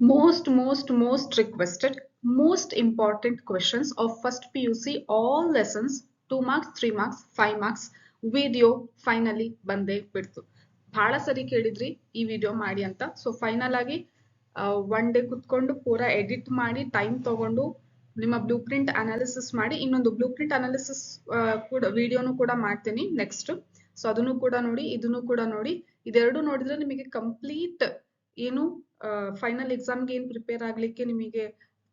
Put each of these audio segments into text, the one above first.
Most requested, most important questions of first PUC, all lessons, 2 marks, 3 marks, 5 marks, video finally ಬಂದೇ ಬಿಡ್ತು. ಬಹಳ ಸರಿ ಕೇಳಿದ್ರಿ ಈ ವಿಡಿಯೋ ಮಾಡಿ ಅಂತ. ಸೊ ಫೈನಲ್ ಆಗಿ ಒನ್ ಡೇ ಕುತ್ಕೊಂಡು ಪೂರಾ ಎಡಿಟ್ ಮಾಡಿ ಟೈಮ್ ತಗೊಂಡು ನಿಮ್ಮ ಬ್ಲೂ ಪ್ರಿಂಟ್ ಅನಾಲಿಸಿಸ್ ಮಾಡಿ, ಇನ್ನೊಂದು ಬ್ಲೂ ಪ್ರಿಂಟ್ ಅನಾಲಿಸಿಸ್ ಕೂಡ ವಿಡಿಯೋನು ಕೂಡ ಮಾಡ್ತೀನಿ ನೆಕ್ಸ್ಟ್. ಸೊ ಅದನ್ನು ಕೂಡ ನೋಡಿ, ಇದನ್ನು ಕೂಡ ನೋಡಿ. ಇದೆರಡು ನೋಡಿದ್ರೆ ನಿಮಗೆ ಕಂಪ್ಲೀಟ್ ಏನು ಫೈನಲ್ ಎಕ್ಸಾಮ್ಗೆ ಏನ್ ಪ್ರಿಪೇರ್ ಆಗ್ಲಿಕ್ಕೆ ನಿಮಗೆ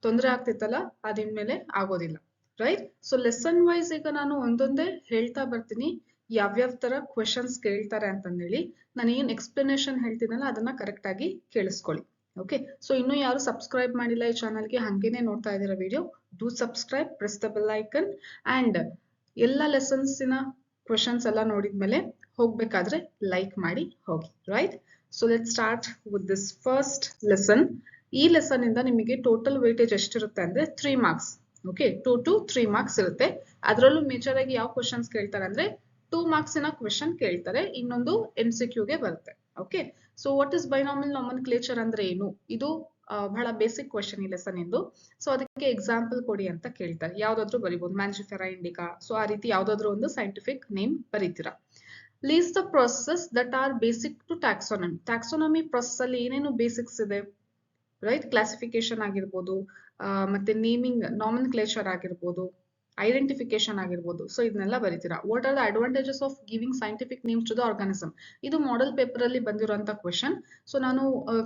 ತೊಂದರೆ ಆಗ್ತಿತ್ತಲ್ಲ ಅದಿನ್ಮೇಲೆ ಆಗೋದಿಲ್ಲ, ರೈಟ್? ಸೊ ಲೆಸನ್ ವೈಸ್ ಈಗ ನಾನು ಒಂದೊಂದೇ ಹೇಳ್ತಾ ಬರ್ತೀನಿ ಯಾವ್ಯಾವ ತರ ಕ್ವೆಶನ್ಸ್ ಕೇಳ್ತಾರೆ ಅಂತಂದೇಳಿ. ನಾನು ಏನ್ ಎಕ್ಸ್ಪ್ಲನೇಷನ್ ಹೇಳ್ತೀನಲ್ಲ ಅದನ್ನ ಕರೆಕ್ಟ್ ಆಗಿ ಕೇಳಿಸ್ಕೊಳ್ಳಿ. ಓಕೆ, ಸೊ ಇನ್ನೂ ಯಾರು ಸಬ್ಸ್ಕ್ರೈಬ್ ಮಾಡಿಲ್ಲ ಈ ಚಾನಲ್ಗೆ, ಹಂಗೇನೆ ನೋಡ್ತಾ ಇದ್ದೀರಾ video, do subscribe, press the bell icon. And ಎಲ್ಲ ಲೆಸನ್ಸಿನ ಕ್ವೆಶನ್ಸ್ ಎಲ್ಲ ನೋಡಿದ್ಮೇಲೆ ಹೋಗ್ಬೇಕಾದ್ರೆ ಲೈಕ್ ಮಾಡಿ ಹೋಗಿ, right? So let start with this first lesson. ಈ ಲೆಸನ್ ಇಂದ ನಿಮಗೆ ಟೋಟಲ್ ವೇಟೇಜ್ ಎಷ್ಟಿರುತ್ತೆ ಅಂದ್ರೆ 3 ಮಾರ್ಕ್ಸ್. ಓಕೆ, 2 to 3 ಮಾರ್ಕ್ಸ್ ಇರುತ್ತೆ. ಅದರಲ್ಲೂ ಮೇಜರ್ ಆಗಿ ಯಾವ ಕ್ವೆಶನ್ಸ್ ಕೇಳ್ತಾರೆ ಅಂದ್ರೆ 2 ಮಾರ್ಕ್ಸಿನ ಕ್ವೆಶನ್ ಕೇಳ್ತಾರೆ, ಇನ್ನೊಂದು MCQ ಗೆ ಬರುತ್ತೆ. Okay, so what is binomial nomenclature ಅಂದ್ರೆ ಏನು? ಇದು ಬಹಳ ಬೇಸಿಕ್ ಕ್ವೆಶನ್ ಈ ಲೆಸನ್ ಇಂದು. ಸೊ ಅದಕ್ಕೆ ಎಕ್ಸಾಂಪಲ್ ಕೊಡಿ ಅಂತ ಕೇಳ್ತಾರೆ. ಯಾವ್ದಾದ್ರು ಬರಿಬಹುದು, ಮ್ಯಾಂಜಿಫೆರಾ ಇಂಡಿಕಾ. ಸೊ ಆ ರೀತಿ ಯಾವ್ದಾದ್ರು ಒಂದು ಸೈಂಟಿಫಿಕ್ ನೇಮ್ ಬರೀತೀರಾ. List the process that are basic to taxonomy. Taxonomy process ಅಲ್ಲಿ ಏನೇನು ಬೇಸಿಕ್ಸ್ ಇದೆ, ರೈಟ್? ಕ್ಲಾಸಿಫಿಕೇಶನ್ ಆಗಿರ್ಬೋದು, ಮತ್ತೆ ನೇಮಿಂಗ್ ನಾಮೆನ್ಕ್ಲೇಚರ್ ಆಗಿರ್ಬೋದು, ಐಡೆಂಟಿಫಿಕೇಶನ್ ಆಗಿರ್ಬೋದು. ಸೊ ಇದನ್ನೆಲ್ಲ ಬರೀತೀರಾ. What are the advantages of giving scientific names to the organism? ಇದು ಮಾಡೆಲ್ ಪೇಪರ್ ಅಲ್ಲಿ ಬಂದಿರುವಂತ ಕ್ವೆಶನ್. ಸೊ ನಾನು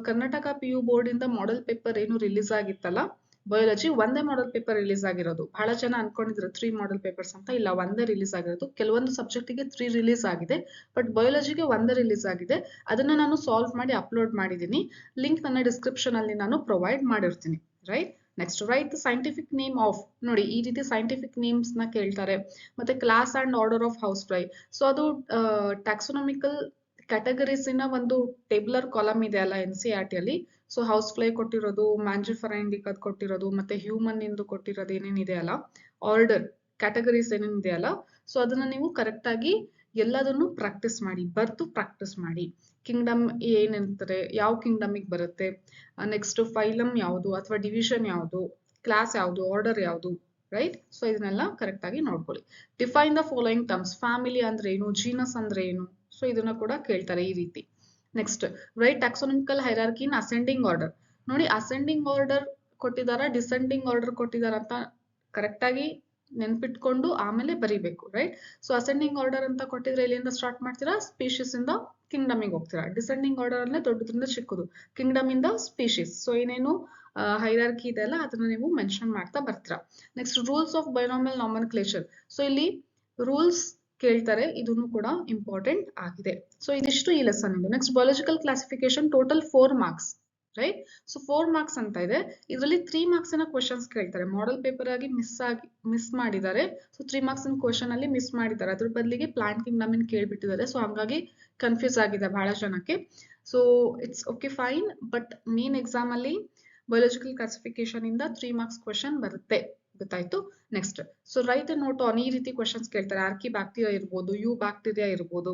ಕರ್ನಾಟಕ PU ಬೋರ್ಡ್ ಇಂದ ಮಾಡೆಲ್ ಪೇಪರ್ ಏನು ರಿಲೀಸ್ ಆಗಿತ್ತಲ್ಲ ಬಯಾಲಜಿ, ಒಂದೇ ಮಾಡೆಲ್ ಪೇಪರ್ ರಿಲೀಸ್ ಆಗಿರೋದು. ಬಹಳ ಜನ ಅನ್ಕೊಂಡಿದ್ರು 3 ಮಾಡೆಲ್ ಪೇಪರ್ಸ್ ಅಂತ. ಇಲ್ಲ, ಒಂದೇ ರಿಲೀಸ್ ಆಗಿರೋದು. ಕೆಲವೊಂದು ಸಬ್ಜೆಕ್ಟ್ ಗೆ 3 ರಿಲೀಸ್ ಆಗಿದೆ, ಬಟ್ ಬಯಾಲಜಿಗೆ ಒಂದೇ ರಿಲೀಸ್ ಆಗಿದೆ. ಅದನ್ನ ನಾನು ಸಾಲ್ವ್ ಮಾಡಿ ಅಪ್ಲೋಡ್ ಮಾಡಿದ್ದೀನಿ. ಲಿಂಕ್ ನನ್ನ ಡಿಸ್ಕ್ರಿಪ್ಷನ್ ಅಲ್ಲಿ ನಾನು ಪ್ರೊವೈಡ್ ಮಾಡಿರ್ತೀನಿ, right? Next, right the scientific name of. ನೋಡಿ, ಈ ರೀತಿ ಸೈಂಟಿಫಿಕ್ ನೇಮ್ಸ್ ನ ಕೇಳ್ತಾರೆ. ಮತ್ತೆ class and order of house fly. So ಅದು ಟ್ಯಾಕ್ಸೋನಮಿಕಲ್ ಕ್ಯಾಟಗರೀಸ್ ಇನ ಒಂದು ಟೇಬುಲರ್ ಕಾಲಮ್ ಇದೆ ಅಲ್ಲ NCERT ಅಲ್ಲಿ. ಸೊ ಹೌಸ್ ಫ್ಲೈ ಕೊಟ್ಟಿರೋದು, ಮ್ಯಾಂಜಿಫೆರಾ ಇಂಡಿಕಾ ಕೊಟ್ಟಿರೋದು, ಮತ್ತೆ ಹ್ಯೂಮನ್ ಇಂದು ಕೊಟ್ಟಿರೋದು ಏನೇನಿದೆ ಅಲ್ಲ, ಆರ್ಡರ್ ಕ್ಯಾಟಗರೀಸ್ ಏನೇನಿದೆ ಅಲ್ಲ, ಸೊ ಅದನ್ನ ನೀವು ಕರೆಕ್ಟ್ ಆಗಿ ಎಲ್ಲದನ್ನು ಪ್ರಾಕ್ಟೀಸ್ ಮಾಡಿ, ಬರ್ತು ಪ್ರಾಕ್ಟೀಸ್ ಮಾಡಿ. ಕಿಂಗ್ಡಮ್ ಏನಂತಾರೆ, ಯಾವ ಕಿಂಗ್ಡಮಿಗೆ ಬರುತ್ತೆ, ನೆಕ್ಸ್ಟ್ ಫೈಲಮ್ ಯಾವುದು ಅಥವಾ ಡಿವಿಷನ್ ಯಾವುದು, ಕ್ಲಾಸ್ ಯಾವುದು, ಆರ್ಡರ್ ಯಾವುದು, ರೈಟ್? ಸೊ ಇದನ್ನೆಲ್ಲ ಕರೆಕ್ಟ್ ಆಗಿ ನೋಡ್ಕೊಳ್ಳಿ. Define the following terms. Family ಅಂದ್ರೆ ಏನು, ಜೀನಸ್ ಅಂದ್ರೆ ಏನು, ಸೊ ಇದನ್ನ ಕೂಡ ಕೇಳ್ತಾರೆ ಈ ರೀತಿ. ನೆಕ್ಸ್ಟ್, ರೈಟ್ ಟ್ಯಾಕ್ಸೋನಮಿಕಲ್ ಹೈರಾರ್ಕಿ ಇನ್ ಅಸೆಂಡಿಂಗ್ ಆರ್ಡರ್. ನೋಡಿ, ಅಸೆಂಡಿಂಗ್ ಆರ್ಡರ್ ಕೊಟ್ಟಿದಾರ, ಡಿಸೆಂಡಿಂಗ್ ಆರ್ಡರ್ ಕೊಟ್ಟಿದಾರ ಅಂತ ಕರೆಕ್ಟ್ ಆಗಿ ನೆನ್ಪಿಟ್ಕೊಂಡು ಆಮೇಲೆ ಬರಿಬೇಕು, ರೈಟ್? ಸೊ ಅಸೆಂಡಿಂಗ್ ಆರ್ಡರ್ ಅಂತ ಕೊಟ್ಟಿದ್ರೆ ಇಲ್ಲಿಂದ ಸ್ಟಾರ್ಟ್ ಮಾಡ್ತೀರಾ, ಸ್ಪೀಶೀಸ್ ಇಂದ ಕಿಂಗ್ಡಮಿಗೆ ಹೋಗ್ತೀರಾ. ಡಿಸೆಂಡಿಂಗ್ ಆರ್ಡರ್ ಅಂದ್ರೆ ದೊಡ್ಡದ್ರಿಂದ ಚಿಕ್ಕದು, ಕಿಂಗ್ಡಮ್ ಇಂದ ಸ್ಪೀಶೀಸ್. ಸೊ ಏನೇನು ಹೈರಾರ್ಕಿ ಇದೆ ಅಲ್ಲ ಅದನ್ನ ನೀವು ಮೆನ್ಷನ್ ಮಾಡ್ತಾ ಬರ್ತೀರಾ. Next, rules of binomial nomenclature. So ಇಲ್ಲಿ ರೂಲ್ಸ್ ಕೇಳ್ತಾರೆ, ಇದನ್ನು ಕೂಡ ಇಂಪಾರ್ಟೆಂಟ್ ಆಗಿದೆ. ಸೊ ಇದಿಷ್ಟು ಈ ಲೆಸನ್ ಇಂದು. Next, biological classification, total 4 marks, right? So 4 marks ಅಂತ ಇದೆ. ಇದರಲ್ಲಿ 3 ಮಾರ್ಕ್ಸ್ ನ ಕ್ವೆಶನ್ಸ್ ಕೇಳ್ತಾರೆ. ಮಾಡೆಲ್ ಪೇಪರ್ ಆಗಿ ಮಿಸ್ ಮಾಡಿದ್ದಾರೆ. ಸೊ 3 ಮಾರ್ಕ್ಸ್ ಕ್ವೆಶನ್ ಅಲ್ಲಿ ಮಿಸ್ ಮಾಡಿದ್ದಾರೆ. ಅದ್ರ ಬದಲಿಗೆ ಪ್ಲಾಂಟ್ ಕಿಂಗ್ಡಮ್ ಇನ್ ಕೇಳ್ಬಿಟ್ಟಿದ್ದಾರೆ. ಸೊ ಹಂಗಾಗಿ ಕನ್ಫ್ಯೂಸ್ ಆಗಿದೆ ಬಹಳ ಜನಕ್ಕೆ. So it's okay, fine. But main exam ಅಲ್ಲಿ ಬಯಾಲಜಿಕಲ್ ಕ್ಲಾಸಿಫಿಕೇಶನ್ ಇಂದ 3 ಮಾರ್ಕ್ಸ್ ಕ್ವೆಶನ್ ಬರುತ್ತೆ, ಗೊತ್ತಾಯ್ತು? Next, so write note on. ಈ ರೀತಿ ಕ್ವೆಶನ್ಸ್ ಕೇಳ್ತಾರೆ. ಆರ್ಕಿ ಬ್ಯಾಕ್ಟೀರಿಯಾ ಇರ್ಬೋದು, ಯು ಬ್ಯಾಕ್ಟೀರಿಯಾ ಇರ್ಬೋದು.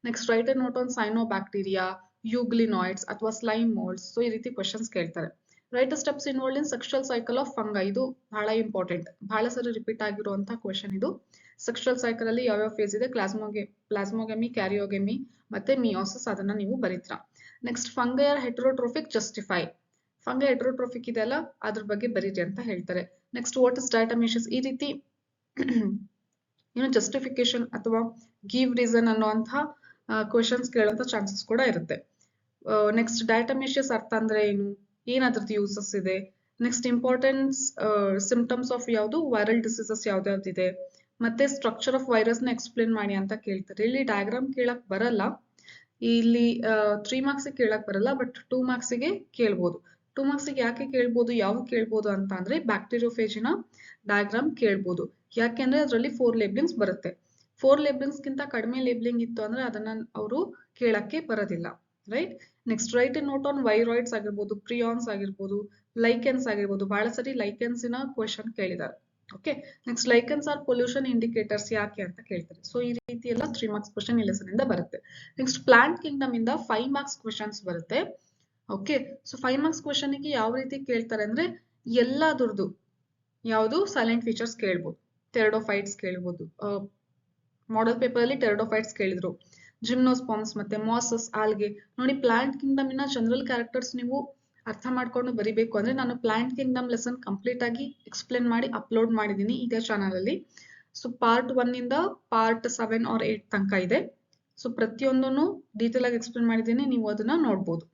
Next, write note on cyanobacteria, euglenoids ಅಥವಾ ಸ್ಲೈಮ್ ಮೋಲ್ಡ್ಸ್. ಸೊ ಈ ರೀತಿ ಕ್ವೆಶನ್ಸ್ ಕೇಳ್ತಾರೆ. Write steps involved in sexual cycle of fungi. ಇದು ಬಹಳ ಇಂಪಾರ್ಟೆಂಟ್, ಬಹಳ ಸರಿ ರಿಪೀಟ್ ಆಗಿರುವಂತ ಕ್ವೆಶನ್ ಇದು. ಸೆಕ್ಷುವಲ್ ಸೈಕಲ್ ಅಲ್ಲಿ ಯಾವ್ಯಾವ ಫೇಸ್ ಇದೆ, ಪ್ಲಾಸ್ಮೋಗೆಮಿ, ಕ್ಯಾರಿಯೋಗೆಮಿ ಮತ್ತೆ ಮಿಯೋಸಿಸ್, ಅದನ್ನ ನೀವು ಬರೀತೀರಾ. Next, fungi are heterotrophic, justify. Fungi heterotrophic ಇದೆ ಅಲ್ಲ, ಅದ್ರ ಬಗ್ಗೆ ಬರೀರಿ ಅಂತ ಹೇಳ್ತಾರೆ. Next, what is diatomaceous. ಈ ರೀತಿ ಜಸ್ಟಿಫಿಕೇಶನ್ ಅಥವಾ ಗಿವ್ ರೀಸನ್ ಅನ್ನುವಂತಹ ಕ್ವೆಶನ್ಸ್ ಕೇಳುವಂತ ಚಾನ್ಸಸ್ ಕೂಡ ಇರುತ್ತೆ. ನೆಕ್ಸ್ಟ್, ಡಯಾಟಮಿಷಿಯಸ್ ಅರ್ಥ ಅಂದ್ರೆ ಏನು, ಏನಾದ್ರದ್ದು ಯೂಸಸ್ ಇದೆ. ನೆಕ್ಸ್ಟ್, ಇಂಪಾರ್ಟೆನ್ಸ್ ಸಿಂಪ್ಟಮ್ಸ್ ಆಫ್ ಯಾವುದು, ವೈರಲ್ ಡಿಸೀಸಸ್ ಯಾವ್ದಾವ್ದಿದೆ. ಮತ್ತೆ ಸ್ಟ್ರಕ್ಚರ್ ಆಫ್ ವೈರಸ್ ನ ಎಕ್ಸ್ಪ್ಲೇನ್ ಮಾಡಿ ಅಂತ ಕೇಳ್ತಾರೆ. ಇಲ್ಲಿ ಡಯಾಗ್ರಾಮ್ ಕೇಳಕ್ ಬರಲ್ಲ, ಇಲ್ಲಿ 3 ಮಾರ್ಕ್ಸ್ ಕೇಳಕ್ ಬರಲ್ಲ, ಬಟ್ 2 ಮಾರ್ಕ್ಸ್ ಗೆ ಕೇಳ್ಬೋದು. 2 ಮಾರ್ಕ್ಸ್ ಯಾಕೆ ಕೇಳ್ಬೋದು, ಯಾವ ಕೇಳ್ಬೋದು ಅಂತ ಅಂದ್ರೆ ಬ್ಯಾಕ್ಟೀರಿಯೋಫೇಜಿನ ಡಯಾಗ್ರಾಮ್ ಕೇಳ್ಬೋದು. ಯಾಕೆಂದ್ರೆ ಅದರಲ್ಲಿ 4 ಲೇಬ್ಲಿಂಗ್ಸ್ ಬರುತ್ತೆ. 4 ಲೇಬ್ಲಿಂಗ್ಸ್ ಗಿಂತ ಕಡಿಮೆ ಲೇಬ್ಲಿಂಗ್ ಇತ್ತು ಅಂದ್ರೆ ಅದನ್ನ ಅವರು ಕೇಳಕ್ಕೆ ಬರೋದಿಲ್ಲ, right? Next, write note on viroids ಆಗಿರ್ಬೋದು, ಪ್ರಿಯಾನ್ಸ್ ಆಗಿರ್ಬೋದು, ಲೈಕೆನ್ಸ್ ಆಗಿರ್ಬೋದು. ಬಹಳ ಸರಿ ಲೈಕೆನ್ಸಿನ ಕ್ವೆಶನ್ ಕೇಳಿದ್ದಾರೆ. Okay, next, lichens are pollution indicators ಯಾಕೆ ಅಂತ ಕೇಳ್ತಾರೆ. ಸೊ ಈ ರೀತಿ ಎಲ್ಲ 3 ಮಾರ್ಕ್ಸ್ ಕ್ವೆಶನ್ ಈ ಲೆಸನ್ ಇಂದ ಬರುತ್ತೆ. ನೆಕ್ಸ್ಟ್, ಪ್ಲಾಂಟ್ ಕಿಂಗ್ಡಮ್ ಇಂದ 5 ಮಾರ್ಕ್ಸ್ ಕ್ವೆಶನ್ಸ್ ಬರುತ್ತೆ. ಓಕೆ, ಸೊ 5 ಮಾರ್ಕ್ಸ್ ಕ್ವಶನ್ಗೆ ಯಾವ ರೀತಿ ಕೇಳ್ತಾರೆ ಅಂದ್ರೆ ಎಲ್ಲಾದ್ರದ್ದು ಯಾವುದು ಸೈಲೆಂಟ್ ಫೀಚರ್ಸ್ ಕೇಳ್ಬೋದು, ಟೆರಡೋಫೈಟ್ಸ್ ಕೇಳ್ಬೋದು. ಮಾಡೆಲ್ ಪೇಪರ್ ಅಲ್ಲಿ ಟೆರಡೋಫೈಟ್ಸ್ ಕೇಳಿದ್ರು, ಜಿಮ್ನೋಸ್ಪಾಮ್ಸ್ ಮತ್ತೆ ಮಾಸಸ್, ಆಲ್ಗೆ. ನೋಡಿ ಪ್ಲಾಂಟ್ ಕಿಂಗ್ಡಮ್ ಇನ ಜನರಲ್ ಕ್ಯಾರೆಕ್ಟರ್ಸ್ ನೀವು ಅರ್ಥ ಮಾಡ್ಕೊಂಡು ಬರಿಬೇಕು ಅಂದ್ರೆ ನಾನು ಪ್ಲಾಂಟ್ ಕಿಂಗ್ಡಮ್ ಲೆಸನ್ ಕಂಪ್ಲೀಟ್ ಆಗಿ ಎಕ್ಸ್ಪ್ಲೇನ್ ಮಾಡಿ ಅಪ್ಲೋಡ್ ಮಾಡಿದೀನಿ ಇದೇ ಚಾನಲ್ ಅಲ್ಲಿ. ಸೊ ಪಾರ್ಟ್ 1 ಇಂದ ಪಾರ್ಟ್ 7 ಆರ್ 8 ತನಕ ಇದೆ. ಸೊ ಪ್ರತಿಯೊಂದನ್ನು ಡೀಟೇಲ್ ಆಗಿ ಎಕ್ಸ್ಪ್ಲೇನ್ ಮಾಡಿದ್ದೀನಿ, ನೀವು ಅದನ್ನ ನೋಡ್ಬೋದು.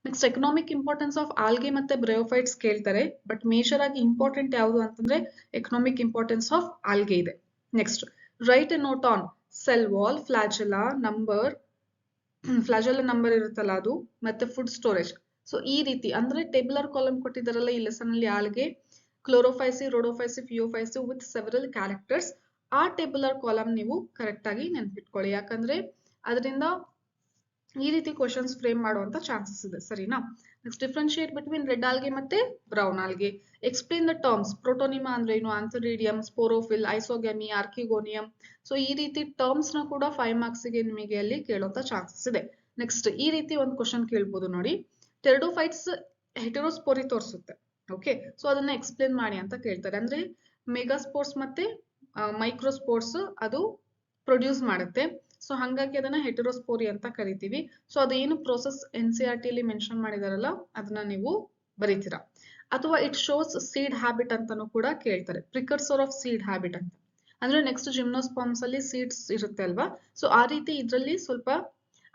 Next economic importance of algae ಮತ್ತೆ ಬ್ರಯೋಫೈಟ್ಸ್ ಕೇಳ್ತಾರೆ, ಬಟ್ ಮೇಜರ್ ಆಗಿ ಇಂಪಾರ್ಟೆಂಟ್ ಯಾವುದು ಅಂತಂದ್ರೆ ಎಕನಾಮಿಕ್ ಇಂಪಾರ್ಟೆನ್ಸ್ ಆಫ್ ಆಲ್ಗೆ ಇದೆ. Next write a note on cell wall, flagella number, flagella number ಇರುತ್ತಲ್ಲ ಅದು, ಮತ್ತೆ ಫುಡ್ ಸ್ಟೋರೇಜ್. ಸೊ ಈ ರೀತಿ ಅಂದ್ರೆ ಟೇಬುಲರ್ ಕಾಲಮ್ ಕೊಟ್ಟಿದ್ದಾರಲ್ಲ ಈ ಲೆಸನ್ ಅಲ್ಲಿ algae, chlorophyceae, rhodophyceae, phaeophyceae with several characters. ಆ ಟೇಬುಲರ್ ಕಾಲಮ್ ನೀವು ಕರೆಕ್ಟ್ ಆಗಿ ನೆನ್ಪಿಟ್ಕೊಳ್ಳಿ, ಯಾಕಂದ್ರೆ ಅದರಿಂದ ಈ ರೀತಿ ಕ್ವಶನ್ಸ್ ಫ್ರೇಮ್ ಮಾಡುವಂತ ಚಾನ್ಸಸ್ ಇದೆ, ಸರಿನಾ? Next differentiate between red algae ಮತ್ತೆ brown algae. Explain the terms, protonema ಅಂದ್ರೆ ಏನು, ಆಂಥರಿಡಿಯಂ, ಸ್ಪೋರೋಫಿಲ್, ಐಸೋಗಮಿ, ಆರ್ಕಿಗೋನಿಯಂ. ಸೊ ಈ ರೀತಿ ಟರ್ಮ್ಸ್ ನ ಕೂಡ 5 ಮಾರ್ಕ್ಸ್ ಗೆ ನಿಮಗೆ ಅಲ್ಲಿ ಕೇಳುವಂತ ಚಾನ್ಸಸ್ ಇದೆ. ನೆಕ್ಸ್ಟ್ ಈ ರೀತಿ ಒಂದು ಕ್ವಶನ್ ಕೇಳ್ಬೋದು ನೋಡಿ, ಟೆರಡೋಫೈಟ್ಸ್ ಹೆಟೆರೋಸ್ಪೋರಿ ತೋರಿಸುತ್ತೆ. ಓಕೆ, ಸೊ ಅದನ್ನ ಎಕ್ಸ್ಪ್ಲೇನ್ ಮಾಡಿ ಅಂತ ಕೇಳ್ತಾರೆ. ಅಂದ್ರೆ ಮೆಗಾಸ್ಪೋರ್ಸ್ ಮತ್ತೆ ಮೈಕ್ರೋಸ್ಪೋರ್ಸ್ ಅದು ಪ್ರೊಡ್ಯೂಸ್ ಮಾಡುತ್ತೆ. ಸೊ ಹಂಗಾಗಿ ಅದನ್ನ ಹೆಟೆರೋಸ್ಪೋರಿ ಅಂತ ಕರಿತೀವಿ. ಸೊ ಅದೇನು ಪ್ರೋಸೆಸ್ NCERT ಅಲ್ಲಿ ಮೆನ್ಷನ್ ಮಾಡಿದಾರಲ್ಲ ಅದನ್ನ ನೀವು ಬರೀತೀರಾ. ಅಥವಾ ಇಟ್ ಶೋಸ್ ಸೀಡ್ ಹ್ಯಾಬಿಟ್ ಅಂತಾನು ಕೂಡ ಕೇಳ್ತಾರೆ, ಪ್ರಿಕರ್ಸರ್ ಆಫ್ ಸೀಡ್ ಹ್ಯಾಬಿಟ್ ಅಂತ. ಅಂದ್ರೆ ನೆಕ್ಸ್ಟ್ ಜಿಮ್ನೋಸ್ಪಾಮ್ಸ್ ಅಲ್ಲಿ ಸೀಡ್ಸ್ ಇರುತ್ತೆ ಅಲ್ವಾ, ಸೊ ಆ ರೀತಿ ಇದ್ರಲ್ಲಿ ಸ್ವಲ್ಪ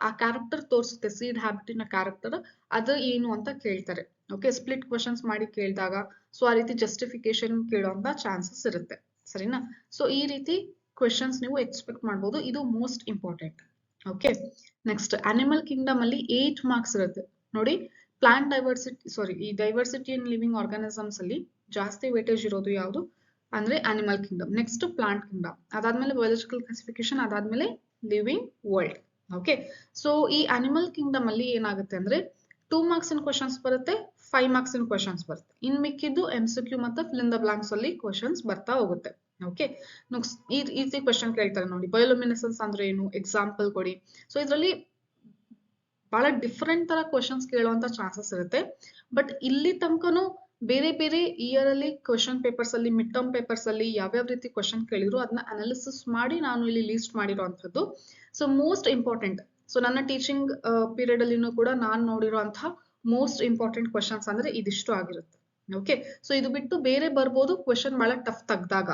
ಆ ಕ್ಯಾರೆಕ್ಟರ್ ತೋರಿಸುತ್ತೆ, ಸೀಡ್ ಹ್ಯಾಬಿಟಿನ ಕ್ಯಾರೆಕ್ಟರ್ ಅದು ಏನು ಅಂತ ಕೇಳ್ತಾರೆ. ಓಕೆ, ಸ್ಪ್ಲಿಟ್ ಕ್ವಶನ್ಸ್ ಮಾಡಿ ಕೇಳಿದಾಗ ಸೊ ಆ ರೀತಿ ಜಸ್ಟಿಫಿಕೇಶನ್ ಕೇಳುವಂತ ಚಾನ್ಸಸ್ ಇರುತ್ತೆ, ಸರಿನಾ? ಸೊ ಈ ರೀತಿ ಕ್ವೆಶನ್ಸ್ ನೀವು ಎಕ್ಸ್ಪೆಕ್ಟ್ ಮಾಡ್ಬೋದು, ಇದು most important. Okay, next animal Kingdom ಅಲ್ಲಿ 8 ಮಾರ್ಕ್ಸ್ ಇರುತ್ತೆ ನೋಡಿ. ಪ್ಲಾಂಟ್ ಡೈವರ್ಸಿಟಿ, ಸಾರಿ, ಈ ಡೈವರ್ಸಿಟಿ ಇನ್ ಲಿವಿಂಗ್ ಆರ್ಗಾನಿಸಮ್ಸ್ ಅಲ್ಲಿ ಜಾಸ್ತಿ ವೇಟೇಜ್ ಇರೋದು ಯಾವುದು ಅಂದ್ರೆ animal Kingdom, next plant Kingdom, ಅದಾದ್ಮೇಲೆ ಬಯೋಲಜಿಕಲ್ ಕ್ಲಾಸಿಫಿಕೇಶನ್, ಅದಾದ್ಮೇಲೆ ಲಿವಿಂಗ್ ವರ್ಲ್ಡ್. ಓಕೆ, ಸೊ ಈ ಅನಿಮಲ್ ಕಿಂಗ್ಡಮ್ ಅಲ್ಲಿ ಏನಾಗುತ್ತೆ ಅಂದ್ರೆ 2 ಮಾರ್ಕ್ಸ್ ಇನ್ ಕ್ವಶನ್ಸ್ ಬರುತ್ತೆ, 5 ಮಾರ್ಕ್ಸ್ ಇನ್ ಕ್ವಶನ್ಸ್ ಬರುತ್ತೆ. ಇನ್ ಮಿಕ್ಕಿದ್ದು MCQ ಮತ್ತೆ ಫಿಲ್ ಇನ್ ದ ಬ್ಲಾಂಕ್ಸ್ ಅಲ್ಲಿ ಕ್ವಶನ್ಸ್ ಬರ್ತಾ ಹೋಗುತ್ತೆ. ಓಕೆ, ಈ ರೀತಿ ಕ್ವಶನ್ ಕೇಳ್ತಾರೆ ನೋಡಿ, ಬಯೋಲುಮಿನೆಸೆನ್ಸ್ ಅಂದ್ರೆ ಏನು, ಎಕ್ಸಾಂಪಲ್ ಕೊಡಿ. ಸೊ ಇದರಲ್ಲಿ ಬಹಳ ಡಿಫರೆಂಟ್ ತರ ಕ್ವಶನ್ಸ್ ಕೇಳುವಂತ ಚಾನ್ಸಸ್ ಇರುತ್ತೆ. ಬಟ್ ಇಲ್ಲಿ ತನಕನು ಬೇರೆ ಬೇರೆ ಇಯರ್ ಅಲ್ಲಿ ಕ್ವಶನ್ ಪೇಪರ್ಸ್ ಅಲ್ಲಿ, ಮಿಡ್ ಟರ್ಮ್ ಪೇಪರ್ಸ್ ಅಲ್ಲಿ ಯಾವ್ಯಾವ ರೀತಿ ಕ್ವಶನ್ ಕೇಳಿದ್ರು ಅದನ್ನ ಅನಾಲಿಸಿಸ್ ಮಾಡಿ ನಾನು ಇಲ್ಲಿ ಲೀಸ್ಟ್ ಮಾಡಿರುವಂತದ್ದು. ಸೊ ಮೋಸ್ಟ್ ಇಂಪಾರ್ಟೆಂಟ್, ಸೊ ನನ್ನ ಟೀಚಿಂಗ್ ಪೀರಿಯಡ್ ಅಲ್ಲಿನೂ ಕೂಡ ನಾನು ನೋಡಿರುವಂತಹ ಮೋಸ್ಟ್ ಇಂಪಾರ್ಟೆಂಟ್ ಕ್ವಶನ್ಸ್ ಅಂದ್ರೆ ಇದಿಷ್ಟು ಆಗಿರುತ್ತೆ. ಓಕೆ, ಸೊ ಇದು ಬಿಟ್ಟು ಬೇರೆ ಬರ್ಬೋದು ಕ್ವಶನ್ ಬಹಳ ಟಫ್ ತೆಗ್ದಾಗ,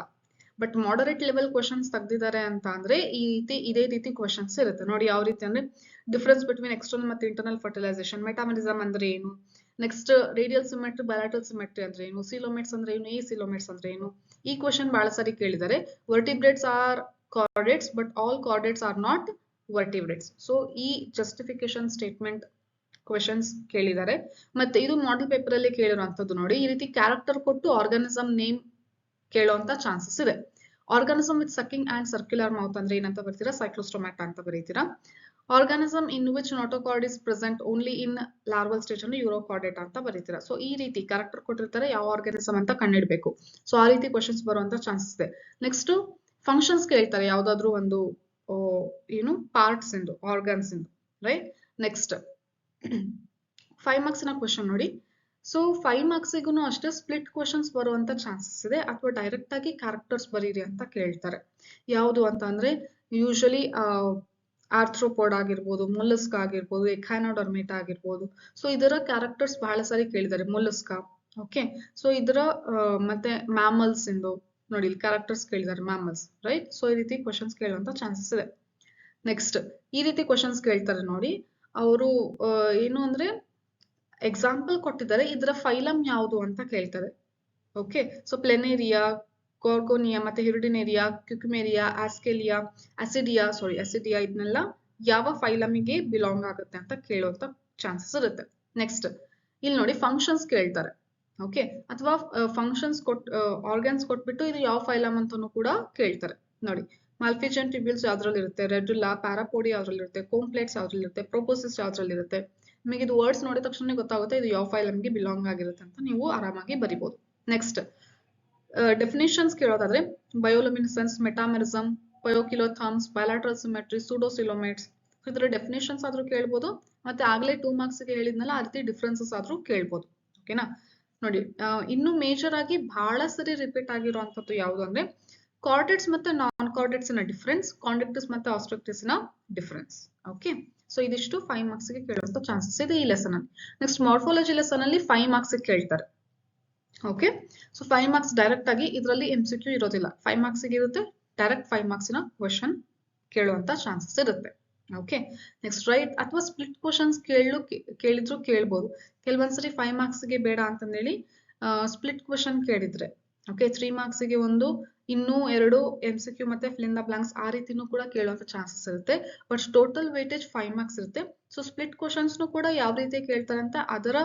ಬಟ್ ಮಾಡರೇಟ್ ಲೆವೆಲ್ ಕ್ವಶನ್ಸ್ ತೆಗ್ದಿದ್ದಾರೆ ಅಂತ ಅಂದ್ರೆ ಈ ರೀತಿ ಇದೇ ರೀತಿ ಕ್ವಶನ್ಸ್ ಇರುತ್ತೆ ನೋಡಿ. ಯಾವ ರೀತಿ ಅಂದ್ರೆ ಡಿಫರೆನ್ಸ್ ಬಿಟ್ವೀನ್ ಎಕ್ಸ್ಟರ್ನಲ್ ಮತ್ತೆ ಇಂಟರ್ನಲ್ ಫರ್ಟಿಲೈಸೇಷನ್, ಮೆಟಾಮರಿಸಮ್ ಅಂದ್ರೆ ಏನು, ನೆಕ್ಸ್ಟ್ ರೇಡಿಯಲ್ ಸಿಮೆಟ್ರಿ, ಬಯಾಲಟಲ್ ಸಿಮೆಟ್ರಿ ಅಂದ್ರೆ ಏನು, ಸಿಲೋಮೇಟ್ಸ್ ಅಂದ್ರೆ ಏನು, ಸಿಲೋಮೇಟ್ಸ್ ಅಂದ್ರೆ ಏನು. ಈ ಕ್ವಶನ್ ಬಹಳ ಸಾರಿ ಕೇಳಿದ್ದಾರೆ. Vertebrates are chordates but all chordates are not vertebrates. So ಈ ಜಸ್ಟಿಫಿಕೇಶನ್ ಸ್ಟೇಟ್ಮೆಂಟ್ ಕ್ವಶನ್ಸ್ ಕೇಳಿದ್ದಾರೆ. ಮತ್ತೆ ಇದು ಮಾಡೆಲ್ ಪೇಪರ್ ಅಲ್ಲಿ ಕೇಳಿರುವಂತದ್ದು ನೋಡಿ. ಈ ರೀತಿ ಕ್ಯಾರೆಕ್ಟರ್ ಕೊಟ್ಟು ಆರ್ಗಾನಿಸಮ್ ನೇಮ್ ಕೇಳುವಂತ ಚಾನ್ಸಸ್ ಇದೆ. Organism with sucking and circular mouth ಅಂದ್ರೆ ಏನಂತ ಬರ್ತೀರಾ, ಸೈಕ್ಲೋಸ್ಟೊಮ್ಯಾಟಾ ಅಂತ ಬರೀತೀರಾ. Organism in which notochord is present only in larval stage ಅಂದ್ರೆ ಯೂರೋಕಾರ್ಡೇಟ್ ಅಂತ ಬರೀತೀರಾ. ಸೊ ಈ ರೀತಿ ಕ್ಯಾರೆಕ್ಟರ್ ಕೊಟ್ಟಿರ್ತಾರೆ, ಯಾವ ಆರ್ಗಾನಿಸಮ್ ಅಂತ ಕಂಡಿಡ್ಬೇಕು. ಸೊ ಆ ರೀತಿ ಕ್ವಶನ್ಸ್ ಬರುವಂತ ಚಾನ್ಸಸ್ ಇದೆ. ನೆಕ್ಸ್ಟ್ ಫಂಕ್ಷನ್ಸ್ ಕೇಳ್ತಾರೆ, ಯಾವ್ದಾದ್ರು ಒಂದು ಏನು ಪಾರ್ಟ್ಸ್ ಇಂದು, ಆರ್ಗನ್ಸ್ ಇಂದು, ರೈಟ್. ನೆಕ್ಸ್ಟ್ 5 ಮಾರ್ಕ್ಸ್ ನ ಕ್ವಶನ್ ನೋಡಿ. ಸೊ 5 ಮಾರ್ಕ್ಸಿಗೂ ಅಷ್ಟೇ ಸ್ಪ್ಲಿಟ್ ಕ್ವಶನ್ಸ್ ಬರುವಂತ ಚಾನ್ಸಸ್ ಇದೆ, ಅಥವಾ ಡೈರೆಕ್ಟ್ ಆಗಿ ಕ್ಯಾರೆಕ್ಟರ್ಸ್ ಬರೀರಿ ಅಂತ ಕೇಳ್ತಾರೆ. ಯಾವುದು ಅಂತ ಅಂದ್ರೆ ಯೂಶಲಿ ಆರ್ಥ್ರೋಪಾಡ್ ಆಗಿರ್ಬೋದು, ಮೊಲಸ್ಕಾ ಆಗಿರ್ಬೋದು, ಎಖೈನೋಡರ್ಮೇಟಾ ಆಗಿರ್ಬೋದು. ಸೊ ಇದರ ಕ್ಯಾರೆಕ್ಟರ್ಸ್ ಬಹಳ ಸಾರಿ ಕೇಳಿದ್ದಾರೆ, ಮೊಲಸ್ಕಾ. ಓಕೆ, ಸೊ ಇದರ ಮತ್ತೆ ಮ್ಯಾಮಲ್ಸ್ ಇಂದು ನೋಡಿ ಇಲ್ಲಿ ಕ್ಯಾರೆಕ್ಟರ್ಸ್ ಕೇಳಿದ್ದಾರೆ, ಮ್ಯಾಮಲ್ಸ್, ರೈಟ್. ಸೊ ಈ ರೀತಿ ಕ್ವಶನ್ಸ್ ಕೇಳುವಂತ ಚಾನ್ಸಸ್ ಇದೆ. ನೆಕ್ಸ್ಟ್ ಈ ರೀತಿ ಕ್ವಶನ್ಸ್ ಕೇಳ್ತಾರೆ ನೋಡಿ, ಅವರು ಏನು ಅಂದ್ರೆ ಎಕ್ಸಾಂಪಲ್ ಕೊಟ್ಟಿದ್ದಾರೆ, ಇದರ ಫೈಲಮ್ ಯಾವುದು ಅಂತ ಕೇಳ್ತಾರೆ. ಓಕೆ, ಸೊ ಪ್ಲೆನೇರಿಯಾ, ಗೋರ್ಗೋನಿಯಾ ಮತ್ತೆ ಹಿರುಡಿನೇರಿಯಾ, ಕ್ಯುಕ್ಯುಮೇರಿಯಾ, ಆಸ್ಕೇಲಿಯಾ, ಅಸಿಡಿಯಾ ಇದನ್ನೆಲ್ಲ ಯಾವ ಫೈಲಮಿಗೆ ಬಿಲಾಂಗ್ ಆಗುತ್ತೆ ಅಂತ ಕೇಳುವಂತ ಚಾನ್ಸಸ್ ಇರುತ್ತೆ. ನೆಕ್ಸ್ಟ್ ಇಲ್ಲಿ ನೋಡಿ ಫಂಕ್ಷನ್ಸ್ ಕೇಳ್ತಾರೆ. ಓಕೆ, ಅಥವಾ ಫಂಕ್ಷನ್ಸ್ ಆರ್ಗನ್ಸ್ ಕೊಟ್ಬಿಟ್ಟು ಇದು ಯಾವ ಫೈಲಮ್ ಅಂತಾನು ಕೂಡ ಕೇಳ್ತಾರೆ ನೋಡಿ. ಮಾಲ್ಫಿಜನ್ ಟ್ಯೂಬ್ಯೂಲ್ಸ್ ಯಾವ್ದ್ರಲ್ಲಿ ಇರುತ್ತೆ, ರೆಡ್ಯುಲಾ, ಪ್ಯಾರಾಪೋಡಿ ಯಾವ್ದ್ರಲ್ಲಿ ಇರುತ್ತೆ, ಕೋಂಪ್ಲೇಟ್ಸ್ ಯಾವ್ದ್ರಲ್ಲಿ ಇರುತ್ತೆ, ಪ್ರೋಪೋಸಿಸ್ ಯಾವ್ದ್ರಲ್ಲಿ ಇರುತ್ತೆ. ನಿಮಗೆ ಇದು ವರ್ಡ್ಸ್ ನೋಡಿದ ತಕ್ಷಣ ಗೊತ್ತಾಗುತ್ತೆ ಇದು ಯಾವ ಫೈಲಮ್ಗೆ ಬಿಲಾಂಗ್ ಆಗಿರುತ್ತೆ ಅಂತ ನೀವು ಆರಾಮಾಗಿ ಬರಿಬಹುದು. ನೆಕ್ಸ್ಟ್ ಡೆಫಿನೇಷನ್ಸ್ ಕೇಳೋದಾದ್ರೆ bioluminescence, metamerism, poikilotherms, bilateral symmetry, pseudocoelomates. ಇದರ ಡೆಫಿನೇಷನ್ಸ್ ಆದ್ರೂ ಕೇಳ್ಬೋದು, ಮತ್ತೆ ಆಗ್ಲೇ 2 ಮಾರ್ಕ್ಸ್ಗೆ ಹೇಳಿದ್ನಲ್ಲ, ಆ ರೀತಿ ಡಿಫ್ರೆನ್ಸಸ್ ಆದ್ರೂ ಕೇಳ್ಬೋದು. ಓಕೆನಾ? ನೋಡಿ, ಇನ್ನು ಮೇಜರ್ ಆಗಿ ಬಹಳ ಸರಿ ರಿಪೀಟ್ ಆಗಿರುವಂತದ್ದು ಯಾವುದು ಅಂದ್ರೆ ಕಾರ್ಡೆಟ್ಸ್ ಮತ್ತೆ ನಾನ್ ಕಾರ್ಡೆಟ್ಸ್ ನ ಡಿಫ್ರೆನ್ಸ್, ಕಾಂಡಕ್ಟಿವ್ಸ್ ಮತ್ತೆ ಆಸ್ಟ್ರಕ್ಟಿವ್ಸ್ ನ ಡಿಫ್ರೆನ್ಸ್. ಓಕೆ, ಸೊ ಇದಿಷ್ಟು 5 ಮಾರ್ಕ್ಸ್ ಗೆ ಕೇಳುವಂತ ಚಾನ್ಸಸ್ ಇದೆ ಈ ಲೆಸನ್ ಅಲ್ಲಿ. ನೆಕ್ಸ್ಟ್ ಮಾರ್ಫಾಲಜಿ ಲೆಸನ್ ಅಲ್ಲಿ 5 ಮಾರ್ಕ್ಸ್ ಕೇಳ್ತಾರೆ. ಓಕೆ, ಸೊ 5 ಮಾರ್ಕ್ಸ್ ಡೈರೆಕ್ಟ್ ಆಗಿ ಇದರಲ್ಲಿ MCQ ಇರೋದಿಲ್ಲ. 5 ಮಾರ್ಕ್ಸ್ ಇರುತ್ತೆ, ಡೈರೆಕ್ಟ್ 5 ಮಾರ್ಕ್ಸ್ ನ ಕ್ವಶನ್ ಕೇಳುವಂತ ಚಾನ್ಸಸ್ ಇರುತ್ತೆ. ಓಕೆ, ನೆಕ್ಸ್ಟ್ ರೈಟ್ ಅಥವಾ ಸ್ಪ್ಲಿಟ್ ಕ್ವಶನ್ಸ್ ಕೇಳಿದ್ರು ಕೇಳ್ಬೋದು. ಕೆಲವೊಂದ್ಸರಿ 5 ಮಾರ್ಕ್ಸ್ ಗೆ ಬೇಡ ಅಂತಂದೇಳಿ ಸ್ಪ್ಲಿಟ್ ಕ್ವಶನ್ ಕೇಳಿದ್ರೆ, ಓಕೆ, 3 ಮಾರ್ಕ್ಸ್ ಗೆ ಒಂದು, ಇನ್ನೂ 2 MCQ ಮತ್ತೆ ಫಿಲ್ ಇನ್ ದ ಬ್ಲಾಂಕ್ಸ್ ಆ ರೀತಿನೂ ಕೂಡ ಕೇಳುವಂತ ಚಾನ್ಸಸ್ ಇರುತ್ತೆ. ಬಟ್ ಟೋಟಲ್ ವೇಟೇಜ್ 5 ಮಾರ್ಕ್ಸ್ ಇರುತ್ತೆ. ಸೊ ಸ್ಪ್ಲಿಟ್ ಕ್ವಶನ್ಸ್ ಕೂಡ ಯಾವ ರೀತಿ ಕೇಳ್ತಾರೆ ಅಂತ, ಅದರ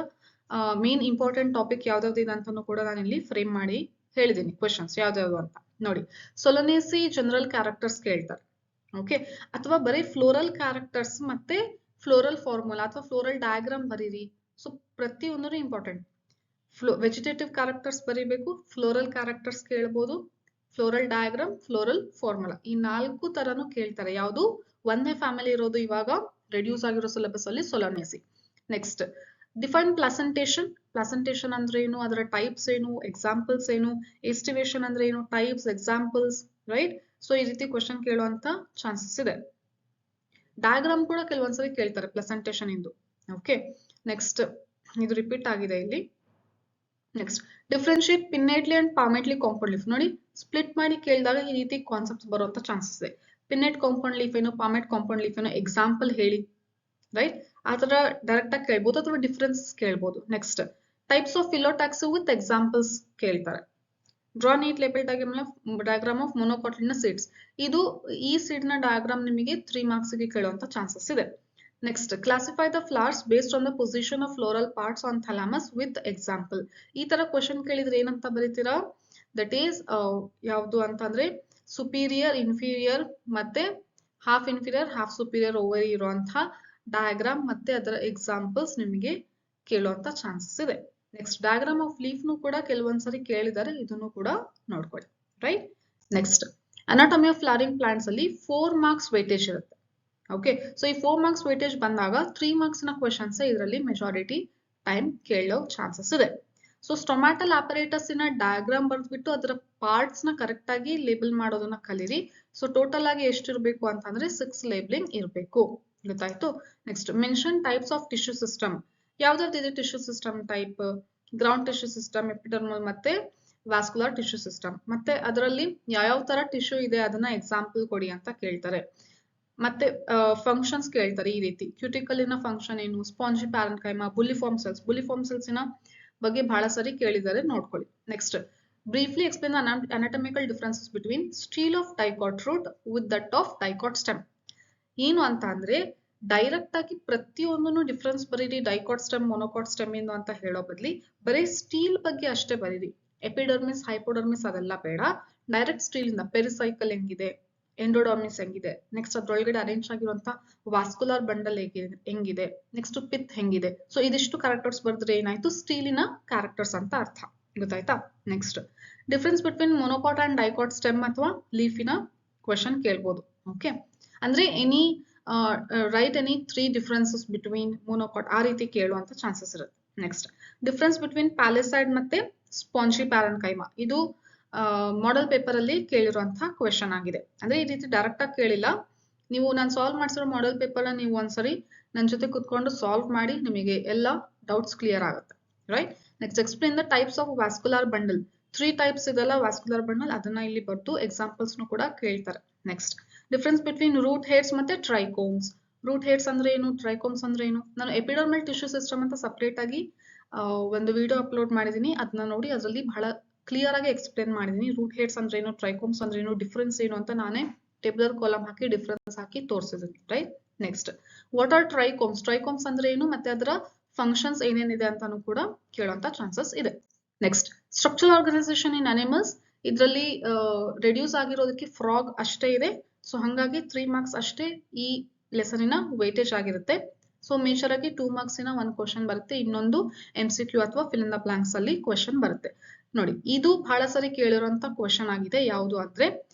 ಮೇನ್ ಇಂಪಾರ್ಟೆಂಟ್ ಟಾಪಿಕ್ ಯಾವ್ದಾವ್ದು ಇದೆ ಅಂತಾನು ಕೂಡ ನಾನು ಇಲ್ಲಿ ಫ್ರೇಮ್ ಮಾಡಿ ಹೇಳಿದ್ದೀನಿ ಕ್ವಶನ್ಸ್ ಯಾವ್ದಾವ್ದು ಅಂತ. ನೋಡಿ, ಸೊಲನೇಸಿ ಜನರಲ್ ಕ್ಯಾರೆಕ್ಟರ್ಸ್ ಕೇಳ್ತಾರೆ. ಓಕೆ, ಅಥವಾ ಬರೀ ಫ್ಲೋರಲ್ ಕ್ಯಾರೆಕ್ಟರ್ಸ್ ಮತ್ತೆ ಫ್ಲೋರಲ್ ಫಾರ್ಮುಲಾ ಅಥವಾ ಫ್ಲೋರಲ್ ಡಯಾಗ್ರಾಮ್ ಬರೀರಿ. ಸೊ ಪ್ರತಿಯೊಂದೂ ಇಂಪಾರ್ಟೆಂಟ್. ವೆಜಿಟೇಟಿವ್ ಕ್ಯಾರೆಕ್ಟರ್ಸ್ ಬರೀಬೇಕು, ಫ್ಲೋರಲ್ ಕ್ಯಾರೆಕ್ಟರ್ಸ್ ಕೇಳ್ಬೋದು, ಫ್ಲೋರಲ್ ಡಯಾಗ್ರಾಮ್, ಫ್ಲೋರಲ್ ಫಾರ್ಮುಲಾ, ಈ 4 ತರನು ಕೇಳ್ತಾರೆ. ಯಾವುದು ಒಂದೇ ಫ್ಯಾಮಿಲಿ ಇರೋದು ಇವಾಗ ರೆಡ್ಯೂಸ್ ಆಗಿರೋ ಸಿಲೆಬಸ್ ಅಲ್ಲಿ solanaceae. Next define placentation. Placentation ಅಂದ್ರೆ ಏನು, ಅದರ ಟೈಪ್ಸ್ ಏನು, ಎಕ್ಸಾಂಪಲ್ಸ್ ಏನು, ಎಸ್ಟಿವೇಶನ್ ಅಂದ್ರೆ ಏನು, ಟೈಪ್ಸ್, ಎಕ್ಸಾಂಪಲ್ಸ್, ರೈಟ್. ಸೊ ಈ ರೀತಿ ಕ್ವಶನ್ ಕೇಳುವಂತ ಚಾನ್ಸಸ್ ಇದೆ. ಡಯಾಗ್ರಾಮ್ ಕೂಡ ಕೆಲವೊಂದ್ಸರಿ ಕೇಳ್ತಾರೆ ಪ್ರೆಸೆಂಟೇಷನ್ ಇಂದು. ಓಕೆ, ನೆಕ್ಸ್ಟ್ ಇದು ರಿಪೀಟ್ ಆಗಿದೆ ಇಲ್ಲಿ. Next differentiate pinnately and palmately compound leaf. ನೋಡಿ, ಸ್ಪ್ಲಿಟ್ ಮಾಡಿ ಕೇಳಿದಾಗ ಈ ರೀತಿ ಕಾನ್ಸೆಪ್ಟ್ಸ್ ಬರುವಂತ ಚಾನ್ಸಸ್ ಇದೆ. ಪಿನ್ನೇಟ್ ಕಾಂಪೌಂಡ್ ಲೀಫ್ ಏನು, ಪಾಮೆಟ್ ಕಾಂಪೌಂಡ್ ಲೀಫ್ ಏನು, ಎಕ್ಸಾಂಪಲ್ ಹೇಳಿ, ರೈಟ್. ಆ ತರ ಡೈರೆಕ್ಟ್ ಆಗಿ ಕೇಳ್ಬೋದು ಅಥವಾ ಡಿಫ್ರೆನ್ಸ್ ಕೇಳ್ಬೋದು. Next types of phyllotaxy with examples ಕೇಳ್ತಾರೆ. Draw neat label diagram of monocotyledon seeds. ಇದು ಈ ಸೀಡ್ ನ ಡಯಾಗ್ರಾಮ್ ನಿಮಗೆ 3 ಮಾರ್ಕ್ಸ್ ಗೆ ಕೇಳುವಂತ ಚಾನ್ಸಸ್ ಇದೆ. Next classify the flowers based on the position of floral parts on thalamus with example. ಈ ತರ ಕ್ವಶನ್ ಕೇಳಿದ್ರೆ ಏನಂತ ಬರೀತೀರಾ, ದಟ್ ಈಸ್ ಯಾವುದು ಅಂತಂದ್ರೆ ಸುಪೀರಿಯರ್, ಇನ್ಫೀರಿಯರ್ ಮತ್ತೆ half inferior, half superior ovary ಇರುವಂತಹ ಡಯಾಗ್ರಾಮ್ ಮತ್ತೆ ಅದರ ಎಕ್ಸಾಂಪಲ್ಸ್ ನಿಮಗೆ ಕೇಳುವಂತ ಚಾನ್ಸಸ್ ಇದೆ. ನೆಕ್ಸ್ಟ್ ಡಯಾಗ್ರಾಮ್ ಆಫ್ ಲೀಫ್ ನು ಕೂಡ ಕೆಲವೊಂದ್ಸರಿ ಕೇಳಿದ್ದಾರೆ, ಇದನ್ನು ಕೂಡ ನೋಡ್ಕೊಳ್ಳಿ, right. Next anatomy of flowering plants ಅಲ್ಲಿ 4 ಮಾರ್ಕ್ಸ್ ವೇಟೇಜ್ ಇರುತ್ತೆ. ಓಕೆ, ಸೊ ಈ 4 ಮಾರ್ಕ್ಸ್ ವೇಟೇಜ್ ಬಂದಾಗ 3 ಮಾರ್ಕ್ಸ್ ನ ಕ್ವಶನ್ಸ್ ಇದರಲ್ಲಿ ಮೆಜಾರಿಟಿ ಟೈಮ್ ಕೇಳೋ ಚಾನ್ಸಸ್ ಇದೆ. ಸೊ ಸ್ಟೊಮ್ಯಾಟಲ್ ಆಪರೇಟಸ್ ನ ಡಯಾಗ್ರಾಮ್ ಬರ್ದ್ಬಿಟ್ಟು ಅದರ ಪಾರ್ಟ್ಸ್ ನ ಕರೆಕ್ಟ್ ಆಗಿ ಲೇಬಲ್ ಮಾಡೋದನ್ನ ಕಲೀರಿ. ಸೊ ಟೋಟಲ್ ಆಗಿ ಎಷ್ಟಿರ್ಬೇಕು ಅಂತಂದ್ರೆ 6 ಲೇಬಲಿಂಗ್ ಇರಬೇಕು. ಗೊತ್ತಾಯ್ತು. Next mention types of tissue system. ಯಾವ್ದಾವ್ದಿದೆ tissue system type? Ground tissue system, epidermal ಮತ್ತೆ ವಾಸ್ಕುಲರ್ ಟಿಶ್ಯೂ ಸಿಸ್ಟಮ್. ಮತ್ತೆ ಅದರಲ್ಲಿ ಯಾವ ತರ ಟಿಶ್ಯೂ ಇದೆ ಅದನ್ನ ಎಕ್ಸಾಂಪಲ್ ಕೊಡಿ ಅಂತ ಕೇಳ್ತಾರೆ. ಮತ್ತೆ ಫಂಕ್ಷನ್ಸ್ ಕೇಳ್ತಾರೆ ಈ ರೀತಿ. ಕ್ಯೂಟಿಕಲಿನ ಫಂಕ್ಷನ್ ಏನು, ಸ್ಪಾಂಜಿ ಪ್ಯಾರೆನ್ಕೈಮಾ, ಬುಲ್ಲಿಫಾರ್ಮ್ ಸೆಲ್ಸ್. ಬುಲ್ಲಿಫಾರ್ಮ್ ಸೆಲ್ಸ್ ನ ಬಗ್ಗೆ ಬಹಳ ಸರಿ ಕೇಳಿದ್ದಾರೆ, ನೋಡ್ಕೊಳ್ಳಿ. Next briefly explain the anatomical differences between stele of dicot root with that of dicot stem. ಏನು ಅಂತ ಅಂದ್ರೆ ಡೈರೆಕ್ಟ್ ಆಗಿ ಪ್ರತಿಯೊಂದನ್ನು ಡಿಫ್ರೆನ್ಸ್ ಬರೀರಿ, ಡೈಕಾಟ್ ಸ್ಟೆಮ್, ಮೊನೊಕಾಟ್ ಸ್ಟೆಮ್ ಏನು ಅಂತ ಹೇಳೋ ಬದ್ಲಿ ಬರೀ ಸ್ಟೀಲ್ ಬಗ್ಗೆ ಅಷ್ಟೇ ಬರೀರಿ. ಎಪಿಡರ್ಮಿಸ್, ಹೈಪೋಡರ್ಮಿಸ್ ಅದೆಲ್ಲ ಬೇಡ. ಡೈರೆಕ್ಟ್ ಸ್ಟೀಲ್ ಇಂದ ಪೆರಿಸೈಕಲ್ ಹೆಂಗಿದೆ, ಎಂಡೋಡರ್ಮಿಸ್ ಹೆಂಗಿದೆ, ನೆಕ್ಸ್ಟ್ ಅದ್ರೊಳಗಡೆ ಅರೇಂಜ್ ಆಗಿರುವಂತ ವಾಸ್ಕುಲರ್ ಬಂಡಲ್ ಹೆಂಗಿದೆ, ನೆಕ್ಸ್ಟ್ ಪಿತ್ ಹೆಂಗಿದೆ. ಸೊ ಇದಿಷ್ಟು ಕ್ಯಾರೆಕ್ಟರ್ಸ್ ಬರೆದ್ರೆ ಏನಾಯ್ತು, ಸ್ಟೀಲಿನ ಕ್ಯಾರೆಕ್ಟರ್ಸ್ ಅಂತ ಅರ್ಥ. ಗೊತ್ತಾಯ್ತಾ. Next difference between monocot and dicot stem ಅಥವಾ ಲೀಫಿನ ಕ್ವಶನ್ ಕೇಳ್ಬೋದು. ಓಕೆ, ಅಂದ್ರೆ any right any 3 differences between monocot ಆ ರೀತಿ ಕೇಳುವಂತ ಚಾನ್ಸಸ್ ಇರುತ್ತೆ. ನೆಕ್ಸ್ಟ್ ಡಿಫ್ರೆನ್ಸ್ ಬಿಟ್ವೀನ್ ಪ್ಯಾಲಿಸೈಡ್ ಮತ್ತೆ ಸ್ಪಾಂಜಿ ಪ್ಯಾರೆನ್ಕೈಮಾ. ಇದು ಮಾಡೆಲ್ ಪೇಪರ್ ಅಲ್ಲಿ ಕೇಳಿರುವಂತಹ ಕ್ವೆಶನ್ ಆಗಿದೆ. ಅಂದ್ರೆ ಈ ರೀತಿ ಡೈರೆಕ್ಟ್ ಆಗಿ ಕೇಳಿಲ್ಲ. ನೀವು ನಾನು ಸಾಲ್ವ್ ಮಾಡಿಸಿರೋ ಮಾಡೆಲ್ ಪೇಪರ್ ನೀವು ಒಂದ್ಸರಿ ನನ್ನ ಜೊತೆ ಕುತ್ಕೊಂಡು ಸಾಲ್ವ್ ಮಾಡಿ, ನಿಮಗೆ ಎಲ್ಲ ಡೌಟ್ಸ್ ಕ್ಲಿಯರ್ ಆಗುತ್ತೆ, right. Next explain the types of vascular bundle. 3 types ಇದೆಲ್ಲ ವಾಸ್ಕುಲರ್ ಬಂಡಲ್, ಅದನ್ನ ಇಲ್ಲಿ ಬರ್ತು ಎಕ್ಸಾಂಪಲ್ಸ್ ಕೂಡ ಕೇಳ್ತಾರೆ. Next difference between root hairs ಮತ್ತೆ ಟ್ರೈಕೋಮ್ಸ್. ರೂಟ್ ಹೇಡ್ಸ್ ಅಂದ್ರೆ ಏನು, ಟ್ರೈಕೋಮ್ಸ್ ಅಂದ್ರೆ ಏನು. ನಾನು ಎಪಿಡರ್ಮಲ್ ಟಿಶ್ಯೂ ಸಿಸ್ಟಮ್ ಅಂತ ಸಪರೇಟ್ ಆಗಿ ಒಂದು ವಿಡಿಯೋ ಅಪ್ಲೋಡ್ ಮಾಡಿದೀನಿ, ಅದನ್ನ ನೋಡಿ. ಅದರಲ್ಲಿ ಬಹಳ ಕ್ಲಿಯರ್ ಆಗಿ ಎಕ್ಸ್ಪ್ಲೇನ್ ಮಾಡಿದೀನಿ. ರೂಟ್ ಹೇಡ್ಸ್ ಅಂದ್ರೆ ಏನು, ಟ್ರೈಕೋಮ್ಸ್ ಅಂದ್ರೆ ಏನು, ಡಿಫ್ರೆನ್ಸ್ ಏನು ಅಂತ ನಾನೇ ಟೇಬುಲರ್ ಕಾಲಮ್ ಹಾಕಿ ಡಿಫ್ರೆನ್ಸ್ ಹಾಕಿ ತೋರಿಸಿದ್ದೀನಿ, right. Next what are trichomes. Trichomes ಅಂದ್ರೆ ಏನು ಮತ್ತೆ ಅದರ ಫಂಕ್ಷನ್ಸ್ ಏನೇನಿದೆ ಅಂತಾನು ಕೂಡ ಕೇಳುವಂತ ಚಾನ್ಸಸ್ ಇದೆ. Next structural organisation in animals. ಇದರಲ್ಲಿ ರೆಡ್ಯೂಸ್ ಆಗಿರೋದಕ್ಕೆ ಫ್ರಾಗ್ ಅಷ್ಟೇ ಇದೆ. ಸೊ ಹಂಗಾಗಿ 3 ಮಾರ್ಕ್ಸ್ ಅಷ್ಟೇ ಈ ಲೆಸನಿನ ವೇಟೇಜ್ ಆಗಿರುತ್ತೆ. ಸೊ ಮೇಜರ್ ಆಗಿ 2 ಮಾರ್ಕ್ಸಿನ ಒಂದು ಕ್ವಶನ್ ಬರುತ್ತೆ, ಇನ್ನೊಂದು MCQ ಅಥವಾ ಫಿಲ್ ಇನ್ ದ ಬ್ಲಾಂಕ್ಸ್ ಅಲ್ಲಿ ಕ್ವಶನ್ ಬರುತ್ತೆ. ನೋಡಿ, ಇದು ಬಹಳ ಸರಿ ಕೇಳಿರುವಂತ ಕ್ವಶನ್ ಆಗಿದೆ. ಯಾವುದು ಅಂದ್ರೆ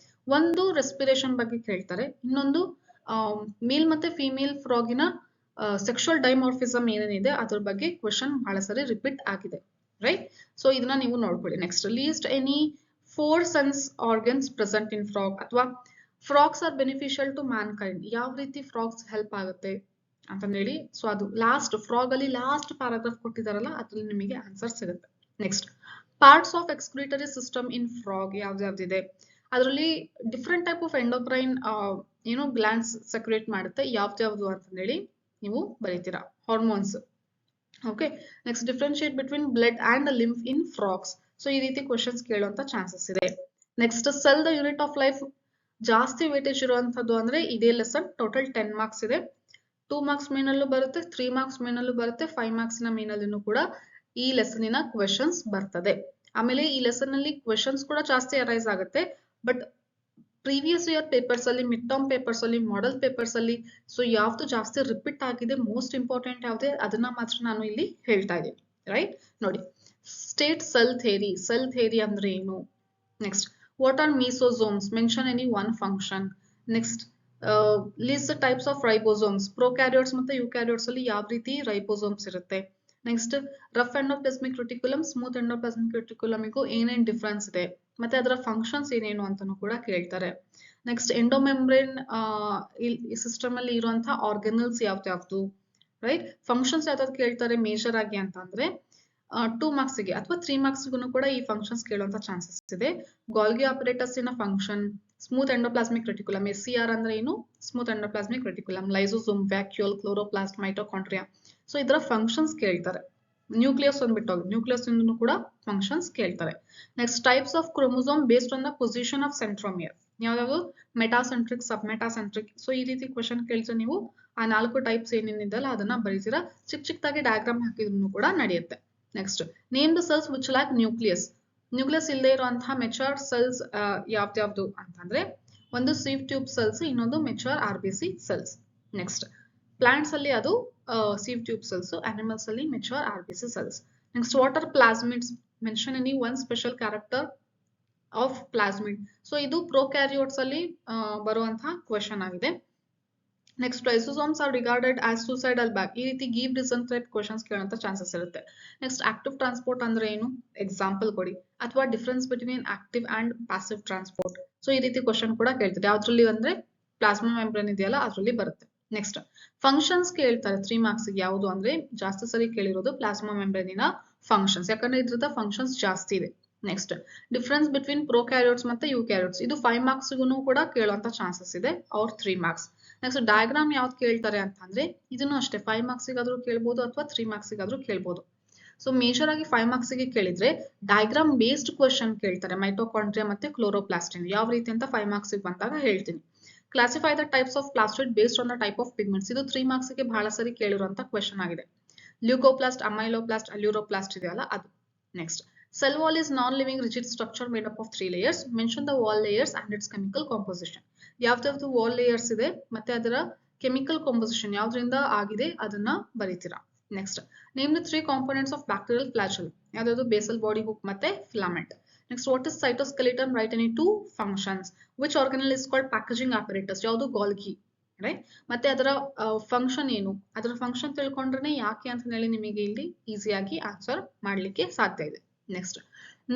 ಒಂದು ರೆಸ್ಪಿರೇಷನ್ ಬಗ್ಗೆ ಕೇಳ್ತಾರೆ, ಇನ್ನೊಂದು ಮೇಲ್ ಮತ್ತೆ ಫಿಮೇಲ್ ಫ್ರಾಗಿನ ಸೆಕ್ಷುವಲ್ ಡೈಮಾರ್ಫಿಸಮ್ ಏನೇನಿದೆ ಅದ್ರ ಬಗ್ಗೆ ಕ್ವೆಶನ್ ಬಹಳ ಸರಿ ರಿಪೀಟ್ ಆಗಿದೆ, ರೈಟ್? ಸೊ ಇದನ್ನ ನೀವು ನೋಡ್ಕೊಳ್ಳಿ. Next, list any 4 sense organs present in frog, ಅಥವಾ frogs are beneficial to mankind. ಯಾವ ರೀತಿ ಫ್ರಾಗ್ಸ್ ಹೆಲ್ಪ್ ಆಗುತ್ತೆ ಅಂತಂದೇಳಿ, ಸೊ ಅದು ಲಾಸ್ಟ್ ಫ್ರಾಗ್ ಅಲ್ಲಿ ಲಾಸ್ಟ್ ಪ್ಯಾರಾಗ್ರಾಫ್ ಕೊಟ್ಟಿದಾರಲ್ಲ, ಅದ್ರಲ್ಲಿ ನಿಮಗೆ ಆನ್ಸರ್ ಸಿಗುತ್ತೆ. Next, parts of excretory system in frog ಯಾವ್ದಿದೆ, ಅದರಲ್ಲಿ different type of endocrine glands secrete ಮಾಡುತ್ತೆ. ಯಾವ್ದು ಅಂತಂದೇಳಿ ನೀವು ಬರೀತೀರಾ, hormones. Okay, next, differentiate between blood and lymph in frogs. So ಈ ರೀತಿ ಕ್ವಶನ್ಸ್ ಕೇಳುವಂತ ಚಾನ್ಸಸ್ ಇದೆ. Next, sell the unit of life. ಜಾಸ್ತಿ ವೇಟೇಜ್ ಇರುವಂತದ್ದು ಅಂದ್ರೆ ಇದೇ ಲೆಸನ್. ಟೋಟಲ್ 10 ಮಾರ್ಕ್ಸ್ ಇದೆ. 2 ಮಾರ್ಕ್ಸ್ ಮೇನಲ್ಲೂ ಬರುತ್ತೆ, 3 ಮಾರ್ಕ್ಸ್ ಮೇನಲ್ಲೂ ಬರುತ್ತೆ, 5 ಮಾರ್ಕ್ಸ್ ನ ಮೇನಲ್ಲೂ ಕೂಡ ಈ ಲೆಸನಿನ ಕ್ವೆಶನ್ಸ್ ಬರ್ತದೆ. ಆಮೇಲೆ ಈ ಲೆಸನ್ ಅಲ್ಲಿ ಕ್ವೆಶನ್ಸ್ ಕೂಡ ಜಾಸ್ತಿ ಅರೈಸ್ ಆಗುತ್ತೆ. ಬಟ್ ಪ್ರೀವಿಯಸ್ ಇಯರ್ ಪೇಪರ್ಸ್ ಅಲ್ಲಿ, ಮಿಡ್ ಟರ್ಮ್ ಪೇಪರ್ಸ್ ಅಲ್ಲಿ, ಮಾಡೆಲ್ ಪೇಪರ್ಸ್ ಅಲ್ಲಿ, ಸೊ ಯಾವ್ದು ಜಾಸ್ತಿ ರಿಪೀಟ್ ಆಗಿದೆ, ಮೋಸ್ಟ್ ಇಂಪಾರ್ಟೆಂಟ್ ಯಾವ್ದೇ, ಅದನ್ನ ಮಾತ್ರ ನಾನು ಇಲ್ಲಿ ಹೇಳ್ತಾ ಇದ್ದೀನಿ, ರೈಟ್? ನೋಡಿ, state cell theory. Cell theory ಅಂದ್ರೆ ಏನು? Next, what are mesosomes? Mention any one function. Next, list the types of ribosomes. Prokaryotes ಮತ್ತೆ ಯುಕ್ಯಾರಿಯೋಟ್ಸ್ ಅಲ್ಲಿ ಯಾವ ರೀತಿ ರೈಬೋಸೋಮ್ಸ್ ಇರುತ್ತೆ. Next, rough endoplasmic reticulum, smooth endoplasmic ರೆಟಿಕ್ಯುಲಮ್ಗೂ ಏನೇನ್ ಡಿಫ್ರೆನ್ಸ್ ಇದೆ, ಮತ್ತೆ ಅದರ ಫಂಕ್ಷನ್ಸ್ ಏನೇನು ಅಂತಾನು ಕೂಡ ಕೇಳ್ತಾರೆ. ನೆಕ್ಸ್ಟ್, ಎಂಡೋಮೆಂಬ್ರೇನ್ ಸಿಸ್ಟಮ್ ಅಲ್ಲಿ ಇರುವಂತಹ ಆರ್ಗನಲ್ಸ್ ಯಾವ್ದು, ರೈಟ್? ಫಂಕ್ಷನ್ಸ್ ಯಾವ್ದಾವ್ದು ಕೇಳ್ತಾರೆ ಮೇಜರ್ ಆಗಿ ಅಂತ ಅಂದ್ರೆ 2 ಮಾರ್ಕ್ಸ್ ಗೆ ಅಥವಾ 3 ಮಾರ್ಕ್ಸ್ ಗೂ ಕೂಡ ಈ ಫಂಕ್ಷನ್ಸ್ ಕೇಳುವಂತ ಚಾನ್ಸಸ್ ಇದೆ. ಗಾಲ್ಗಿ ಆಪರೇಟಸ್ ಇನ function, smooth endoplasmic reticulum, SCR ಅಂದ್ರೆ ಏನು? Smooth endoplasmic reticulum, lysosome, vacuole, chloroplast, mitochondria. So ಇದರ ಫಂಕ್ಷನ್ಸ್ ಕೇಳ್ತಾರೆ. ನ್ಯೂಕ್ಲಿಯಸ್ ಅಂದ್ಬಿಟ್ಟು, ನ್ಯೂಕ್ಲಿಯಸ್ ಇಂದನೂ ಕೂಡ ಫಂಕ್ಷನ್ಸ್ ಕೇಳ್ತಾರೆ. Next, types of chromosome based on the position of centromere. ಯಾವ್ಯಾವುದು? Metacentric, sub metacentric. ಸೊ ಈ ರೀತಿ ಕ್ವೆಶನ್ ಕೇಳಿದ್ರೆ ನೀವು ಆ 4 ಟೈಪ್ಸ್ ಏನೇನಿದೆಯಲ್ಲ ಅದನ್ನ ಬರೀತೀರಾ. ಚಿಕ್ಕದಾಗಿ ಡಯಾಗ್ರಾಮ್ ಹಾಕಿದ್ರು ಕೂಡ ನಡೆಯುತ್ತೆ. Next, name the cells which lack nucleus. Nucleus ಇಲ್ಲದೆ ಇರುವಂತಹ ಮೆಚೂರ್ ಸೆಲ್ಸ್ ಯಾವ್ದು ಅಂತಂದ್ರೆ, ಒಂದು ಸೀವ್ ಟ್ಯೂಬ್ ಸೆಲ್ಸ್, ಇನ್ನೊಂದು mature RBC cells. Next, plants ಅಲ್ಲಿ ಅದು ಸೀವ್ ಟ್ಯೂಬ್ ಸೆಲ್ಸ್, ಅನಿಮಲ್ಸ್ ಅಲ್ಲಿ mature RBC cells. Next, what are plasmids? Mention any one special character of plasmid. So ಇದು ಪ್ರೊಕ್ಯಾರಿಯೋಟ್ಸ್ ಅಲ್ಲಿ ಬರುವಂತಹ ಕ್ವೆಶನ್ ಆಗಿದೆ. Next, lysosomes are regarded as suicidal bag. ಈ ರೀತಿ give reason type questions ಕೇಳುವಂತ chances ಇರುತ್ತೆ. Next, active transport ಅಂದ್ರೆ ಏನು? ಎಕ್ಸಾಂಪಲ್ ಕೊಡಿ. ಅಥವಾ difference between active and passive transport. So ಈ ರೀತಿ ಕ್ವೆಶನ್ ಕೂಡ ಕೇಳ್ತಾರೆ. ಯಾವ್ದ್ರಲ್ಲಿ ಅಂದ್ರೆ ಪ್ಲಾಸ್ಮಾ ಮೆಂಬ್ರೇನ್ ಇದೆಯಲ್ಲ ಅದ್ರಲ್ಲಿ ಬರುತ್ತೆ. ನೆಕ್ಸ್ಟ್, ಫಂಕ್ಷನ್ಸ್ ಕೇಳ್ತಾರೆ 3 ಮಾರ್ಕ್ಸ್ ಗೆ. ಯಾವುದು ಅಂದ್ರೆ ಜಾಸ್ತಿ ಸರಿ ಕೇಳಿರೋದು ಪ್ಲಾಸ್ಮಾ ಮೆಂಬ್ರೇನಿನ ಫಂಕ್ಷನ್ಸ್, ಯಾಕಂದ್ರೆ ಇದ್ರದ ಫಂಕ್ಷನ್ಸ್ ಜಾಸ್ತಿ ಇದೆ. ನೆಕ್ಸ್ಟ್, ಡಿಫರೆನ್ಸ್ ಬಿಟ್ವೀನ್ ಪ್ರೊಕ್ಯಾರಿಯೋಟ್ಸ್ ಮತ್ತೆ ಯುಕ್ಯಾರಿಯೋಟ್ಸ್. ಇದು 5 ಮಾರ್ಕ್ಸ್ ಗೂ ಕೂಡ ಕೇಳುವಂತ ಚಾನ್ಸಸ್ ಇದೆ, ಅವ್ರ 3 ಮಾರ್ಕ್ಸ್. ನೆಕ್ಸ್ಟ್, ಡಯಾಗ್ರಾಮ್ ಯಾವ್ದು ಕೇಳ್ತಾರೆ ಅಂತಂದ್ರೆ ಇದನ್ನು ಅಷ್ಟೇ 5 ಮಾರ್ಕ್ಸ್ ಗಾದ್ರೂ ಕೇಳ್ಬೋದು ಅಥವಾ 3 ಮಾರ್ಕ್ಸ್ ಗಾದ್ರೂ ಕೇಳ್ಬೋದು. ಸೊ ಮೇಜರ್ ಆಗಿ 5 ಮಾರ್ಕ್ಸ್ ಗೆ ಕೇಳಿದ್ರೆ ಡಯಾಗ್ರಾಮ್ ಬೇಸ್ಡ್ ಕ್ವೆಶನ್ ಕೇಳ್ತಾರೆ. ಮೈಟೋಕಾಂಡ್ರಿಯಾ ಮತ್ತೆ ಕ್ಲೋರೋಪ್ಲಾಸ್ಟಿನ್ ಯಾವ ರೀತಿ ಅಂತ 5 ಮಾರ್ಕ್ಸ್ ಬಂದಾಗ ಹೇಳ್ತೀನಿ. Classify the types of plastid based on the type of pigments. ಇದು 3 ಮಾರ್ಕ್ಸ್ ಗೆ ಬಹಳ ಸರಿ ಕೇಳಿರುವಂತ ಕ್ವೆಶನ್ ಆಗಿದೆ. ಲ್ಯೂಕೋಪ್ಲಾಸ್ಟ್, ಅಮೈಲೋಪ್ಲಾಸ್ಟ್, ಅಲ್ಯೂರೋಪ್ಲಾಸ್ಟ್ ಇದೆಯಲ್ಲ ಅದು. Next, cell wall is non-living rigid structure made up of 3 layers. Mention the wall layers and its chemical composition. ಯಾವ್ದು wall layers ಇದೆ ಮತ್ತೆ ಅದರ ಕೆಮಿಕಲ್ ಕಾಂಪೋಸಿಷನ್ ಯಾವ್ದ್ರಿಂದ ಆಗಿದೆ ಅದನ್ನ ಬರೀತೀರಾ. Next, name the 3 components of bacterial flagella. ಯಾವ್ದು? ಬೇಸಲ್ ಬಾಡಿ ಹುಕ್ ಮತ್ತೆ filament. Next, what is cytoskeleton? Write any 2 functions. Which organelle is called packaging apparatus? ಯಾವ್ದು? Golgi, right? ಮತ್ತೆ ಅದರ ಫಂಕ್ಷನ್ ಏನು? ಅದರ ಫಂಕ್ಷನ್ ತಿಳ್ಕೊಂಡ್ರೆ ಯಾಕೆ ಅಂತ ಹೇಳಿ ನಿಮಗೆ ಇಲ್ಲಿ ಈಸಿಯಾಗಿ ಆನ್ಸರ್ ಮಾಡ್ಲಿಕ್ಕೆ ಸಾಧ್ಯ ಇದೆ. Next,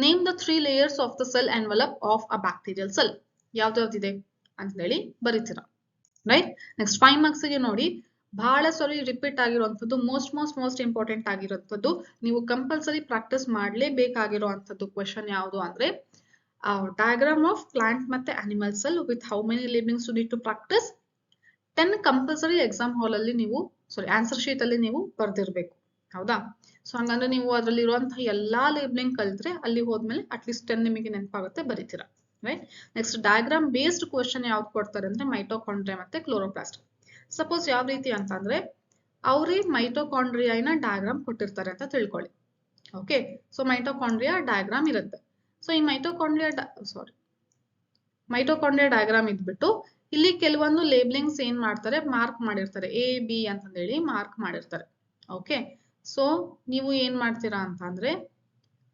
name the 3 layers of the cell envelope of a bacterial cell. ಯಾವ್ದಿದೆ ಅಂತ ಹೇಳಿ ಬರೀತೀರಾ, ರೈಟ್? ನೆಕ್ಸ್ಟ್, 5 ಮಾರ್ಕ್ಸ್ ಗೆ ನೋಡಿ ಬಹಳ ಸರಿ ರಿಪೀಟ್ ಆಗಿರುವಂತದ್ದು ಮೋಸ್ಟ್ ಇಂಪಾರ್ಟೆಂಟ್ ಆಗಿರುವಂತದ್ದು, ನೀವು ಕಂಪಲ್ಸರಿ ಪ್ರಾಕ್ಟೀಸ್ ಮಾಡ್ಲೇಬೇಕಾಗಿರುವಂತದ್ದು ಕ್ವೆಶನ್ ಯಾವುದು ಅಂದ್ರೆ ಡಯಾಗ್ರಾಮ್ ಆಫ್ ಪ್ಲಾಂಟ್ ಮತ್ತೆ animal cell with how many labelings you need to practice. 10 compulsory exam hall ಅಲ್ಲಿ ನೀವು ಆನ್ಸರ್ ಶೀಟ್ ಅಲ್ಲಿ ನೀವು ಬರ್ದಿರ್ಬೇಕು, ಹೌದಾ? ಸೊ ಹಂಗಂದ್ರೆ ನೀವು ಅದರಲ್ಲಿ ಇರುವಂತಹ ಎಲ್ಲಾ ಲೇಬಲಿಂಗ್ ಕಲಿತ್ರೆ ಅಲ್ಲಿ ಹೋದ್ಮೇಲೆ ಅಟ್ಲೀಸ್ಟ್ 10 ನಿಮಗೆ ನೆನಪಾಗುತ್ತೆ, ಬರೀತೀರಾ, right? Next, diagram based question ಯಾವ್ದು ಕೊಡ್ತಾರೆ ಅಂದ್ರೆ ಮೈಟೋಕಾಂಡ್ರಿಯಾ ಮತ್ತೆ ಕ್ಲೋರೋಪ್ಲಾಸ್ಟ್. ಸಪೋಸ್ ಯಾವ ರೀತಿ ಅಂತಂದ್ರೆ ಅವ್ರೇ ಮೈಟೋಕಾಂಡ್ರಿಯಾನ ಡಯಾಗ್ರಾಮ್ ಕೊಟ್ಟಿರ್ತಾರೆ ಅಂತ ತಿಳ್ಕೊಳ್ಳಿ. ಓಕೆ, ಸೊ ಮೈಟೋಕಾಂಡ್ರಿಯಾ ಡಯಾಗ್ರಾಮ್ ಇರುತ್ತೆ. ಸೊ ಈ ಮೈಟೋಕಾಂಡ್ರಿಯಾ ಡಯಾಗ್ರಾಮ್ ಇದ್ಬಿಟ್ಟು ಇಲ್ಲಿ ಕೆಲವೊಂದು ಲೇಬಲಿಂಗ್ಸ್ ಏನ್ ಮಾಡ್ತಾರೆ, ಮಾರ್ಕ್ ಮಾಡಿರ್ತಾರೆ, A B ಅಂತಂದೇಳಿ ಮಾರ್ಕ್ ಮಾಡಿರ್ತಾರೆ. ಓಕೆ, ಸೊ ನೀವು ಏನ್ ಮಾಡ್ತೀರಾ ಅಂತ ಅಂದ್ರೆ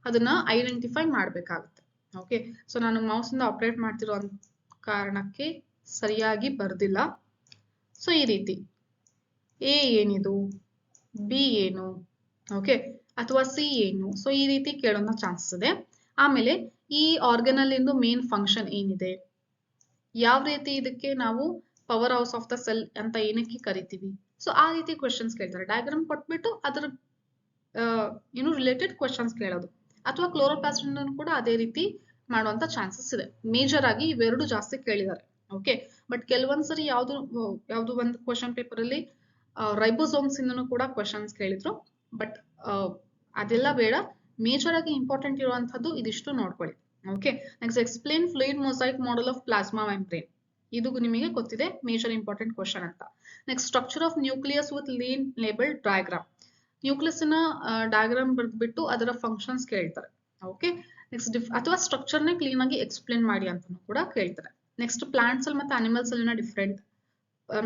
ಅದನ್ನ ಐಡೆಂಟಿಫೈ ಮಾಡ್ಬೇಕಾಗುತ್ತೆ. ಓಕೆ, ಸೊ ನಾನು ಮೌಸ್ ಇಂದ ಆಪರೇಟ್ ಮಾಡ್ತಿರೋ ಕಾರಣಕ್ಕೆ ಸರಿಯಾಗಿ ಬರ್ದಿಲ್ಲ. ಸೊ ಈ ರೀತಿ ಎ ಏನಿದು, ಬಿ ಏನು, ಓಕೆ, ಅಥವಾ ಸಿ ಏನು. ಸೊ ಈ ರೀತಿ ಕೇಳೋಣ ಚಾನ್ಸಸ್ ಇದೆ. ಆಮೇಲೆ ಈ ಆರ್ಗನಲ್ ಇಂದು ಮೇನ್ ಫಂಕ್ಷನ್ ಏನಿದೆ, ಯಾವ ರೀತಿ ಇದಕ್ಕೆ ನಾವು power house of the cell ಅಂತ ಏನಕ್ಕೆ ಕರಿತೀವಿ. ಸೊ ಆ ರೀತಿ ಕ್ವೆಶನ್ಸ್ ಕೇಳ್ತಾರೆ. ಡಯಾಗ್ರಾಮ್ ಕೊಟ್ಬಿಟ್ಟು ಅದ್ರ ಏನು ರಿಲೇಟೆಡ್ ಕ್ವೆಶನ್ಸ್ ಕೇಳೋದು. ಅಥವಾ ಕ್ಲೋರೋಪ್ಲಾಸ್ಟ್ ಕೂಡ ಅದೇ ರೀತಿ ಮಾಡುವಂತ ಚಾನ್ಸಸ್ ಇದೆ. ಮೇಜರ್ ಆಗಿ ಇವೆರಡು ಜಾಸ್ತಿ ಕೇಳಿದ್ದಾರೆ. ಓಕೆ, ಬಟ್ ಕೆಲವೊಂದ್ಸರಿ ಯಾವ್ದು ಒಂದು ಕ್ವಶನ್ ಪೇಪರ್ ಅಲ್ಲಿ ರೈಬೋಸೋಮ್ಸ್ ಇಂದನೂ ಕೂಡ ಕ್ವಶನ್ಸ್ ಕೇಳಿದ್ರು. ಬಟ್ ಅದೆಲ್ಲ ಬೇಡ, ಮೇಜರ್ ಆಗಿ ಇಂಪಾರ್ಟೆಂಟ್ ಇರುವಂತದ್ದು ಇದಿಷ್ಟು ನೋಡ್ಕೊಳ್ಳಿ. Okay, next explain fluid mosaic model of plasma membrane. ಇದು ನಿಮಗೆ ಗೊತ್ತಿದೆ, ಮೇಜರ್ ಇಂಪಾರ್ಟೆಂಟ್ ಕ್ವಶನ್ ಅಂತ. Next structure of nucleus with lean label diagram. ನ್ಯೂಕ್ಲಿಯಸ್ನ ಡಯಾಗ್ರಾಮ್ ಬರೆದ್ಬಿಟ್ಟು ಅದರ ಫಂಕ್ಷನ್ಸ್ ಕೇಳ್ತಾರೆ. ಓಕೆ, ನೆಕ್ಸ್ಟ್ ಅಥವಾ ಸ್ಟ್ರಕ್ಚರ್ನೇ ಕ್ಲೀನ್ ಆಗಿ ಎಕ್ಸ್ಪ್ಲೇನ್ ಮಾಡಿ ಅಂತ ಕೂಡ ಕೇಳ್ತಾರೆ. ನೆಕ್ಸ್ಟ್ ಪ್ಲಾಂಟ್ಸ್ ಅಲ್ಲಿ ಮತ್ತೆ ಅನಿಮಲ್ಸ್ ಅಲ್ಲಿನ ಡಿಫ್ರೆಂಟ್,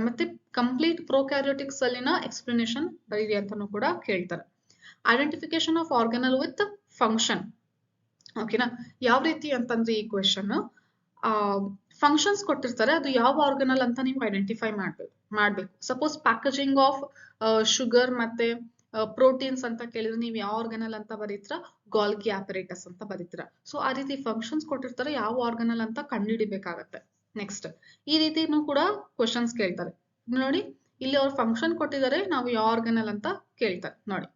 ಮತ್ತೆ ಕಂಪ್ಲೀಟ್ ಪ್ರೋಕ್ಯಾರಿಯೋಟಿಕ್ಸ್ ಅಲ್ಲಿನ ಎಕ್ಸ್ಪ್ಲನೇಷನ್ ಬರೀರಿ ಅಂತಾನು ಕೂಡ ಕೇಳ್ತಾರೆ. Identification of organelle with function. ಓಕೆನಾ, ಯಾವ ರೀತಿ ಅಂತಂದ್ರೆ ಈ ಕ್ವೆಶನ್ ಫಂಕ್ಷನ್ಸ್ ಕೊಟ್ಟಿರ್ತಾರೆ, ಅದು ಯಾವ ಆರ್ಗನಲ್ ಅಂತ ನೀವು ಐಡೆಂಟಿಫೈ ಮಾಡ್ಬೇಕು. ಸಪೋಸ್ ಪ್ಯಾಕೇಜಿಂಗ್ ಆಫ್ ಶುಗರ್ ಮತ್ತೆ ಪ್ರೋಟೀನ್ಸ್ ಅಂತ ಕೇಳಿದ್ರೆ ನೀವು ಯಾವ ಆರ್ಗನಲ್ ಅಂತ ಬರೀತೀರಾ, ಗಾಲ್ಗಿ ಆಪರೇಟಸ್ ಅಂತ ಬರೀತೀರಾ. ಸೊ ಆ ರೀತಿ ಫಂಕ್ಷನ್ಸ್ ಕೊಟ್ಟಿರ್ತಾರೆ, ಯಾವ ಆರ್ಗನಲ್ ಅಂತ ಕಂಡುಹಿಡಿಬೇಕಾಗತ್ತೆ. ನೆಕ್ಸ್ಟ್ ಈ ರೀತಿನೂ ಕೂಡ ಕ್ವಶನ್ಸ್ ಕೇಳ್ತಾರೆ. ನೋಡಿ, ಇಲ್ಲಿ ಅವ್ರು ಫಂಕ್ಷನ್ ಕೊಟ್ಟಿದ್ದಾರೆ, ನಾವು ಯಾವ ಆರ್ಗನಲ್ ಅಂತ ಕೇಳ್ತಾರೆ. ನೋಡಿ,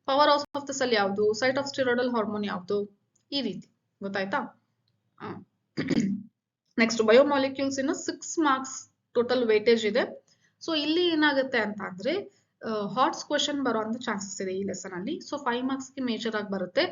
power house of the cell ಯಾವುದು, ಸೈಟ್ ಆಫ್ ಸ್ಟಿರಾಯ್ಡಲ್ ಹಾರ್ಮೋನ್ ಯಾವುದು, ಈ ರೀತಿ ಗೊತ್ತಾಯ್ತಾ. ನೆಕ್ಸ್ಟ್ ಬಯೋಮಾಲಿಕ್ಯೂಲ್ಸ್ ಇನ್ನು 6 ಮಾರ್ಕ್ಸ್ ಟೋಟಲ್ ವೇಟೇಜ್ ಇದೆ. ಸೊ ಇಲ್ಲಿ ಏನಾಗುತ್ತೆ ಅಂತ ಅಂದ್ರೆ ಹಾಟ್ಸ್ ಕ್ವಶನ್ ಬರುವಂತ ಚಾನ್ಸಸ್ ಇದೆ ಈ ಲೆಸನ್ ಅಲ್ಲಿ. ಸೊ 5 ಮಾರ್ಕ್ಸ್ ಗೆ ಮೇಜರ್ ಆಗಿ ಬರುತ್ತೆ.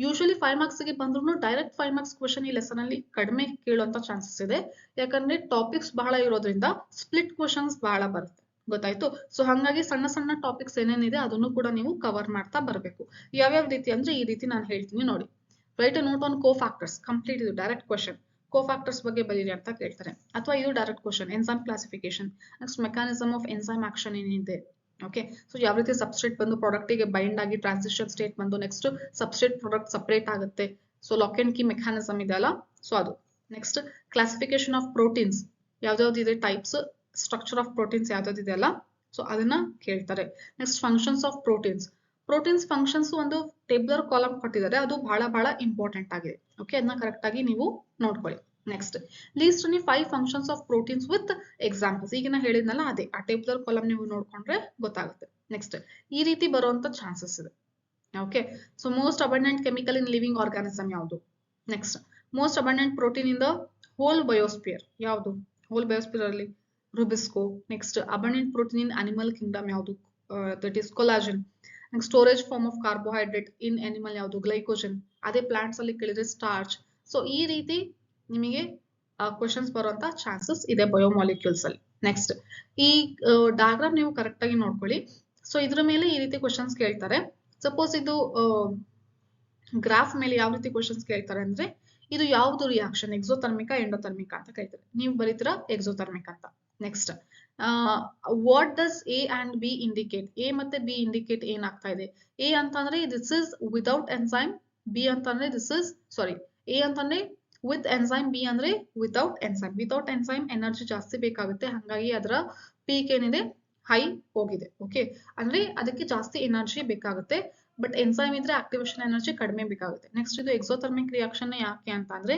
ಯೂಶಲಿ 5 ಮಾರ್ಕ್ಸ್ ಗೆ ಬಂದ್ರು ಡೈರೆಕ್ಟ್ 5 ಮಾರ್ಕ್ಸ್ ಕ್ವಶನ್ ಈ ಲೆಸನ್ ಅಲ್ಲಿ ಕಡಿಮೆ ಕೇಳುವಂತ ಚಾನ್ಸಸ್ ಇದೆ. ಯಾಕಂದ್ರೆ ಟಾಪಿಕ್ಸ್ ಬಹಳ ಇರೋದ್ರಿಂದ ಸ್ಪ್ಲಿಟ್ ಕ್ವಶನ್ಸ್ ಬಹಳ ಬರುತ್ತೆ. ಗೊತ್ತಾಯ್ತು. ಸೊ ಹಾಗಾಗಿ ಸಣ್ಣ ಸಣ್ಣ ಟಾಪಿಕ್ಸ್ ಏನೇನಿದೆ ಅದನ್ನು ಕೂಡ ನೀವು ಕವರ್ ಮಾಡ್ತಾ ಬರಬೇಕು. ಯಾವ್ಯಾವ ರೀತಿ ಅಂದ್ರೆ ಈ ರೀತಿ ನಾನು ಹೇಳ್ತೀನಿ ನೋಡಿ. Write a note on cofactors, complete ಇದು ಡೈರೆಕ್ಟ್ ಕ್ವಶನ್. ಕೋಫ್ಯಾಕ್ಟರ್ಸ್ ಬಗ್ಗೆ ಬರೀರಿ ಅಂತ ಕೇಳ್ತಾರೆ. ಅಥವಾ ಇದು direct question. Enzyme classification, next mechanism of enzyme action ಏನಿದೆ. ಓಕೆ, ಸೊ ಯಾವ ರೀತಿ ಸಬ್ಸ್ಟ್ರೇಟ್ ಬಂದು ಪ್ರಾಡಕ್ಟ್ ಗೆ ಬೈಂಡ್ ಆಗಿ ಟ್ರಾನ್ಸಿಷನ್ ಸ್ಟೇಟ್ ಬಂದು ನೆಕ್ಸ್ಟ್ ಸಬ್ಸ್ಟ್ರೇಟ್ ಪ್ರಾಡಕ್ಟ್ ಸಪರೇಟ್ ಆಗುತ್ತೆ. So lock and key mechanism ಇದೆ ಅಲ್ಲ, ಸೊ ಅದು. ನೆಕ್ಸ್ಟ್ ಕ್ಲಾಸಿಫಿಕೇಶನ್ ಆಫ್ ಪ್ರೋಟೀನ್ಸ್, ಯಾವ್ದಾವ್ದು ಇದೆ ಟೈಪ್ಸ್, ಸ್ಟ್ರಕ್ಚರ್ ಆಫ್ ಪ್ರೋಟೀನ್ಸ್ ಯಾವ್ದಾವ್ದು ಇದೆ ಅಲ್ಲ, ಸೊ ಅದನ್ನ ಕೇಳ್ತಾರೆ. Next functions of proteins. Proteins functions ಒಂದು ಟೇಬಲರ್ ಕಾಲಮ್ ಕೊಟ್ಟಿದ್ದಾರೆ, ಅದು ಬಹಳ ಇಂಪಾರ್ಟೆಂಟ್ ಆಗಿದೆ. ಓಕೆ, ಅದನ್ನ ಕರೆಕ್ಟ್ ಆಗಿ ನೀವು ನೋಡ್ಕೊಳ್ಳಿ. Next least 5 functions of proteins with examples. ಈಗ ನಾ ಹೇಳಿದ್ನಲ್ಲ ಅದೇ, ಆ ಟೇಬಲರ್ ಕಾಲಮ್ ನೀವು ನೋಡ್ಕೊಂಡ್ರೆ ಗೊತ್ತಾಗುತ್ತೆ. ನೆಕ್ಸ್ಟ್ ಈ ರೀತಿ ಬರುವಂತ ಚಾನ್ಸಸ್ ಇದೆ. Okay, so most abundant chemical in living organism ಯಾವುದು. Next most abundant protein in the whole biosphere ಯಾವುದು, ಹೋಲ್ ಬಯೋಸ್ಪಿಯರ್ ಅಲ್ಲಿ rubisco. Next abundant protein in animal kingdom ಯಾವುದು, that is collagen. Next storage form of carbohydrate in animal ಯಾವುದು, glycogen. ಅದೇ plants ಅಲ್ಲಿ ಕೇಳಿದ್ರೆ starch. So ಈ ರೀತಿ ನಿಮಗೆ ಕ್ವಶನ್ಸ್ ಬರುವಂತ ಚಾನ್ಸಸ್ ಇದೆ ಬಯೋಮಾಲಿಕ್ಯೂಲ್ಸ್ ಅಲ್ಲಿ. ನೆಕ್ಸ್ಟ್ ಈ ಡಯಾಗ್ರಾಮ್ ನೀವು ಕರೆಕ್ಟ್ ಆಗಿ ನೋಡ್ಕೊಳ್ಳಿ. ಸೊ ಇದ್ರ ಮೇಲೆ ಈ ರೀತಿ ಕ್ವಶನ್ಸ್ ಕೇಳ್ತಾರೆ. ಸಪೋಸ್ ಇದು ಗ್ರಾಫ್ ಮೇಲೆ ಯಾವ ರೀತಿ ಕ್ವಶನ್ಸ್ ಕೇಳ್ತಾರೆ ಅಂದ್ರೆ, ಇದು ಯಾವುದು ರಿಯಾಕ್ಷನ್, ಎಕ್ಸೋಥರ್ಮಿಕಾ ಎಂಡೋಥರ್ಮಿಕಾ ಅಂತ ಕೇಳ್ತಾರೆ. ನೀವು ಬರೀತೀರಾ ಎಕ್ಸೋಥರ್ಮಿಕ್ ಅಂತ. Next what does A and B indicate. A ಮತ್ತೆ ಬಿ ಇಂಡಿಕೇಟ್ ಏನಾಗ್ತಾ ಇದೆ. ಎ ಅಂತಂದ್ರೆ this is without enzyme, B ಅಂತಂದ್ರೆ ದಿಸ್ ಇಸ್ ಸಾರಿ, ಎ ಅಂತಂದ್ರೆ ವಿತ್ ಎನ್ಸೈಮ್, ಬಿ ಅಂದ್ರೆ without enzyme. Without enzyme energy ಜಾಸ್ತಿ ಬೇಕಾಗುತ್ತೆ, ಹಾಗಾಗಿ ಅದರ ಪೀಕ್ ಏನಿದೆ ಹೈ ಹೋಗಿದೆ. ಓಕೆ, ಅಂದ್ರೆ ಅದಕ್ಕೆ ಜಾಸ್ತಿ ಎನರ್ಜಿ ಬೇಕಾಗುತ್ತೆ. ಬಟ್ ಎನ್ಸೈಮ್ ಇದ್ರೆ ಆಕ್ಟಿವೇಶನ್ ಎನರ್ಜಿ ಕಡಿಮೆ ಬೇಕಾಗುತ್ತೆ. ನೆಕ್ಸ್ಟ್ ಇದು ಎಕ್ಸೋಥರ್ಮಿಕ್ ರಿಯಾಕ್ಷನ್ ಯಾಕೆ ಅಂತ ಅಂದ್ರೆ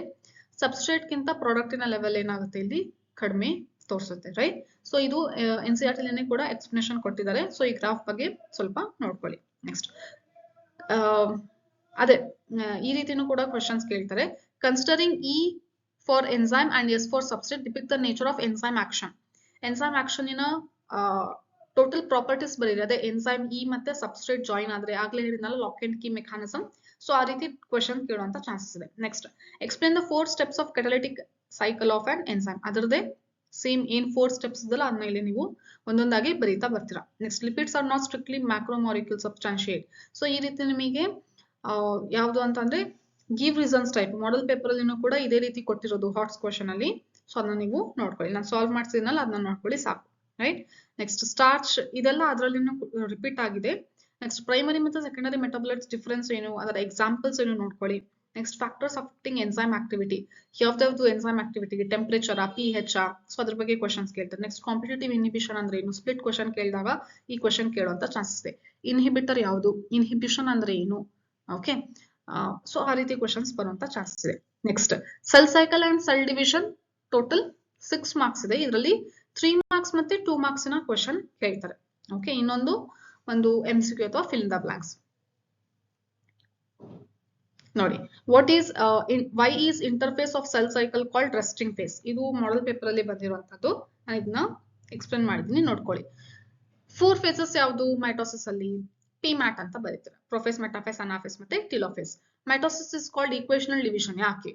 ಸಬ್ಸ್ಟ್ರೇಟ್ ಗಿಂತ ಪ್ರಾಡಕ್ಟಿನ ಲೆವೆಲ್ ಏನಾಗುತ್ತೆ ಇಲ್ಲಿ ಕಡಿಮೆ ತೋರಿಸುತ್ತೆ. ರೈಟ್. ಸೊ ಇದು NCERT ಕೂಡ ಎಕ್ಸ್ಪ್ಲನೇಷನ್ ಕೊಟ್ಟಿದ್ದಾರೆ. ಸೊ ಈ ಗ್ರಾಫ್ ಬಗ್ಗೆ ಸ್ವಲ್ಪ ನೋಡ್ಕೊಳ್ಳಿ. ನೆಕ್ಸ್ಟ್ ಅದೇ ಈ ರೀತಿನೂ ಕೂಡ ಕ್ವಶನ್ಸ್ ಕೇಳ್ತಾರೆ. Considering E for enzyme and S for substrate depict the nature of enzyme action. Enzyme action ಇನ ಟೋಟಲ್ ಪ್ರಾಪರ್ಟೀಸ್ ಬರೀರಿ. ಅದೇ ಎನ್ಸೈಮ್ E ಮತ್ತೆ ಸಬ್ಸ್ಟ್ರೇಟ್ ಜಾಯಿನ್ ಆದ್ರೆ ಆಗ್ಲೇ ಹೇಳಿದ್ನಲ್ಲ lock and key mechanism. So ಆ ರೀತಿ ಕ್ವಶನ್ ಕೇಳುವಂತ ಚಾನ್ಸಸ್ ಇದೆ. Next explain the 4 steps of catalytic cycle of an enzyme. ಅದರದೇ ಸೇಮ್ ಏನ್ 4 ಸ್ಟೆಪ್ಸ್ ಇದಲ್ಲ ಅದನ್ನ ಇಲ್ಲಿ ನೀವು ಒಂದೊಂದಾಗಿ ಬರೀತಾ ಬರ್ತೀರಾ. Next lipids are not strictly macromolecule substantiate. So ಈ ರೀತಿ ನಿಮಗೆ ಯಾವುದು ಅಂತಂದ್ರೆ give reasons type model paper ಅಲ್ಲಿ ಕೂಡ ಇದೇ ರೀತಿ ಕೊಟ್ಟಿರೋದು ಹಾಟ್ಸ್ ಕ್ವಶನ್ ಅಲ್ಲಿ. ಸೊ ಅದನ್ನ ನೀವು ನೋಡ್ಕೊಳ್ಳಿ. ನಾನು ಸಾಲ್ವ್ ಮಾಡ್ಸಿದ್ನಲ್ಲ ಅದನ್ನ ನೋಡ್ಕೊಳ್ಳಿ ಸಾಕು. ರೈಟ್. ನೆಕ್ಸ್ಟ್ ಸ್ಟಾರ್ಚ್ ಇದೆಲ್ಲ ಅದರಲ್ಲಿ ರಿಪೀಟ್ ಆಗಿದೆ. ನೆಕ್ಸ್ಟ್ ಪ್ರೈಮರಿ ಮತ್ತು ಸೆಕೆಂಡರಿ ಮೆಟಾಬಲೈಟ್ಸ್ ಡಿಫರೆನ್ಸ್ ಏನು, ಅದರ ಎಕ್ಸಾಂಪಲ್ಸ್ ಏನು ನೋಡ್ಕೊಳ್ಳಿ. Next factors affecting enzyme activity, ಯಾವ್ದಾವ್ದು ಎನ್ಸೈಮ್ ಆಕ್ಟಿವಿಟಿಗೆ ಟೆಂಪರೇಚರ್ pH ಸೊ ಅದ್ರ ಬಗ್ಗೆ ಕ್ವಶನ್ಸ್ ಕೇಳ್ತಾರೆ. ನೆಕ್ಸ್ಟ್ ಕಾಂಪಿಟೇಟಿವ್ ಇನ್ಹಿಬಿಷನ್ ಅಂದ್ರೆ ಏನು, ಸ್ಪ್ಲಿಟ್ ಕ್ವಶನ್ ಕೇಳಿದಾಗ ಈ ಕ್ವಶನ್ ಕೇಳುವಂತ ಚಾನ್ಸಸ್ ಇದೆ. ಇನ್ಹಿಬಿಟರ್ ಯಾವುದು, ಇನ್ಹಿಬಿಷನ್ ಅಂದ್ರೆ ಏನು, ಓಕೆ. ಸೊ ಆ ರೀತಿ ಕ್ವಶನ್ಸ್ ಬರುವಂತ ಚಾನ್ಸಸ್ ಇದೆ. Next cell cycle and sell division total 6 marks ಇದೆ. ಇದರಲ್ಲಿ 3 ಮಾರ್ಕ್ಸ್ ಮತ್ತೆ 2 ಮಾರ್ಕ್ಸ್ ನ ಕ್ವಶನ್ ಕೇಳ್ತಾರೆ. ಓಕೆ, ಇನ್ನೊಂದು ಒಂದು MCQ ಅಥವಾ ಫಿಲ್ ದ ಬ್ಲಾಂಕ್ಸ್ ನೋಡಿ. Why is interphase of cell cycle called resting phase. ಇದು ಮಾಡೆಲ್ ಪೇಪರ್ ಅಲ್ಲಿ ಬಂದಿರುವಂತದ್ದು. ನಾನು ಇದನ್ನ ಎಕ್ಸ್ಪ್ಲೇನ್ ಮಾಡಿದ್ದೀನಿ, ನೋಡ್ಕೊಳ್ಳಿ. 4 ಫೇಸಸ್ ಯಾವುದು ಮೈಟೋಸಿಸ್ ಅಲ್ಲಿ, ಪಿಮ್ಯಾಟ್ ಅಂತ ಬರೀತಾರೆ. ಪ್ರೊಫೇಸ್, ಮೆಟಾಫೇಸ್, ಅನಾಫೇಸ್ ಮತ್ತೆ ಟಿಲೋಫೇಸ್. ಮೈಟೋಸಿಸ್ ಇಸ್ ಕಾಲ್ಡ್ ಈಕ್ವೇಷನಲ್ ಡಿವಿಷನ್, ಯಾಕೆ,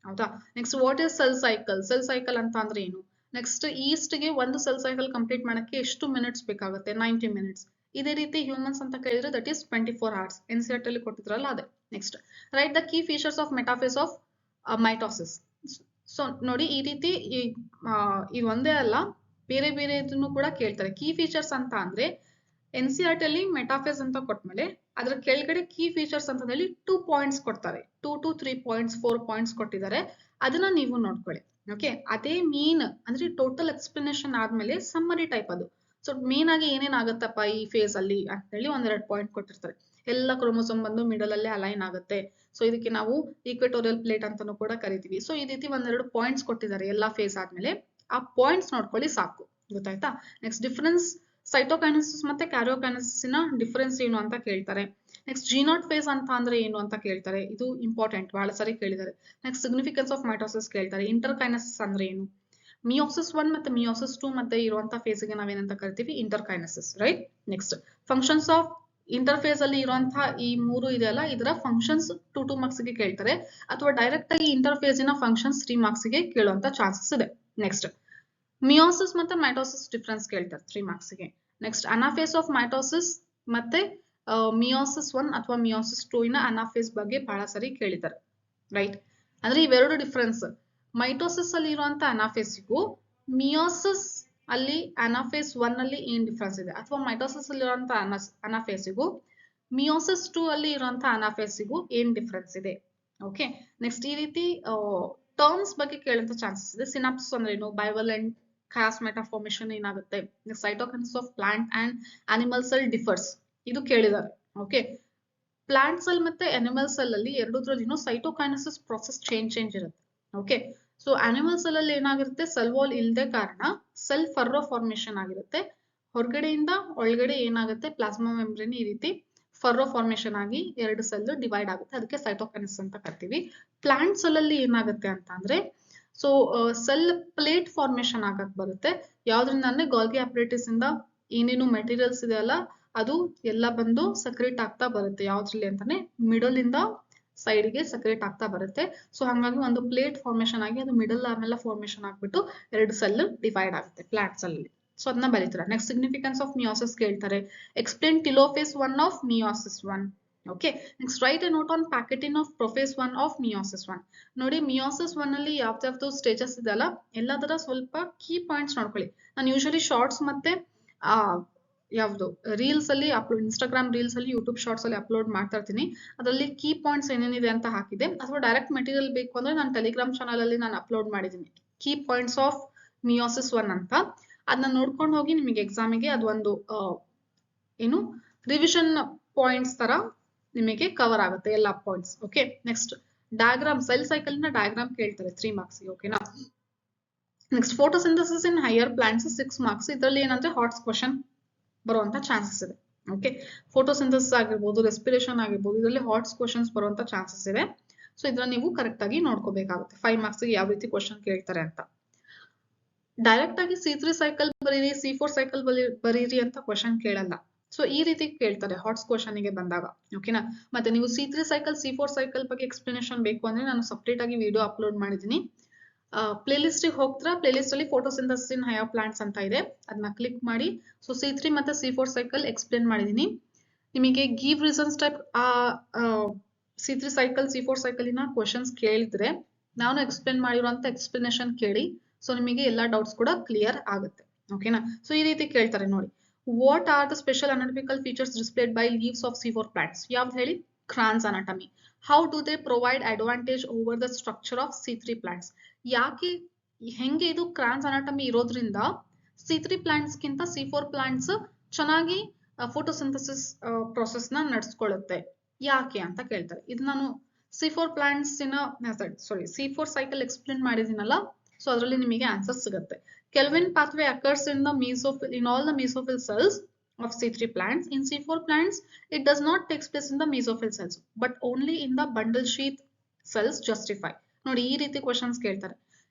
ಹೌದಾ. Next what is cell cycle, cell cycle ಅಂತ ಅಂದ್ರೆ ಏನು. ನೆಕ್ಸ್ಟ್ ಈಸ್ಟ್ಗೆ ಒಂದು ಸೆಲ್ ಸೈಕಲ್ ಕಂಪ್ಲೀಟ್ ಮಾಡಕ್ಕೆ ಎಷ್ಟು ಮಿನಿಟ್ಸ್ ಬೇಕಾಗುತ್ತೆ, 90 ಮಿನಿಟ್ಸ್. ಇದೇ ರೀತಿ ಹ್ಯೂಮನ್ಸ್ ಅಂತ ಕೇಳಿದ್ರೆ ದಟ್ ಈಸ್ 24 hours. NCERT ಅಲ್ಲಿ ಕೊಟ್ಟಿದ್ರಲ್ಲ ಅದೇ. Next right the key features of metaphase of mitosis. So ನೋಡಿ, ಈ ರೀತಿ ಇದು ಒಂದೇ ಅಲ್ಲ, ಬೇರೆ ಬೇರೆ ಇದನ್ನು ಕೂಡ ಕೇಳ್ತಾರೆ. ಕೀ ಫೀಚರ್ಸ್ ಅಂತ ಅಂದ್ರೆ NCERT ಅಲ್ಲಿ ಮೆಟಾಫೇಸ್ ಅಂತ ಕೊಟ್ಮೇಲೆ ಅದ್ರ ಕೆಳಗಡೆ ಕೀ ಫೀಚರ್ಸ್ ಅಂತ ಹೇಳಿ 2 ಪಾಯಿಂಟ್ಸ್ ಕೊಡ್ತಾರೆ. 2 to 3 ಪಾಯಿಂಟ್ಸ್ 4 ಪಾಯಿಂಟ್ಸ್ ಕೊಟ್ಟಿದ್ದಾರೆ. ಅದನ್ನ ನೀವು ನೋಡ್ಕೊಳ್ಳಿ. ಓಕೆ, ಅದೇ ಮೀನ್ ಅಂದ್ರೆ ಟೋಟಲ್ ಎಕ್ಸ್ಪ್ಲನೇಷನ್ ಆದ್ಮೇಲೆ ಸಮ್ಮರಿ ಟೈಪ್ ಅದು. ಸೊ ಮೇನ್ ಆಗಿ ಏನೇನ್ ಆಗುತ್ತಪ್ಪ ಈ ಫೇಸ್ ಅಲ್ಲಿ ಅಂತ ಹೇಳಿ 1-2 ಪಾಯಿಂಟ್ ಕೊಟ್ಟಿರ್ತಾರೆ. ಎಲ್ಲ ಕ್ರೋಮೋಸೋಮ್ ಬಂದು ಮಿಡಲ್ ಅಲ್ಲೇ ಅಲೈನ್ ಆಗುತ್ತೆ. ಸೊ ಇದಕ್ಕೆ ನಾವು ಈಕ್ವೆಟೋರಿಯಲ್ ಪ್ಲೇಟ್ ಅಂತಾನೂ ಕೂಡ ಕರಿತೀವಿ. ಸೊ ಈ ರೀತಿ 1-2 ಪಾಯಿಂಟ್ಸ್ ಕೊಟ್ಟಿದ್ದಾರೆ ಎಲ್ಲಾ ಫೇಸ್ ಆದ್ಮೇಲೆ. ಆ ಪಾಯಿಂಟ್ಸ್ ನೋಡ್ಕೊಳ್ಳಿ ಸಾಕು, ಗೊತ್ತಾಯ್ತಾ. ನೆಕ್ಸ್ಟ್ ಡಿಫರೆನ್ಸ್, ಸೈಟೋಕೈನೆಸಿಸ್ ಮತ್ತೆ ಕ್ಯಾರಿಯೋಕೈನೆಸಿಸ್ ಡಿಫರೆನ್ಸ್ ಏನು ಅಂತ ಕೇಳ್ತಾರೆ. ನೆಕ್ಸ್ಟ್ G0 ಫೇಸ್ ಅಂತ ಅಂದ್ರೆ ಏನು ಅಂತ ಕೇಳ್ತಾರೆ. ಇದು ಇಂಪಾರ್ಟೆಂಟ್, ಬಹಳ ಸರಿ ಕೇಳಿದ್ದಾರೆ. ನೆಕ್ಸ್ಟ್ ಸಿಗ್ನಿಫಿಕೆನ್ಸ್ ಆಫ್ ಮೈಟೋಸಿಸ್ ಕೇಳ್ತಾರೆ. ಇಂಟರ್ಕೈನೆಸಿಸ್ ಅಂದ್ರೆ ಏನು, ಮಿಯೋಸಿಸ್ 1 ಮತ್ತೆ ಮಿಯೋಸಿಸ್ 2 ಮತ್ತೆ ಇರುವಂತ ಫೇಸ್ ಗೆ ನಾವೇನಂತ ಕರಿತೀವಿ, interkinesis, right. Next functions of interphase ಅಲ್ಲಿ ಇರುವಂತಹ ಈ 3 ಇದೆಯಲ್ಲ, ಇದರ ಫಂಕ್ಷನ್ಸ್ 2 ಮಾರ್ಕ್ಸ್ ಗೆ ಕೇಳ್ತಾರೆ, ಅಥವಾ ಡೈರೆಕ್ಟ್ ಆಗಿ ಇಂಟರ್ಫೇಸ್ ನ ಫಂಕ್ಷನ್ಸ್ 3 ಮಾರ್ಕ್ಸ್ ಗೆ ಕೇಳುವಂತ ಚಾನ್ಸಸ್ ಇದೆ. ನೆಕ್ಸ್ಟ್ ಮಿಯೋಸಿಸ್ ಮತ್ತೆ ಮೈಟೋಸಿಸ್ ಡಿಫರೆನ್ಸ್ ಕೇಳ್ತಾರೆ 3 ಮಾರ್ಕ್ಸ್ ಗೆ. ನೆಕ್ಸ್ಟ್ ಅನಾಫೇಸ್ ಆಫ್ ಮೈಟೋಸಿಸ್ ಮತ್ತೆ ಮಿಯೋಸಿಸ್ 1 ಅಥವಾ ಮಿಯೋಸಿಸ್ 2 ನ ಅನಾಫೇಸ್ ಬಗ್ಗೆ ಬಹಳ ಸರಿ ಕೇಳಿದ್ದಾರೆ, ರೈಟ್. ಅಂದ್ರೆ ಇವೆರಡು ಡಿಫರೆನ್ಸ್, ಮೈಟೋಸಿಸ್ ಅಲ್ಲಿ ಇರುವಂತ ಅನಾಫೇಸಿಗೂ ಮಿಯೋಸಿಸ್ ಅಲ್ಲಿ ಅನಾಫೇಸ್ 1 ಅಲ್ಲಿ ಏನ್ ಡಿಫರೆನ್ಸ್ ಇದೆ, ಅಥವಾ ಮೈಟೋಸಿಸ್ ಅಲ್ಲಿ ಇರುವಂತ ಅನಾಫೇಸಿಗೂ ಮಿಯೋಸಿಸ್ 2 ಅಲ್ಲಿ ಇರುವಂತ ಅನಾಫೇಸಿಗೂ ಏನ್ ಡಿಫರೆನ್ಸ್ ಇದೆ. ಓಕೆ, ನೆಕ್ಸ್ಟ್ ಈ ರೀತಿ ಟರ್ಮ್ಸ್ ಬಗ್ಗೆ ಕೇಳುವಂತ ಚಾನ್ಸಸ್ ಇದೆ. ಸಿನಾಪ್ಸ್ ಅಂದ್ರೆ ಏನು, ಬೈವಲೆಂಟ್ ಕ್ಯಾಸ್ಮೆಟಾ ಫಾರ್ಮೇಶನ್ ಏನಾಗುತ್ತೆ, cytokinesis of plant and animal cell differs, ಇದು ಕೇಳಿದ್ದಾರೆ. ಓಕೆ, ಪ್ಲಾಂಟ್ ಸೆಲ್ ಮತ್ತೆ ಅನಿಮಲ್ ಸೆಲ್ ಅಲ್ಲಿ ಎರಡೂದ್ರಲ್ಲಿನೂ ಸೈಟೋಕೈನೆಸಿಸ್ ಪ್ರಾಸೆಸ್ ಚೇಂಜ್ ಇರುತ್ತೆ. ಓಕೆ, ಸೊ ಅನಿಮಲ್ ಸೆಲ್ ಅಲ್ಲಿ ಏನಾಗಿರುತ್ತೆ, ಸೆಲ್ ವಾಲ್ ಇಲ್ಲದೆ ಕಾರಣ ಸೆಲ್ ಫರ್ರೋ ಫಾರ್ಮೇಶನ್ ಆಗಿರುತ್ತೆ. ಹೊರಗಡೆಯಿಂದ ಒಳಗಡೆ ಏನಾಗುತ್ತೆ, ಪ್ಲಾಸ್ಮಾ ಮೆಂಬ್ರೇನ್ ಈ ರೀತಿ ಫರ್ರೋ ಫಾರ್ಮೇಶನ್ ಆಗಿ 2 ಸೆಲ್ ಡಿವೈಡ್ ಆಗುತ್ತೆ. ಅದಕ್ಕೆ ಸೈಟೋಕೈನೆಸಿಸ್ ಅಂತ ಕರಿತೀವಿ. ಪ್ಲಾಂಟ್ ಸೆಲ್ ಅಲ್ಲಿ ಏನಾಗುತ್ತೆ ಅಂತ ಅಂದ್ರೆ, ಸೊ ಸೆಲ್ ಪ್ಲೇಟ್ ಫಾರ್ಮೇಶನ್ ಆಗಕ್ ಬರುತ್ತೆ. ಯಾವ್ದ್ರಿಂದ ಅಂದ್ರೆ ಗಾಲ್ಗಿ ಅಪರೇಟಿಸ್ ಇಂದ ಏನೇನು ಮೆಟೀರಿಯಲ್ಸ್ ಇದೆಯಲ್ಲ ಅದು ಎಲ್ಲ ಬಂದು ಸಕ್ರೇಟ್ ಆಗ್ತಾ ಬರುತ್ತೆ. ಯಾವ್ದ್ರಲ್ಲಿ ಅಂತಾನೆ ಮಿಡಲ್ ಇಂದ ಸೈಡ್ ಗೆ ಸಕ್ರೇಟ್ ಆಗ್ತಾ ಬರುತ್ತೆ. ಸೊ ಹಾಗಾಗಿ ಒಂದು ಪ್ಲೇಟ್ ಫಾರ್ಮೇಶನ್ ಆಗಿ ಅದು ಮಿಡಲ್ ಆಮೇಲೆ ಫಾರ್ಮೇಶನ್ ಆಗ್ಬಿಟ್ಟು 2 ಸೆಲ್ ಡಿವೈಡ್ ಆಗುತ್ತೆ ಪ್ಲಾಂಟ್ ಸೆಲ್ ಅಲ್ಲಿ. ಸೊ ಅದನ್ನ ಬರೀತಾರೆ. ನೆಕ್ಸ್ಟ್ ಸಿಗ್ನಿಫಿಕೆನ್ಸ್ ಆಫ್ ಮಿಯೋಸಿಸ್ ಕೇಳ್ತಾರೆ. Explain telophase 1 of meiosis 1. Okay, next write a note on pachytene of prophase 1 of meiosis 1. ನೋಡಿ, ಮಿಯೋಸಿಸ್ 1 ಅಲ್ಲಿ ಯಾವ್ದು ಸ್ಟೇಜಸ್ ಇದೆಲ್ಲ ಎಲ್ಲದರ ಸ್ವಲ್ಪ ಕೀ ಪಾಯಿಂಟ್ಸ್ ನೋಡ್ಕೊಳ್ಳಿ. ನಾನು ಯೂಶಲಿ ಶಾರ್ಟ್ಸ್ ಮತ್ತೆ ಯಾವ್ದು ರೀಲ್ಸ್ ಅಲ್ಲಿ ಅಪ್ಲೋಡ್, ಇನ್ಸ್ಟಾಗ್ರಾಮ್ ರೀಲ್ಸ್ ಅಲ್ಲಿ, ಯೂಟ್ಯೂಬ್ ಶಾರ್ಟ್ಸ್ ಅಲ್ಲಿ ಅಪ್ಲೋಡ್ ಮಾಡ್ತಾ ಇರ್ತೀನಿ. ಅದರಲ್ಲಿ ಕೀ ಪಾಯಿಂಟ್ಸ್ ಏನೇನಿದೆ ಅಂತ ಹಾಕಿದೆ. ಅಥವಾ ಡೈರೆಕ್ಟ್ ಮೆಟೀರಿಯಲ್ ಬೇಕು ಅಂದ್ರೆ ನಾನು ಟೆಲಿಗ್ರಾಮ್ ಚಾನಲ್ ಅಲ್ಲಿ ನಾನು ಅಪ್ಲೋಡ್ ಮಾಡಿದ್ದೀನಿ, ಕೀ ಪಾಯಿಂಟ್ಸ್ ಆಫ್ ಮಿಯೋಸಿಸ್ 1 ಅಂತ. ಅದನ್ನ ನೋಡ್ಕೊಂಡು ಹೋಗಿ ನಿಮಗೆ ಎಕ್ಸಾಮಿಗೆ ಅದೊಂದು ಏನು ರಿವಿಷನ್ ಪಾಯಿಂಟ್ಸ್ ತರ ನಿಮಗೆ ಕವರ್ ಆಗುತ್ತೆ ಎಲ್ಲಾ points. Okay, next diagram, cell cycle ನ ಡಯಾಗ್ರಾಮ್ ಕೇಳ್ತಾರೆ 3 ಮಾರ್ಕ್ಸ್ ಗೆ. ಓಕೆನಾ. Next photosynthesis in higher plants 6 marks. ಇದರಲ್ಲಿ ಏನಂದ್ರೆ ಹಾಟ್ಸ್ ಕ್ವಶನ್ ಬರುವಂತ ಚಾನ್ಸಸ್ ಇದೆ. ಓಕೆ, ಫೋಟೋಸಿಂಥಸಿಸ್ ಆಗಿರ್ಬೋದು, ರೆಸ್ಪಿರೇಷನ್ ಆಗಿರ್ಬೋದು, ಇದರಲ್ಲಿ ಹಾಟ್ಸ್ ಕ್ವಶನ್ಸ್ ಬರುವಂತ ಚಾನ್ಸಸ್ ಇದೆ. ಸೊ ಇದನ್ನ ನೀವು ಕರೆಕ್ಟ್ ಆಗಿ ನೋಡ್ಕೋಬೇಕಾಗುತ್ತೆ 5 ಮಾರ್ಕ್ಸ್ ಗೆ ಯಾವ ರೀತಿ ಕ್ವಶನ್ ಕೇಳ್ತಾರೆ ಅಂತ. ಡೈರೆಕ್ಟ್ ಆಗಿ C3 ಸೈಕಲ್ ಬರೀರಿ, C4 ಸೈಕಲ್ ಬರೀರಿ ಅಂತ ಕ್ವಶನ್ ಕೇಳಲ್ಲ. ಸೊ ಈ ರೀತಿ ಕೇಳ್ತಾರೆ ಹಾಟ್ಸ್ ಕ್ವಶನ್ ಗೆ ಬಂದಾಗ. ಓಕೆನಾ. ಮತ್ತೆ ನೀವು C3 ಸೈಕಲ್ C4 ಸೈಕಲ್ ಬಗ್ಗೆ ಎಕ್ಸ್ಪ್ಲನೇಷನ್ ಬೇಕು ಅಂದ್ರೆ ನಾನು ಸಪರೇಟ್ ಆಗಿ ವಿಡಿಯೋ ಅಪ್ಲೋಡ್ ಮಾಡಿದ್ದೀನಿ. ಪ್ಲೇ ಲಿಸ್ಟ್ ಗೆ ಹೋಗ್ತೀರಾ, ಪ್ಲೇ ಲಿಸ್ಟ್ ಅಲ್ಲಿ ಫೋಟೋಸಿಂಥಸಿಸ್ ಇನ್ ಹೈಯರ್ ಪ್ಲಾಂಟ್ಸ್ ಅಂತ ಇದೆ, ಅದನ್ನ ಕ್ಲಿಕ್ ಮಾಡಿ. ಸೊ C3 ಮತ್ತೆ C4 ಸೈಕಲ್ ಎಕ್ಸ್ಪ್ಲೇನ್ ಮಾಡಿದೀನಿ. ನಿಮಗೆ give reasons type C3 cycle C4 ಸೈಕಲಿನ ಕ್ವಶನ್ಸ್ ಕೇಳಿದ್ರೆ ನಾನು ಎಕ್ಸ್ಪ್ಲೇನ್ ಮಾಡಿರುವಂತ ಎಕ್ಸ್ಪ್ಲನೇಷನ್ ಕೇಳಿ. ಸೊ ನಿಮಗೆ ಎಲ್ಲಾ ಡೌಟ್ಸ್ ಕೂಡ ಕ್ಲಿಯರ್ ಆಗುತ್ತೆ. ಓಕೆನಾ. ಸೊ ಈ ರೀತಿ ಕೇಳ್ತಾರೆ ನೋಡಿ. What are the special anatomical features displayed by leaves of C4 plants. ಯಾವ್ದು ಹೇಳಿ, Kranz anatomy. How do they provide advantage over the structure of C3 plants? ಯಾಕೆ ಹೆಂಗೆ ಇದು ಕ್ರಾನ್ಸ್ ಅನಾಟಮಿ ಇರೋದ್ರಿಂದ C3 ಪ್ಲಾಂಟ್ಸ್ ಗಿಂತ C4 ಪ್ಲಾಂಟ್ಸ್ ಚೆನ್ನಾಗಿ photosynthesis process ನ ನಡೆಸ್ಕೊಳ್ಳುತ್ತೆ ಯಾಕೆ ಅಂತ ಕೇಳ್ತಾರೆ. ಇದು ನಾನು C4 plants C4 cycle explain ಮಾಡಿದೀನಲ್ಲ, ಸೊ ಅದರಲ್ಲಿ ನಿಮಗೆ ಆನ್ಸರ್ ಸಿಗುತ್ತೆ. Kelvin pathway occurs in all the mesophyll cells of C3 plants. In C4 plants, it does not take place in the mesophyll cells, but only in the bundle sheath cells. Justify. ನೋಡಿ ಈ ರೀತಿ questions ಕೇಳ್ತಾರೆ.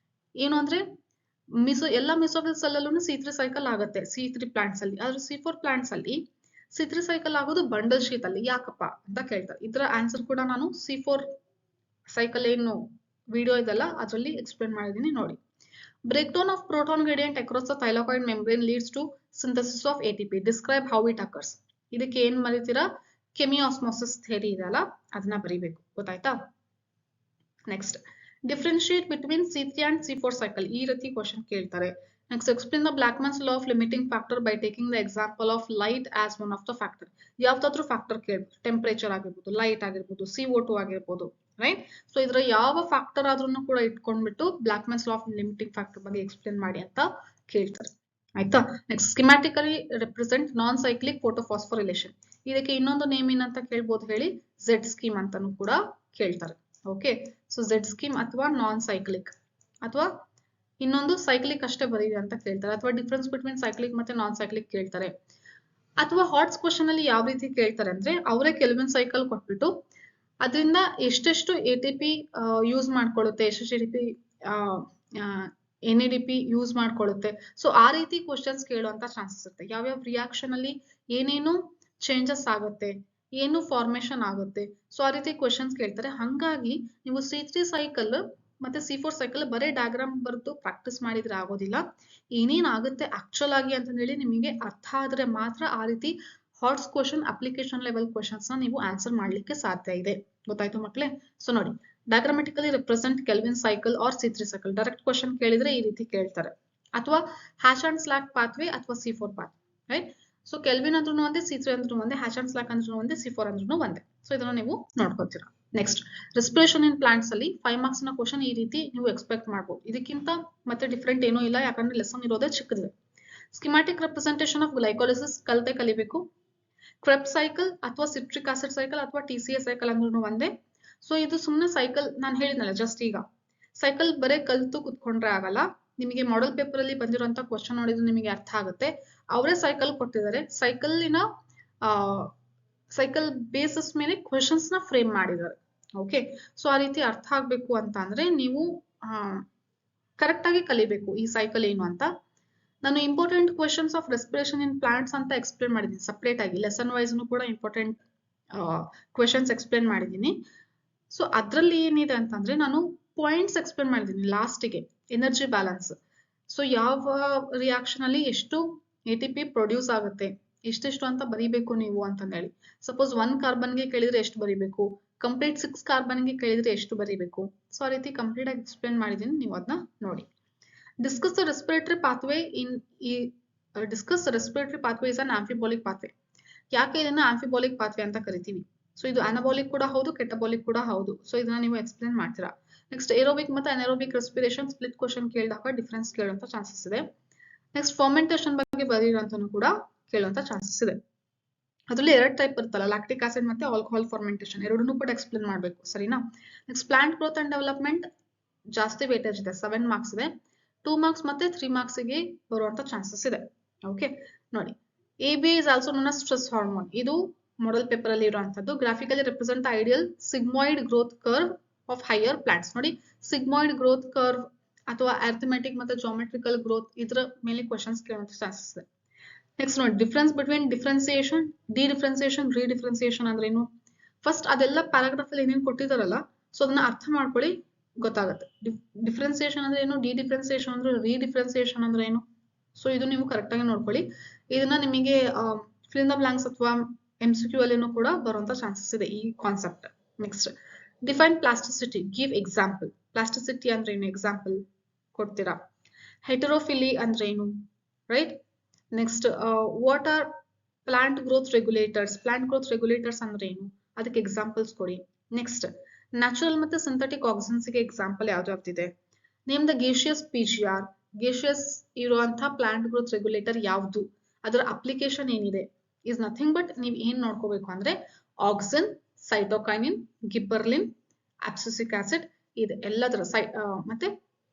ಏನು ಅಂದ್ರೆ ಎಲ್ಲ ಮೆಸೋಫಿಲ್ cell ಅಲ್ಲೂ C3 cycle ಆಗುತ್ತೆ C3 plants ಅಲ್ಲಿ, ಆದ್ರೆ C4 ಪ್ಲಾಂಟ್ಸ್ ಅಲ್ಲಿ C3 ಸೈಕಲ್ ಆಗೋದು ಬಂಡಲ್ ಶೀಟ್ ಅಲ್ಲಿ. ಯಾಕಪ್ಪ ಅಂತ ಕೇಳ್ತಾರೆ. ಇದರ ಆನ್ಸರ್ ಕೂಡ ನಾನು C4 ಸೈಕಲ್ ಏನು ವಿಡಿಯೋ ಇದೆಲ್ಲ ಅದರಲ್ಲಿ ಎಕ್ಸ್ಪ್ಲೇನ್ ಮಾಡಿದೀನಿ ನೋಡಿ. Breakdown of proton gradient across the thylakoid membrane leads to synthesis of ATP. Describe how it occurs. ಇದಕ್ಕೆ ಏನ್ ಬರೀತೀರಾ, ಕೆಮಿಯಾಸ್ಮೋಸಿಸ್ ಥಿಯರಿ ಇದೆಯಲ್ಲ ಅದನ್ನ ಬರೀಬೇಕು, ಗೊತ್ತಾಯ್ತಾ. Next, differentiate between C3 and C4 cycle. ಈ ರೀತಿ ಕ್ವಶನ್ ಕೇಳ್ತಾರೆ. Next, explain the Blackman's law of limiting factor by taking the example of light as one of the factor. ಯಾವ್ದಾದ್ರು ಫ್ಯಾಕ್ಟರ್ ಕೇಳ್ಬೋದು, ಟೆಂಪರೇಚರ್ ಆಗಿರ್ಬೋದು, ಲೈಟ್ ಆಗಿರ್ಬೋದು, CO2 ಆಗಿರ್ಬೋದು, right. So ಇದರ ಯಾವ ಫ್ಯಾಕ್ಟರ್ ಆದ್ರೂ ಕೂಡ ಇಟ್ಕೊಂಡ್ಬಿಟ್ಟು ಬ್ಲಾಕ್ಮನ್ಸ್ ಲಾ ಆಫ್ ಲಿಮಿಟಿಂಗ್ ಫ್ಯಾಕ್ಟರ್ ಬಗ್ಗೆ ಎಕ್ಸ್ಪ್ಲೇನ್ ಮಾಡಿ ಅಂತ ಕೇಳ್ತಾರೆ, ಆಯ್ತಾ. ನೆಕ್ಸ್ಟ್, ಸ್ಕಿಮ್ಯಾಟಿಕಲಿ ರೆಪ್ರೆಸೆಂಟ್ ನಾನ್ ಸೈಕ್ಲಿಕ್ ಫೋಟೋಫಾಸ್ಫೋರಿಲೇಷನ್. ಇದಕ್ಕೆ ಇನ್ನೊಂದು ನೇಮ್ ಏನಂತ ಕೇಳ್ಬೋದು ಹೇಳಿ, ಝೆಡ್ ಸ್ಕೀಮ್ ಅಂತಾನು ಕೂಡ ಕೇಳ್ತಾರೆ. ಓಕೆ, ಸೊ ಝೆಡ್ ಸ್ಕೀಮ್ ಅಥವಾ ನಾನ್ ಸೈಕ್ಲಿಕ್ ಅಥವಾ ಇನ್ನೊಂದು ಸೈಕ್ಲಿಕ್ ಅಷ್ಟೇ ಬರೀರಿ ಅಂತ ಕೇಳ್ತಾರೆ, ಅಥವಾ ಡಿಫ್ರೆನ್ಸ್ ಬಿಟ್ವೀನ್ ಸೈಕ್ಲಿಕ್ ಮತ್ತೆ ನಾನ್ ಸೈಕ್ಲಿಕ್ ಕೇಳ್ತಾರೆ. ಅಥವಾ ಹಾಟ್ಸ್ ಕ್ವಶನ್ ಅಲ್ಲಿ ಯಾವ ರೀತಿ ಕೇಳ್ತಾರೆ ಅಂದ್ರೆ ಅವರೇ ಕೆಲ್ವಿನ್ ಸೈಕಲ್ ಕೊಟ್ಬಿಟ್ಟು ಅದರಿಂದ ಎಷ್ಟೆಷ್ಟು ATP ಯೂಸ್ ಮಾಡ್ಕೊಳ್ಳುತ್ತೆ, ಎಷ್ಟೆಷ್ಟು ATP NADP ಯೂಸ್ ಮಾಡ್ಕೊಳ್ಳುತ್ತೆ. ಸೊ ಆ ರೀತಿ ಕ್ವಶನ್ಸ್ ಕೇಳುವಂತ ಚಾನ್ಸಸ್ ಇರುತ್ತೆ. ಯಾವ್ಯಾವ ರಿಯಾಕ್ಷನ್ ಅಲ್ಲಿ ಏನೇನು ಚೇಂಜಸ್ ಆಗುತ್ತೆ, ಏನು ಫಾರ್ಮೇಶನ್ ಆಗುತ್ತೆ, ಸೊ ಆ ರೀತಿ ಕ್ವಶನ್ಸ್ ಕೇಳ್ತಾರೆ. ಹಂಗಾಗಿ ನೀವು C3 ಸೈಕಲ್ ಮತ್ತೆ C4 ಸೈಕಲ್ ಬರೀ ಡಯಾಗ್ರಾಮ್ ಬರೆದು ಪ್ರಾಕ್ಟೀಸ್ ಮಾಡಿದ್ರೆ ಆಗೋದಿಲ್ಲ. ಏನೇನ್ ಆಗುತ್ತೆ ಆಕ್ಚುಲ್ ಆಗಿ ಅಂತ ಹೇಳಿ ನಿಮಗೆ ಅರ್ಥ ಆದ್ರೆ ಮಾತ್ರ ಆ ರೀತಿ HOTS question, application level questions ನ ನೀವು ಆನ್ಸರ್ ಮಾಡ್ಲಿಕ್ಕೆ ಸಾಧ್ಯ ಇದೆ, ಗೊತ್ತಾಯ್ತು ಮಕ್ಕಳೇ. ಸೊ ನೋಡಿ, diagrammatically represent Calvin cycle or C3 cycle. Direct question ಕೇಳಿದ್ರೆ ಈ ರೀತಿ ಕೇಳ್ತಾರೆ. ಅಥವಾ ಹ್ಯಾಶ್ ಅಂಡ್ ಸ್ಲಾಕ್ ಪಾತ್ವೇ ಅಥವಾ C4 path, right. So kelvin ಅಂದ್ರೂ ಒಂದೇ, C3 ಅಂದ್ರೂ ಒಂದೇ, ಹ್ಯಾಶ್ ಅಂಡ್ ಸ್ಲಾಕ್ ಅಂದ್ರೂ ಒಂದೇ, C4 ಅಂದ್ರೂ ಒಂದೇ. ಸೊ ಇದನ್ನ ನೀವು ನೋಡ್ಕೊತೀರಾ. ನೆಕ್ಸ್ಟ್, ರೆಸ್ಪಿರೇಷನ್ ಇನ್ ಪ್ಲಾಂಟ್ಸ್ ಅಲ್ಲಿ 5 ಮಾರ್ಕ್ಸ್ ನ ಕ್ವಶನ್ ಈ ರೀತಿ ನೀವು ಎಕ್ಸ್ಪೆಕ್ಟ್ ಮಾಡ್ಬೋದು. ಇದಕ್ಕಿಂತ ಮತ್ತೆ ಡಿಫ್ರೆಂಟ್ ಏನೂ ಇಲ್ಲ, ಯಾಕಂದ್ರೆ ಲೆಸನ್ ಇರೋದೇ ಚಿಕ್ಕದಿದೆ. ಸ್ಕಿಮ್ಯಾಟಿಕ್ ರೆಪ್ರೆಸೆಂಟೇಷನ್ ಆಫ್ ಗ್ಲೈಕೋಲಿಸಿಸ್ ಕಲಿಬೇಕು. ಕ್ರೆಬ್ ಸೈಕಲ್ ಅಥವಾ ಸಿಟ್ರಿಕ್ ಆಸಿಡ್ ಸೈಕಲ್ ಅಥವಾ TCA ಸೈಕಲ್ ಅಂದ್ರೂ ಒಂದೇ. ಸೊ ಇದು ಸುಮ್ಮನೆ ಸೈಕಲ್ ನಾನು ಹೇಳಿದ್ನಲ್ಲ ಜಸ್ಟ್ ಈಗ, ಸೈಕಲ್ ಬರೇ ಕಲ್ತು ಕುತ್ಕೊಂಡ್ರೆ ಆಗಲ್ಲ. ನಿಮಗೆ ಮಾಡೆಲ್ ಪೇಪರ್ ಅಲ್ಲಿ ಬಂದಿರುವಂತ ಕ್ವಶನ್ ನೋಡಿದ್ರೆ ನಿಮಗೆ ಅರ್ಥ ಆಗುತ್ತೆ. ಅವರೇ ಸೈಕಲ್ ಕೊಟ್ಟಿದ್ದಾರೆ, ಸೈಕಲ್ ಬೇಸಿಸ್ ಮೇಲೆ ಕ್ವಶನ್ಸ್ ನ ಫ್ರೇಮ್ ಮಾಡಿದ್ದಾರೆ. ಓಕೆ, ಸೊ ಆ ರೀತಿ ಅರ್ಥ ಆಗ್ಬೇಕು ಅಂತ ಅಂದ್ರೆ ನೀವು ಕರೆಕ್ಟ್ ಆಗಿ ಕಲಿಬೇಕು ಈ ಸೈಕಲ್ ಏನು ಅಂತ. ನಾನು important questions of respiration in plants ಅಂತ ಎಕ್ಸ್ಪ್ಲೇನ್ ಮಾಡಿದ್ದೀನಿ ಸಪ್ರೇಟ್ ಆಗಿ. ಲೆಸನ್ ವೈಸ್ ಕೂಡ ಇಂಪಾರ್ಟೆಂಟ್ ಕ್ವೆಶನ್ಸ್ ಎಕ್ಸ್ಪ್ಲೇನ್ ಮಾಡಿದ್ದೀನಿ. ಸೊ ಅದರಲ್ಲಿ ಏನಿದೆ ಅಂತಂದ್ರೆ ನಾನು ಪಾಯಿಂಟ್ಸ್ ಎಕ್ಸ್ಪ್ಲೇನ್ ಮಾಡಿದ್ದೀನಿ ಲಾಸ್ಟಿಗೆ. ಎನರ್ಜಿ ಬ್ಯಾಲೆನ್ಸ್, ಸೊ ಯಾವ ರಿಯಾಕ್ಷನ್ ಅಲ್ಲಿ ಎಷ್ಟು ATP ಪ್ರೊಡ್ಯೂಸ್ ಆಗುತ್ತೆ, ಎಷ್ಟೆಷ್ಟು ಅಂತ ಬರೀಬೇಕು ನೀವು ಅಂತ ಹೇಳಿ. ಸಪೋಸ್ 1 ಕಾರ್ಬನ್ಗೆ ಕೇಳಿದ್ರೆ ಎಷ್ಟು ಬರೀಬೇಕು, ಕಂಪ್ಲೀಟ್ 6 ಕಾರ್ಬನ್ಗೆ ಕೇಳಿದ್ರೆ ಎಷ್ಟು ಬರೀಬೇಕು. ಸೊ ಆ ರೀತಿ ಕಂಪ್ಲೀಟ್ ಆಗಿ ಎಕ್ಸ್ಪ್ಲೇನ್ ಮಾಡಿದ್ದೀನಿ, ನೀವು ಅದನ್ನ ನೋಡಿ. Discuss the respiratory pathway is an amphiboolic pathway. ಯಾಕೆ ಇದನ್ನ ಆಂಫಿಬೋಲಿಕ್ ಪಾಥ್ವೇ ಅಂತ ಕರಿತೀವಿ? ಸೊ ಇದು ಅನಬೋಲಿಕ್ ಕೂಡ ಹೌದು, ಕೆಟಬೋಲಿಕ್ ಕೂಡ ಹೌದು. ಸೊ ಇದನ್ನ ನೀವು ಎಕ್ಸ್ಪ್ಲೇನ್ ಮಾಡ್ತೀರಾ. ನೆಕ್ಸ್ಟ್, ಏರೋಬಿಕ್ ಮತ್ತೆ ಅನರೋಬಿಕ್ ರೆಸ್ಪಿರೇಷನ್ ಸ್ಪ್ಲಿಟ್ ಕ್ವಶನ್ ಕೇಳಿದಾಗ ಡಿಫರೆನ್ಸ್ ಕೇಳುವಂತ ಚಾನ್ಸಸ್ ಇದೆ. ನೆಕ್ಸ್ಟ್, ಫರ್ಮೆಂಟೇಷನ್ ಬಗ್ಗೆ ಬರೀರಂತನೂ ಕೂಡ ಕೇಳುವಂತ ಚಾನ್ಸಸ್ ಇದೆ. ಅದರಲ್ಲಿ 2 ಟೈಪ್ ಇರುತ್ತಲ್ಲ, ಲ್ಯಾಕ್ಟಿಕ್ ಆಸಿಡ್ ಮತ್ತೆ ಆಲ್ಕೋಹಾಲ್ ಫರ್ಮೆಂಟೇಷನ್, ಎರಡನ್ನೂ ಕೂಡ ಎಕ್ಸ್ಪ್ಲೇನ್ ಮಾಡ್ಬೇಕು, ಸರಿನಾ. Next, plant growth and development ಜಾಸ್ತಿ ವೇಟೇಜ್ ಇದೆ, 7 ಮಾರ್ಕ್ಸ್ ಇದೆ. 2 ಮಾರ್ಕ್ಸ್ ಮತ್ತೆ 3 ಮಾರ್ಕ್ಸ್ ಗೆ ಬರುವಂತ ಚಾನ್ಸಸ್ ಇದೆ. ಓಕೆ ನೋಡಿ, ABA is also known as stress hormone. ಇದು ಮಾಡೆಲ್ ಪೇಪರ್ ಅಲ್ಲಿ ಇರುವಂತದ್ದು. Graphically represent the ideal sigmoid growth curve of higher plants. ನೋಡಿ, ಸಿಗ್ಮಾಯ್ಡ್ ಗ್ರೋತ್ ಕರ್ವ್ ಅಥವಾ ಅರ್ಥಮೆಟಿಕ್ ಮತ್ತೆ ಜಾಮೆಟ್ರಿಕಲ್ ಗ್ರೋತ್, ಇದರ ಮೇಲೆ ಕ್ವಶನ್ಸ್ ಕೇಳುವಂತ ಚಾನ್ಸಸ್ ಇದೆ. ನೆಕ್ಸ್ಟ್ ನೋಡಿ, difference between differentiation, dedifferentiation, redifferentiation ಅಂದ್ರೆ ಏನು. ಫಸ್ಟ್ ಅದೆಲ್ಲ ಪ್ಯಾರಾಗ್ರಾಫ್ ಅಲ್ಲಿ ಏನೇನು ಕೊಟ್ಟಿದಾರಲ್ಲ, ಸೊ ಅದನ್ನ ಅರ್ಥ ಮಾಡ್ಕೊಳ್ಳಿ, ಗೊತ್ತಾಗುತ್ತೆ. ಡಿಫರೆನ್ಸಿಯೇಷನ್ ಅಂದ್ರೆ ಏನು, ಡಿಡಿಫರೆನ್ಸಿಯೇಷನ್ ಅಂದ್ರೆ, ರೀಡಿಫರೆನ್ಸಿಯೇಷನ್ ಅಂದ್ರೆ ಏನು. ಸೊ ಇದು ನೀವು ಕರೆಕ್ಟ್ ಆಗಿ ನೋಡ್ಕೊಳ್ಳಿ. ಇದನ್ನ ನಿಮಗೆ ಫಿಲ್ ಇನ್ ದ ಬ್ಲಾಂಕ್ಸ್ ಅಥವಾ MCQ ಅಲ್ಲಿನೂ ಕೂಡ ಬರುವಂತ ಚಾನ್ಸಸ್ ಇದೆ ಈ concept. Next, define plasticity, give example. Plasticity ಅಂದ್ರೆ ಏನು, ಎಕ್ಸಾಂಪಲ್ ಕೊಡ್ತೀರಾ. ಹೆಟೆರೋಫಿಲಿ ಅಂದ್ರೆ ಏನು, right. Next, what are plant growth regulators. Plant growth regulators ಅಂದ್ರೆ ಏನು, ಅದಕ್ಕೆ ಎಕ್ಸಾಂಪಲ್ಸ್ ಕೊಡಿ. ನೆಕ್ಸ್ಟ್ ನ್ಯಾಚುರಲ್ ಮತ್ತೆ ಸಿಂಥೆಟಿಕ್ ಆಕ್ಸಿಜನ್ಸ್ಗೆ ಎಕ್ಸಾಂಪಲ್ ಯಾವ್ದಿದೆ? Name the gaseous PGR. Gaseous ಇರುವಂತಹ ಪ್ಲಾಂಟ್ ಗ್ರೋತ್ ರೆಗ್ಯುಲೇಟರ್ ಯಾವುದು? ಅದರ ಅಪ್ಲಿಕೇಶನ್ ಏನಿದೆ? ಇಸ್ ನಥಿಂಗ್ ಬಟ್ ನೀವು ಏನ್ ನೋಡ್ಕೋಬೇಕು ಅಂದ್ರೆ ಆಕ್ಸಿನ್, ಸೈಟೋಕೈನಿನ್, ಗಿಬ್ಬರ್ಲಿನ್, ಅಬ್ಸಿಸಿಕ್ ಆಸಿಡ್ ಇದೆ ಎಲ್ಲದರ ಮತ್ತೆ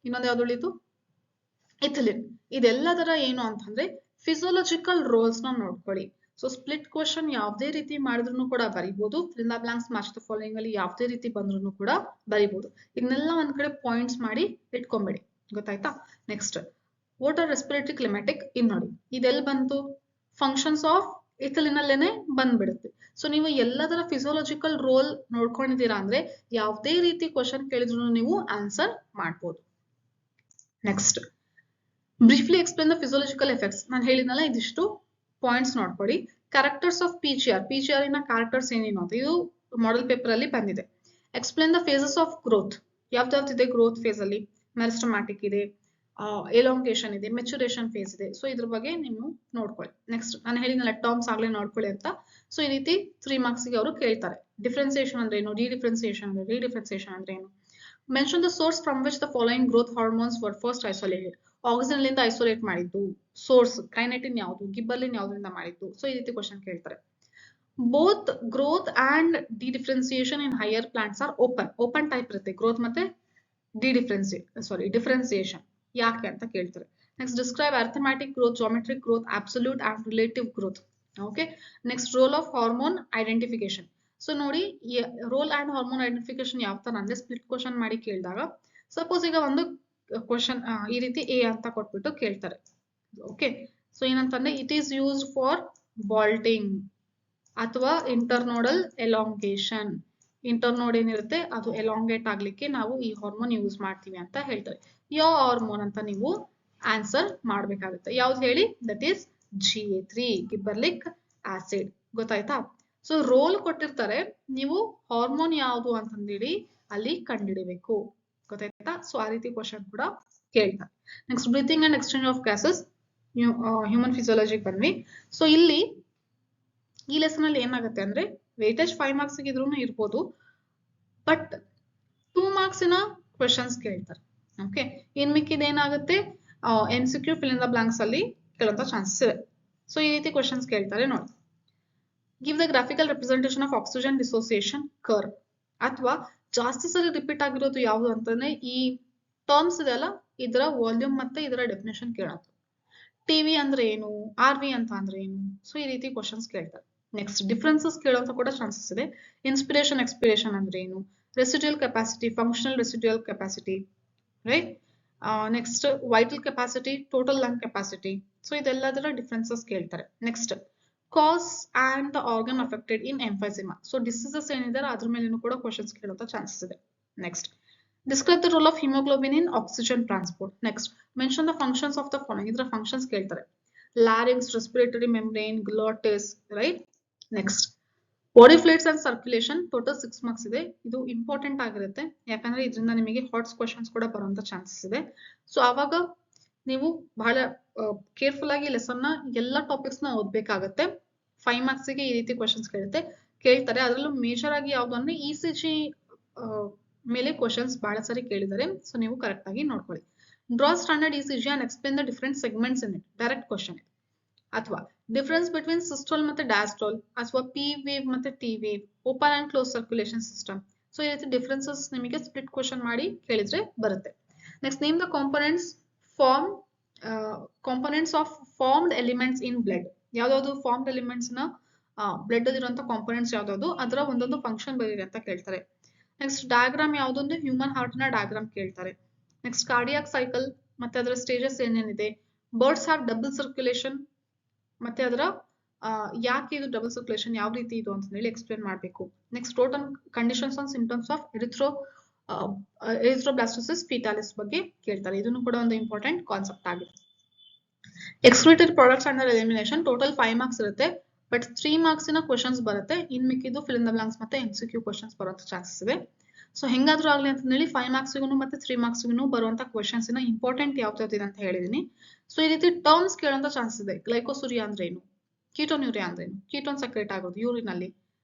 ಇನ್ನೊಂದು ಯಾವ್ದು ಉಳಿತು? ಇಥಿಲಿನ್. ಇದೆಲ್ಲದರ ಏನು ಅಂತಂದ್ರೆ ಫಿಸಿಯೋಲಾಜಿಕಲ್ ರೋಲ್ಸ್ ನ ನೋಡ್ಕೊಳ್ಳಿ. ಸೊ ಸ್ಪ್ಲಿಟ್ ಕ್ವಶನ್ ಯಾವ್ದೇ ರೀತಿ ಮಾಡಿದ್ರು ಕೂಡ ಬರಿಬಹುದು. Fill the blanks match the following ಅಲ್ಲಿ ಯಾವ್ದೇ ರೀತಿ ಬಂದ್ರು ಕೂಡ ಬರಿಬಹುದು. ಇದನ್ನೆಲ್ಲ ಒಂದ್ ಕಡೆ ಪಾಯಿಂಟ್ಸ್ ಮಾಡಿ ಇಟ್ಕೊಂಬೇಡಿ. ಗೊತ್ತಾಯ್ತಾ? Next water respiratory climatic. ಇನ್ ನೋಡಿ ಇದೆಲ್ಲಿ ಬಂತು? ಫಂಕ್ಷನ್ಸ್ ಆಫ್ ಇಥಿಲಿನ್ ಅಲ್ಲೇನೆ ಬಂದ್ಬಿಡುತ್ತೆ. ಸೊ ನೀವು ಎಲ್ಲದರ ಫಿಸಿಯೋಲಾಜಿಕಲ್ ರೋಲ್ ನೋಡ್ಕೊಂಡಿದ್ದೀರಾ ಅಂದ್ರೆ ಯಾವ್ದೇ ರೀತಿ ಕ್ವಶನ್ ಕೇಳಿದ್ರು ನೀವು ಆನ್ಸರ್ ಮಾಡ್ಬೋದು. Next briefly explain the physiological effects. ನಾನು ಹೇಳಿದ್ನಲ್ಲ ಇದಿಷ್ಟು ಪಾಯಿಂಟ್ಸ್ ನೋಡ್ಕೊಳ್ಳಿ. ಕ್ಯಾರೆಕ್ಟರ್ಸ್ ಆಫ್ PGR ಇನ ಕ್ಯಾರೆಕ್ಟರ್ಸ್ ಏನೇನು ಅಂತ ಇದು ಮಾಡೆಲ್ ಪೇಪರ್ ಅಲ್ಲಿ ಬಂದಿದೆ. Explain the phases of growth. ಯಾವ್ದಾವ್ದಿದೆ ಗ್ರೋತ್ ಫೇಸ್ ಅಲ್ಲಿ? ಮೆರಿಸ್ಟಮ್ಯಾಟಿಕ್ ಇದೆ, ಎಲಾಂಗೇಷನ್ ಇದೆ, ಮೆಚುರೇಷನ್ ಫೇಸ್ ಇದೆ. ಸೊ ಇದ್ರ ಬಗ್ಗೆ ನೀವು ನೋಡ್ಕೊಳ್ಳಿ. ನೆಕ್ಸ್ಟ್ ನಾನು ಹೇಳಿದ್ನಲ್ಲ ಟರ್ಮ್ಸ್ ಆಗ್ಲೇ ನೋಡ್ಕೊಳ್ಳಿ ಅಂತ. ಸೊ ಈ ರೀತಿ 3 marks ಗೆ ಅವರು ಕೇಳ್ತಾರೆ. ಡಿಫ್ರೆನ್ಸಿಯೇಷನ್ ಅಂದ್ರೆ ಏನು? ಡಿಫ್ರೆನ್ಸಿಯೇಷನ್ ಅಂದ್ರೆ ರೀಡಿಫ್ರೆನ್ಸಿಯೇಷನ್ ಅಂದ್ರೆ ಏನು? Mention the source from which the following growth hormones var first isolated. Auxin ಲಿಂದ ಐಸೋಲೇಟ್ ಮಾಡಿದ್ದು ಸೋರ್ಸ್ ಕೈನೆಟಿನ್ ಯಾವುದು? ಗಿಬ್ಬರ್ಲಿನ್ ಯಾವ್ದ್ರಿಂದ ಮಾಡಿದ್ದು? ಸೊ ಈ ರೀತಿ ಕ್ವಶನ್ ಕೇಳ್ತಾರೆ. Both growth and differentiation in higher plants R open type ಇರುತ್ತೆ ಗ್ರೋತ್ ಮತ್ತೆ ಡಿಫ್ರೆನ್ಸಿಯೇಷನ್. ಯಾಕೆ ಅಂತ ಕೇಳ್ತಾರೆ. Next describe ಅರ್ಥಮ್ಯಾಟಿಕ್ growth, geometric growth, absolute and relative growth. Okay. Next role of hormone identification. So ನೋಡಿ ರೋಲ್ ಅಂಡ್ ಹಾರ್ಮೋನ್ ಐಡೆಂಟಿಫಿಕೇಶನ್ ಯಾವ ತರ ಅಂದ್ರೆ split question ಮಾಡಿ ಕೇಳಿದಾಗ ಸಪೋಸ್ ಈಗ ಒಂದು ಕ್ವಶನ್ ಈ ರೀತಿ ಎ ಅಂತ ಕೊಟ್ಬಿಟ್ಟು ಕೇಳ್ತಾರೆ. ಓಕೆ. ಸೊ ಏನಂತಂದ್ರೆ ಇಟ್ ಈಸ್ ಯೂಸ್ಡ್ ಫಾರ್ ಬಾಲ್ಟಿಂಗ್ ಅಥವಾ ಇಂಟರ್ನೋಡಲ್ ಎಲಾಂಗೇಶನ್. ಇಂಟರ್ನೋಡ್ ಏನಿರುತ್ತೆ ಅದು ಎಲಾಂಗೇಟ್ ಆಗ್ಲಿಕ್ಕೆ ನಾವು ಈ ಹಾರ್ಮೋನ್ ಯೂಸ್ ಮಾಡ್ತೀವಿ ಅಂತ ಹೇಳ್ತಾರೆ. ಯಾವ ಹಾರ್ಮೋನ್ ಅಂತ ನೀವು ಆನ್ಸರ್ ಮಾಡ್ಬೇಕಾಗುತ್ತೆ. ಯಾವ್ದು ಹೇಳಿ? That is GA3 gibberellic acid. ಗೊತ್ತಾಯ್ತಾ? ಸೊ ರೋಲ್ ಕೊಟ್ಟಿರ್ತಾರೆ, ನೀವು ಹಾರ್ಮೋನ್ ಯಾವುದು ಅಂತಂದೇಳಿ ಅಲ್ಲಿ ಕಂಡುಹಿಡಿಬೇಕು. ಗೊತ್ತಾಯ್ತಾ? ಸೊ ಆ ರೀತಿ ಕ್ವಶನ್ ಕೂಡ ಕೇಳ್ತಾರೆ. Next breathing and exchange of gases, human ಫಿಸಿಯಾಲಜಿಗೆ ಬಂದ್ವಿ. ಸೊ ಇಲ್ಲಿ ಈ ಲೆಸನ್ ಅಲ್ಲಿ ಏನಾಗುತ್ತೆ ಅಂದ್ರೆ ವೇಟೇಜ್ 5 marks ಇದ್ರೂ ಇರ್ಬೋದು, ಬಟ್ 2 marks ಕ್ವಶನ್ಸ್ ಕೇಳ್ತಾರೆ. ಓಕೆ. ಇನ್ ಮಿಕ್ಕಿದ ಏನಾಗುತ್ತೆ MCQ fill in the blanks ಅಲ್ಲಿ ಕೇಳುವಂತ ಚಾನ್ಸಸ್ ಇದೆ. ಸೊ ಈ ರೀತಿ ಕ್ವಶನ್ಸ್ ಕೇಳ್ತಾರೆ ನೋಡಿ. Give the graphical representation of oxygen dissociation curve. ಅಥವಾ ಜಾಸ್ತಿ ಸರಿ ರಿಪೀಟ್ ಆಗಿರೋದು ಯಾವುದು ಅಂತಂದ್ರೆ ಈ ಟರ್ಮ್ಸ್ ಇದೆಲ್ಲ ಇದರ ವಾಲ್ಯೂಮ್ ಮತ್ತೆ ಇದರ ಡೆಫಿನೇಷನ್ ಕೇಳೋದು. ಟಿವಿ ಅಂದ್ರೆ ಏನು? RV ಅಂತ ಅಂದ್ರೆ ಏನು? ಸೊ ಈ ರೀತಿ ಕ್ವಶನ್ಸ್ ಕೇಳ್ತಾರೆ. ನೆಕ್ಸ್ಟ್ ಡಿಫ್ರೆನ್ಸಸ್ ಕೇಳುವಂತ ಕೂಡ ಚಾನ್ಸಸ್ ಇದೆ. ಇನ್ಸ್ಪಿರೇಷನ್ ಎಕ್ಸ್ಪಿರೇಷನ್ ಅಂದ್ರೆ ಏನು? Residual capacity, functional residual capacity, right? Next vital capacity, total lung capacity. So ಇದೆಲ್ಲದರ ಡಿಫ್ರೆನ್ಸಸ್ ಕೇಳ್ತಾರೆ. Next cause and the organ affected in emphysema. So diseases ಏನಿದೆ ಅದ್ರ ಮೇಲೇನು ಕೂಡ ಕ್ವಶನ್ಸ್ ಕೇಳುವಂತ ಚಾನ್ಸಸ್ ಇದೆ. Next describe the role of haemoglobin in oxygen transport. Next mention the functions of the following. ಇದರ functions ಕೇಳ್ತಾರೆ. Larynx, respiratory membrane, glottis, right? Next body fluids and circulation. Total 6 marks ಇದೆ. ಇದು important ಆಗಿರುತ್ತೆ ಯಾಕಂದ್ರೆ ಇದರಿಂದ ನಿಮಗೆ ಹಾಟ್ಸ್ questions ಕೂಡ ಬರುವಂತ ಚಾನ್ಸಸ್ ಇದೆ. ಸೊ ಅವಾಗ ನೀವು ಬಹಳ ಕೇರ್ಫುಲ್ ಆಗಿ ಲೆಸನ್ ನ ಎಲ್ಲ ಟಾಪಿಕ್ಸ್ ನ ಓದ್ಬೇಕಾಗತ್ತೆ. 5 marks ಗೆ ಈ ರೀತಿ ಕ್ವಶನ್ಸ್ ಕೇಳ್ತಾರೆ. ಅದರಲ್ಲೂ ಮೇಜರ್ ಆಗಿ ಯಾವ್ದು ಅಂದ್ರೆ ECG ಮೇಲೆ ಕ್ವಶನ್ಸ್ ಬಹಳ ಸರಿ ಕೇಳಿದ್ದಾರೆ. ಸೊ ನೀವು ಕರೆಕ್ಟ್ ಆಗಿ ನೋಡ್ಕೊಳ್ಳಿ. Draw standard ECG and explain the different segments in it. Direct question. ಅಥವಾ ಡಿಫರೆನ್ಸ್ ಬಿಟ್ವೀನ್ ಸಿಸ್ಟೋಲ್ ಮತ್ತೆ ಡಯಾಸ್ಟೋಲ್, ಅಥವಾ P ವೇವ್ ಮತ್ತೆ T wave, open and close circulation system. So ಈ ರೀತಿ ಡಿಫರೆನ್ಸಸ್ ನಿಮಗೆ ಸ್ಪ್ಲಿಟ್ ಕ್ವಶನ್ ಮಾಡಿ ಕೇಳಿದ್ರೆ ಬರುತ್ತೆ. Next name the components of formed elements in blood. ಯಾವ್ದಾವ್ದು ಫಾರ್ಮ್ಡ್ ಎಲಿಮೆಂಟ್ಸ್ ನ ಬ್ಲಡ್ ಅಲ್ಲಿ ಇರುವಂತ ಕಾಂಪೊನೆಂಟ್ಸ್ ಯಾವ್ದಾವ್ದು ಅದರ ಒಂದೊಂದು ಫಂಕ್ಷನ್ ಬರೀರಿ ಅಂತ ಕೇಳ್ತಾರೆ. ನೆಕ್ಸ್ಟ್ ಡಯಾಗ್ರಾಮ್ ಯಾವ್ದೊಂದು ಹ್ಯೂಮನ್ ಹಾರ್ಟ್ ನ ಡಯಾಗ್ರಾಮ್ ಕೇಳ್ತಾರೆ. ನೆಕ್ಸ್ಟ್ ಕಾರ್ಡಿಯಾಕ್ ಸೈಕಲ್ ಮತ್ತೆ ಅದರ ಸ್ಟೇಜಸ್ ಏನೇನಿದೆ. ಬರ್ಡ್ಸ್ ಹ್ಯಾವ್ ಡಬಲ್ ಸರ್ಕ್ಯುಲೇಷನ್ ಮತ್ತೆ ಅದರ ಯಾಕೆ ಇದು ಡಬಲ್ ಸರ್ಕ್ಯುಲೇಷನ್, ಯಾವ ರೀತಿ ಇದು ಅಂತ ಹೇಳಿ ಎಕ್ಸ್ಪ್ಲೇನ್ ಮಾಡಬೇಕು. Next total conditions on symptoms of erythroblastosis fetalis ಬಗ್ಗೆ ಕೇಳ್ತಾರೆ. ಇದನ್ನು ಕೂಡ ಒಂದು ಇಂಪಾರ್ಟೆಂಟ್ ಕಾನ್ಸೆಪ್ಟ್ ಆಗಿದೆ. Excreted products under elimination. Total 5 marks ಇರುತ್ತೆ, ಬಟ್ 3 marks ಕ್ವಶನ್ಸ್ ಬರುತ್ತೆ. ಇನ್ ಮಿಕ್ಕಿದ್ದು ಫಿಲ್ ಇನ್ ದ ಬ್ಲಾಂಕ್ಸ್ ಮತ್ತೆ MCQ ಕ್ವಶನ್ಸ್ ಬರುವಂತ ಚಾನ್ಸಸ್ ಇದೆ. ಸೊ ಹೆಂಗಾದ್ರೂ ಆಗ್ಲಿ ಅಂತ ಹೇಳಿ 5 marks ಮತ್ತೆ 3 marks ಬರುವಂತ ಕ್ವಶನ್ಸ್ ಇಂಪಾರ್ಟೆಂಟ್ ಯಾವ್ದಿದೆ ಅಂತ ಹೇಳಿದೀನಿ. ಸೊ ಈ ರೀತಿ ಟರ್ಮ್ಸ್ ಕೇಳುವಂತ ಚಾನ್ಸಸ್ ಇದೆ. ಗ್ಲೈಕೋಸುರಿಯಾ ಅಂದ್ರೆ ಏನು? ಕೀಟೋನ್ಯೂರಿಯಾ ಅಂದ್ರೆ ಏನು? ಕೀಟೋನ್ ಸೆಕ್ರೇಟ್ ಆಗೋದು ಯೂರಿನ್ ಅಲ್ಲಿ.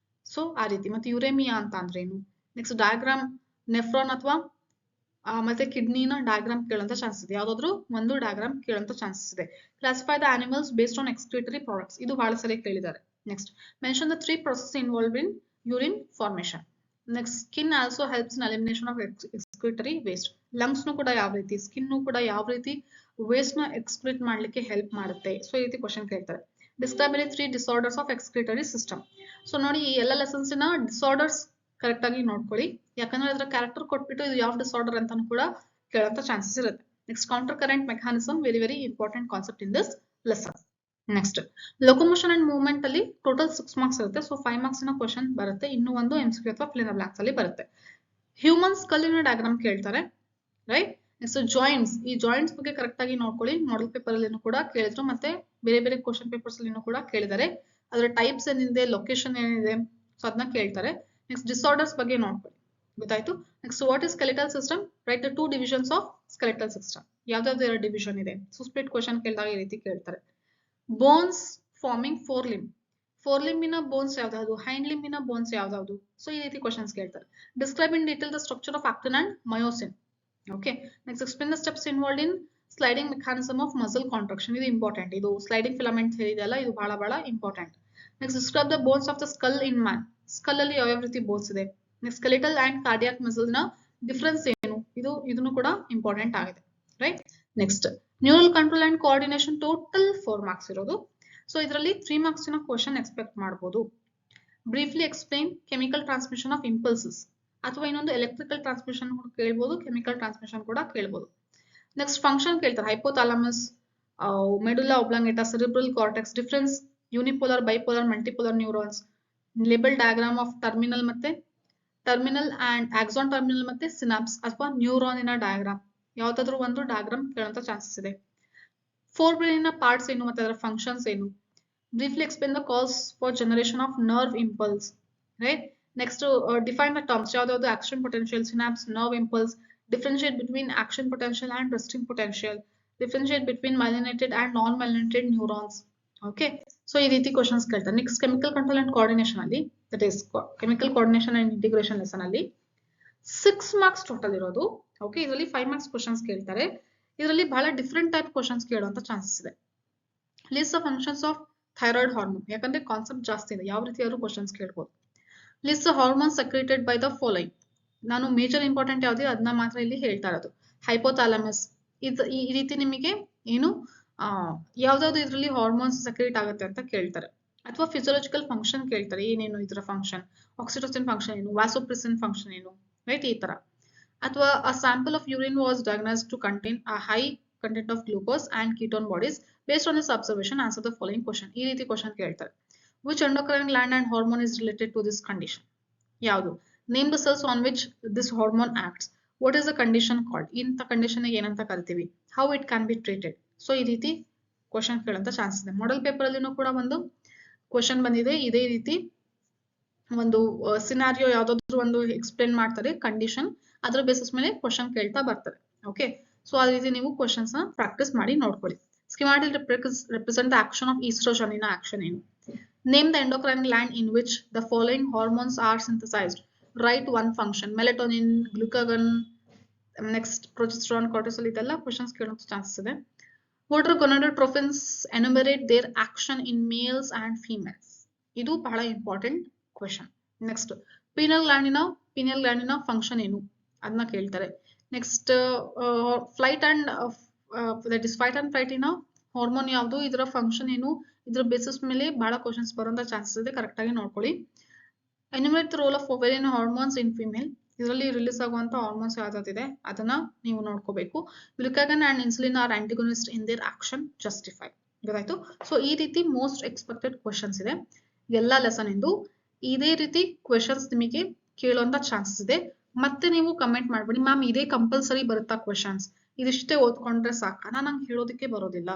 ಸೊ ಆ ರೀತಿ. ಮತ್ತೆ ಯುರೇಮಿಯಾ ಅಂತ ಅಂದ್ರೆ ಏನು, ನೆಕ್ಸ್ಟ್ ಡಯಾಗ್ರಾಮ್ ನೆಫ್ರಾನ್ ಅಥವಾ ಮತ್ತೆ ಕಿಡ್ನಿನ ಡಯಾಗ್ರಾಮ್ ಕೇಳೋಂಥ ಚಾನ್ಸಸ್ ಇದೆ. ಯಾವ್ದಾದ್ರು ಒಂದು ಡಯಾಗ್ರಾಮ್ ಕೇಳೋಂಥ ಚಾನ್ಸಸ್ ಇದೆ. Classify the animals based on excretory products, ಇದು ಬಹಳ ಸರಿ ಕೇಳಿದ್ದಾರೆ. Next mention the 3 processes involved in urine formation. Next skin also helps in elimination of excretory waste. Lungs ನು ಕೂಡ ಯಾವ ರೀತಿ, ಸ್ಕಿನ್ ಕೂಡ ಯಾವ ರೀತಿ ವೇಸ್ಟ್ ನ ಎಕ್ಸ್ಕ್ರೀಟ್ ಮಾಡ್ಲಿಕ್ಕೆ ಹೆಲ್ಪ್ ಮಾಡುತ್ತೆ. ಸೊ ಈ ರೀತಿ ಕ್ವಶನ್ ಕೇಳ್ತಾರೆ. Describe the 3 disorders of excretory system. So ನೋಡಿ ಈ ಎಲ್ಲ ಲೆಸನ್ಸ್ ನ ಡಿಸಾರ್ಡರ್ಸ್ ಕರೆಕ್ಟ್ ಆಗಿ ನೋಡ್ಕೊಳ್ಳಿ, ಯಾಕಂದ್ರೆ ಅದರ ಕ್ಯಾರೆಕ್ಟರ್ ಕೊಟ್ಬಿಟ್ಟು ಇದು ಯಾವ ಡಿಸಾರ್ಡರ್ ಅಂತಾನು ಕೂಡ ಕೇಳೋಂಥ ಚಾನ್ಸಸ್ ಇರುತ್ತೆ. Next counter current mechanism, very important concept in this lesson. Next locomotion and movement ಅಲ್ಲಿ ಟೋಟಲ್ 6 ಮಾರ್ಕ್ಸ್ ಇರುತ್ತೆ. ಸೊ 5 ಮಾರ್ಕ್ಸ್ ನ ಕ್ವಶನ್ ಬರುತ್ತೆ, ಇನ್ನು ಒಂದು MCQ ಅಥವಾ ಫಿಲ್ ಇನ್ ದ ಬ್ಲಾಂಕ್ಸ್ ಅಲ್ಲಿ ಬರುತ್ತೆ. ಹ್ಯೂಮನ್ ಸ್ಕಲ್ಲಿನ ಡಯಾಗ್ರಾಮ್ ಕೇಳ್ತಾರೆ, ರೈಟ್. ನೆಕ್ಸ್ಟ್ ಜಾಯಿಂಟ್ಸ್, ಈ ಜಾಯಿಂಟ್ಸ್ ಬಗ್ಗೆ ಕರೆಕ್ಟ್ ಆಗಿ ನೋಡ್ಕೊಳ್ಳಿ. ಮಾಡೆಲ್ ಪೇಪರ್ ಅಲ್ಲಿ ಕೂಡ ಕೇಳಿದ್ರು, ಮತ್ತೆ ಬೇರೆ ಬೇರೆ ಕ್ವಶನ್ ಪೇಪರ್ಸ್ ಅಲ್ಲಿ ಕೂಡ ಕೇಳಿದ್ದಾರೆ. ಅದರ ಟೈಪ್ಸ್ ಏನಿದೆ, ಲೊಕೇಶನ್ ಏನಿದೆ, ಸೊ ಅದನ್ನ ಕೇಳ್ತಾರೆ. ನೆಕ್ಸ್ಟ್ ಡಿಸಾರ್ಡರ್ಸ್ ಬಗ್ಗೆ ನೋಡ್ಕೊಳ್ಳಿ, ಗೊತ್ತಾಯ್ತು. Next what is skeletal system, write the 2 divisions of skeletal system. ಯಾವ್ದಾವ್ದು 2 ಡಿವಿಷನ್ ಇದೆ, ಸೊ ಸ್ಪ್ಲಿಟ್ ಕ್ವಶನ್ ಕೇಳಿದಾಗ ಈ ರೀತಿ ಕೇಳ್ತಾರೆ. Bones forming 4 limb, 4 limb bones ಯಾವ್ದಾವ್ದು, ಹೈಂಡ್ limb ಬೋನ್ಸ್ ಯಾವ್ದಾವ್ದು, ಸೊ ಈ ರೀತಿ ಕ್ವಶನ್ಸ್ ಕೇಳ್ತಾರೆ. Describe in detail the structure of actin and myosin. Okay. Next explain the steps involved in sliding mechanism of muscle contraction. ಇದು important, ಇದು sliding filament ಹೇಳಿದೆಯಲ್ಲ, ಇದು ಬಹಳ important. Next describe the bones of the skull in man. Skull ಅಲ್ಲಿ ಯಾವ ರೀತಿ bones ಇದೆ. Next skeletal and cardiac muscle ನ difference ಏನು, ಇದನ್ನು ಕೂಡ ಇಂಪಾರ್ಟೆಂಟ್ ಆಗಿದೆ, right. Next neural control and coordination, total 4 marks ಇರೋದು. ಸೊ ಇದರಲ್ಲಿ 3 ಮಾರ್ಕ್ಸ್ ನ ಕ್ವಶನ್ ಎಕ್ಸ್ಪೆಕ್ಟ್ ಮಾಡಬಹುದು. Briefly explain chemical transmission of impulses, ಅಥವಾ ಇನ್ನೊಂದು ಎಲೆಕ್ಟ್ರಿಕಲ್ ಟ್ರಾನ್ಸ್ಮಿಷನ್ ಕೇಳ್ಬೋದು, ಕೆಮಿಕಲ್ ಟ್ರಾನ್ಸ್ಮಿಷನ್ ಕೂಡ ಕೇಳ್ಬೋದು. ನೆಕ್ಸ್ಟ್ ಫಂಕ್ಷನ್ ಕೇಳ್ತಾರೆ, hypothalamus, ಮೆಡುಲಾ ಒಬ್ಲಾಂಗೇಟಾ, cerebral cortex, difference unipolar, bipolar, multipolar neurons, label diagram of terminal and axon terminal ಮತ್ತೆ ಸಿನಾಪ್ಸ್ ಅಥವಾ ನ್ಯೂರಾನಿನ ಡಯಾಗ್ರಾಮ್, ಯಾವ್ದಾದ್ರು ಒಂದು ಡಯಾಗ್ರಾಮ್ ಕೇಳೋಂಥ ಚಾನ್ಸಸ್ ಇದೆ. 4 ಬ್ರೈನ್ ನ ಪಾರ್ಟ್ಸ್ ಏನು ಮತ್ತೆ ಅದರ ಫಂಕ್ಷನ್ಸ್ ಏನು. Briefly explain the cause for generation of nerve impulse, right. Next define the terms, ಯಾವ್ದಾವ್ದು action potential, synapse, nerve impulse, differentiate between action potential and resting potential, differentiate between myelinated and non myelinated neurons. Okay. So ಈ ರೀತಿ questions ಕೇಳ್ತಾರೆ. Next chemical control and coordination ಅಲ್ಲಿ, that is chemical coordination and integration lesson ಅಲ್ಲಿ 6 marks total ಇರೋದು. Okay. ಇದರಲ್ಲಿ 5 marks questions ಕೇಳ್ತಾರೆ. ಇದರಲ್ಲಿ ಬಹಳ ಡಿಫರೆಂಟ್ ಟೈಪ್ ಕ್ವಶನ್ಸ್ ಕೇಳುವಂತ ಚಾನ್ಸಸ್ ಇದೆ. List the functions of thyroid hormone, ಯಾಕಂದ್ರೆ ಕಾನ್ಸೆಪ್ಟ್ ಜಾಸ್ತಿ ಇದೆ, ಯಾವ ರೀತಿ ಆದ್ರೂ ಕ್ವಶನ್ಸ್ ಕೇಳ್ಬೋದು. List the hormone secreted by the following, ನಾನು ಮೇಜರ್ ಇಂಪಾರ್ಟೆಂಟ್ ಯಾವ್ದು ಅದನ್ನ ಮಾತ್ರ ಇಲ್ಲಿ ಹೇಳ್ತಾ ಇರೋದು. ಹೈಪೋಥಾಲಮಸ್, ಈ ರೀತಿ ನಿಮಗೆ ಏನು ಯಾವ್ದಾವ್ದು ಇದರಲ್ಲಿ ಹಾರ್ಮೋನ್ಸ್ ಸೆಕ್ರೇಟ್ ಆಗುತ್ತೆ ಅಂತ ಕೇಳ್ತಾರೆ. ಅಥವಾ ಫಿಸಿಯೋಲಾಜಿಕಲ್ ಫಂಕ್ಷನ್ ಕೇಳ್ತಾರೆ, ಏನೇನು ಇದರ ಫಂಕ್ಷನ್, ಆಕ್ಸಿಟೋಸಿನ್ ಫಂಕ್ಷನ್ ಏನು, ವಾಸೋಪ್ರೆಸಿನ್ ಫಂಕ್ಷನ್ ಏನು, ರೈಟ್, ಈ ತರ. ಅಥವಾ a sample of urine was diagnosed to contain a high content of glucose and ketone bodies. Based on this observation, answer the following question. ಈ ರೀತಿ ಕ್ವಶನ್ ಕೇಳ್ತಾರೆ. Which endocrine gland and hormone is related to this condition? ಯಾವುದು? Name the cells on which this hormone acts. What is the condition called? ಇಂಥ condition ಏನಂತ ಕರಿತೀವಿ? How it can be treated? So ಈ ರೀತಿ question ಕೇಳೋಂಥ chance ಇದೆ. Model paper ಅಲ್ಲಿನೂ ಕೂಡ ಒಂದು ಕ್ವಶನ್ ಬಂದಿದೆ, ಇದೇ ರೀತಿ ಒಂದು ಸಿನಾರಿಯೋ ಯಾವ್ದಾದ್ರು ಒಂದು ಎಕ್ಸ್ಪ್ಲೇನ್ ಮಾಡ್ತಾರೆ ಕಂಡೀಷನ್, ಅದರ ಬೇಸಿಸ್ ಮೇಲೆ ಕ್ವಶನ್ ಕೇಳ್ತಾ ಬರ್ತಾರೆ. ಓಕೆ. ಸೊ ಆ ರೀತಿ ನೀವು ಕ್ವಶನ್ಸ್ ನ ಪ್ರಾಕ್ಟೀಸ್ ಮಾಡಿ ನೋಡ್ಕೊಳ್ಳಿ. Schematic represent the action of estrogen in action ಏನು. Name the endocrine gland in which the following hormones are synthesized. Write one function, melatonin, glucagon, next progesterone, cortisol, ಇದೆಲ್ಲ questions ಕೇಳೋಂಥ chances ಇದೆ. What are gonadotrophins, enumerate their action in males and females. ಇದು ಬಹಳ important question. Next pineal ಗ್ಲ್ಯಾಂಡಿನ function ಏನು ಅದನ್ನ ಕೇಳ್ತಾರೆ. Next flight and that is fight and flight ಇನ ಹಾರ್ಮೋನ್ ಯಾವುದು, ಇದರ ಫಂಕ್ಷನ್ ಏನು, ಇದರ ಬೇಸಿಸ್ ಮೇಲೆ ಬಹಳ ಕ್ವಶನ್ಸ್ ಬರುವಂತ ಚಾನ್ಸಸ್ ಇದೆ, ಕರೆಕ್ಟ್ ಆಗಿ ನೋಡ್ಕೊಳ್ಳಿ. Enumerate the role of ovarian hormones in female, ಇದರಲ್ಲಿ ರಿಲೀಸ್ ಆಗುವಂತ ಹಾರ್ಮೋನ್ಸ್ ಯಾವ್ದಾದಿದೆ ಅದನ್ನ ನೀವು ನೋಡ್ಕೋಬೇಕು. Glucagon and insulin are antagonist in their action, justify. ಗೊತ್ತಾಯ್ತು. ಸೊ ಈ ರೀತಿ ಮೋಸ್ಟ್ ಎಕ್ಸ್ಪೆಕ್ಟೆಡ್ ಕ್ವಶನ್ಸ್ ಇದೆ ಎಲ್ಲಾ ಲೆಸನ್ ಇಂದು. ಇದೇ ರೀತಿ ಕ್ವಶನ್ಸ್ ನಿಮಗೆ ಕೇಳುವಂತ ಚಾನ್ಸಸ್ ಇದೆ. ಮತ್ತೆ ನೀವು ಕಮೆಂಟ್ ಮಾಡ್ಬೇಡಿ, ಮ್ಯಾಮ್ ಇದೇ ಕಂಪಲ್ಸರಿ ಬರುತ್ತಾ ಕ್ವಶನ್ಸ್, ಇದಿಷ್ಟೇ ಓದ್ಕೊಂಡ್ರೆ ಸಾಕ, ನಂಗೆ ಹೇಳೋದಕ್ಕೆ ಬರೋದಿಲ್ಲ.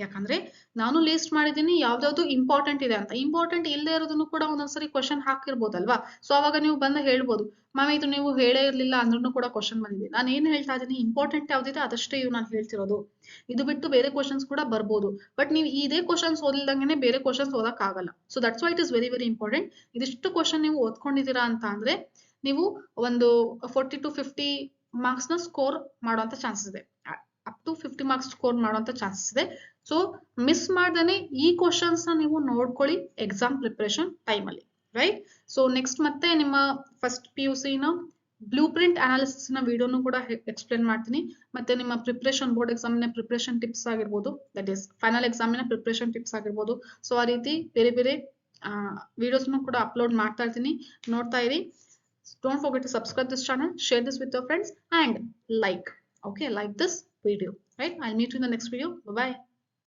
ಯಾಕಂದ್ರೆ ನಾನು ಲೀಸ್ಟ್ ಮಾಡಿದ್ದೀನಿ ಯಾವ್ದಾವ್ದು ಇಂಪಾರ್ಟೆಂಟ್ ಇದೆ ಅಂತ. ಇಂಪಾರ್ಟೆಂಟ್ ಇಲ್ಲದೆ ಇರೋದನ್ನು ಕೂಡ ಒಂದೊಂದ್ಸರಿ ಕ್ವಶನ್ ಹಾಕಿರ್ಬೋದಲ್ವಾ. ಸೊ ಅವಾಗ ನೀವು ಬಂದು ಹೇಳ್ಬೋದು, ಮ್ಯಾಮ್ ಇದು ನೀವು ಹೇಳೇ ಇರ್ಲಿಲ್ಲ ಅಂದ್ರೂ ಕೂಡ ಕ್ವಶನ್ ಬಂದಿದೆ. ನಾನು ಏನ್ ಹೇಳ್ತಾ ಇದ್ದೀನಿ, ಇಂಪಾರ್ಟೆಂಟ್ ಯಾವ್ದಿದೆ ಅದಷ್ಟೇ ಇವು ನಾನು ಹೇಳ್ತಿರೋದು. ಇದು ಬಿಟ್ಟು ಬೇರೆ ಕ್ವಶನ್ಸ್ ಕೂಡ ಬರ್ಬೋದು. ಬಟ್ ನೀವು ಇದೇ ಕ್ವಶನ್ಸ್ ಓದಿಲ್ದಂಗೆ ಬೇರೆ ಕ್ವಶನ್ಸ್ ಓದಕ್ ಆಗಲ್ಲ. So that's why it is very very important. ಇದಿಷ್ಟು ಕ್ವಶನ್ ನೀವು ಓದ್ಕೊಂಡಿದ್ದೀರಾ ಅಂತ ಅಂದ್ರೆ ನೀವು ಒಂದು 40 to 50 ಮಾರ್ಕ್ಸ್ ನ ಸ್ಕೋರ್ ಮಾಡುವಂತ ಚಾನ್ಸಸ್ ಇದೆ. ಅಪ್ ಟು 50 ಮಾರ್ಕ್ಸ್ ಸ್ಕೋರ್ ಮಾಡುವಂತ ಚಾನ್ಸಸ್ ಇದೆ. ಸೊ ಮಿಸ್ ಮಾಡ್ದೇನೆ ಈ ಕ್ವಶನ್ಸ್ ನ ನೀವು ನೋಡ್ಕೊಳ್ಳಿ ಎಕ್ಸಾಮ್ ಪ್ರಿಪರೇಷನ್ ಟೈಮ್ ಅಲ್ಲಿ, ರೈಟ್. ಸೊ ನೆಕ್ಸ್ಟ್ ಮತ್ತೆ ನಿಮ್ಮ ಫಸ್ಟ್ PUC ನ ಬ್ಲೂ ಪ್ರಿಂಟ್ ಅನಾಲಿಸಿಸ್ ನ ವಿಡಿಯೋನು ಕೂಡ ಎಕ್ಸ್ಪ್ಲೇನ್ ಮಾಡ್ತೀನಿ. ಮತ್ತೆ ನಿಮ್ಮ ಪ್ರಿಪರೇಷನ್ ಬೋರ್ಡ್ ಎಕ್ಸಾಮಿನ ಪ್ರಿಪರೇಷನ್ ಟಿಪ್ಸ್ ಆಗಿರ್ಬೋದು, ದಟ್ ಈಸ್ ಫೈನಲ್ ಎಕ್ಸಾಮಿನ ಪ್ರಿಪರೇಷನ್ ಟಿಪ್ಸ್ ಆಗಿರ್ಬೋದು. ಸೊ ಆ ರೀತಿ ಬೇರೆ ಬೇರೆ ವಿಡಿಯೋಸ್ನು ಕೂಡ ಅಪ್ಲೋಡ್ ಮಾಡ್ತಾ ಇರ್ತೀನಿ, ನೋಡ್ತಾ ಇರಿ. Don't forget to subscribe this channel, share this with your friends and like, okay, like this video, right? I'll meet you in the next video. Bye bye.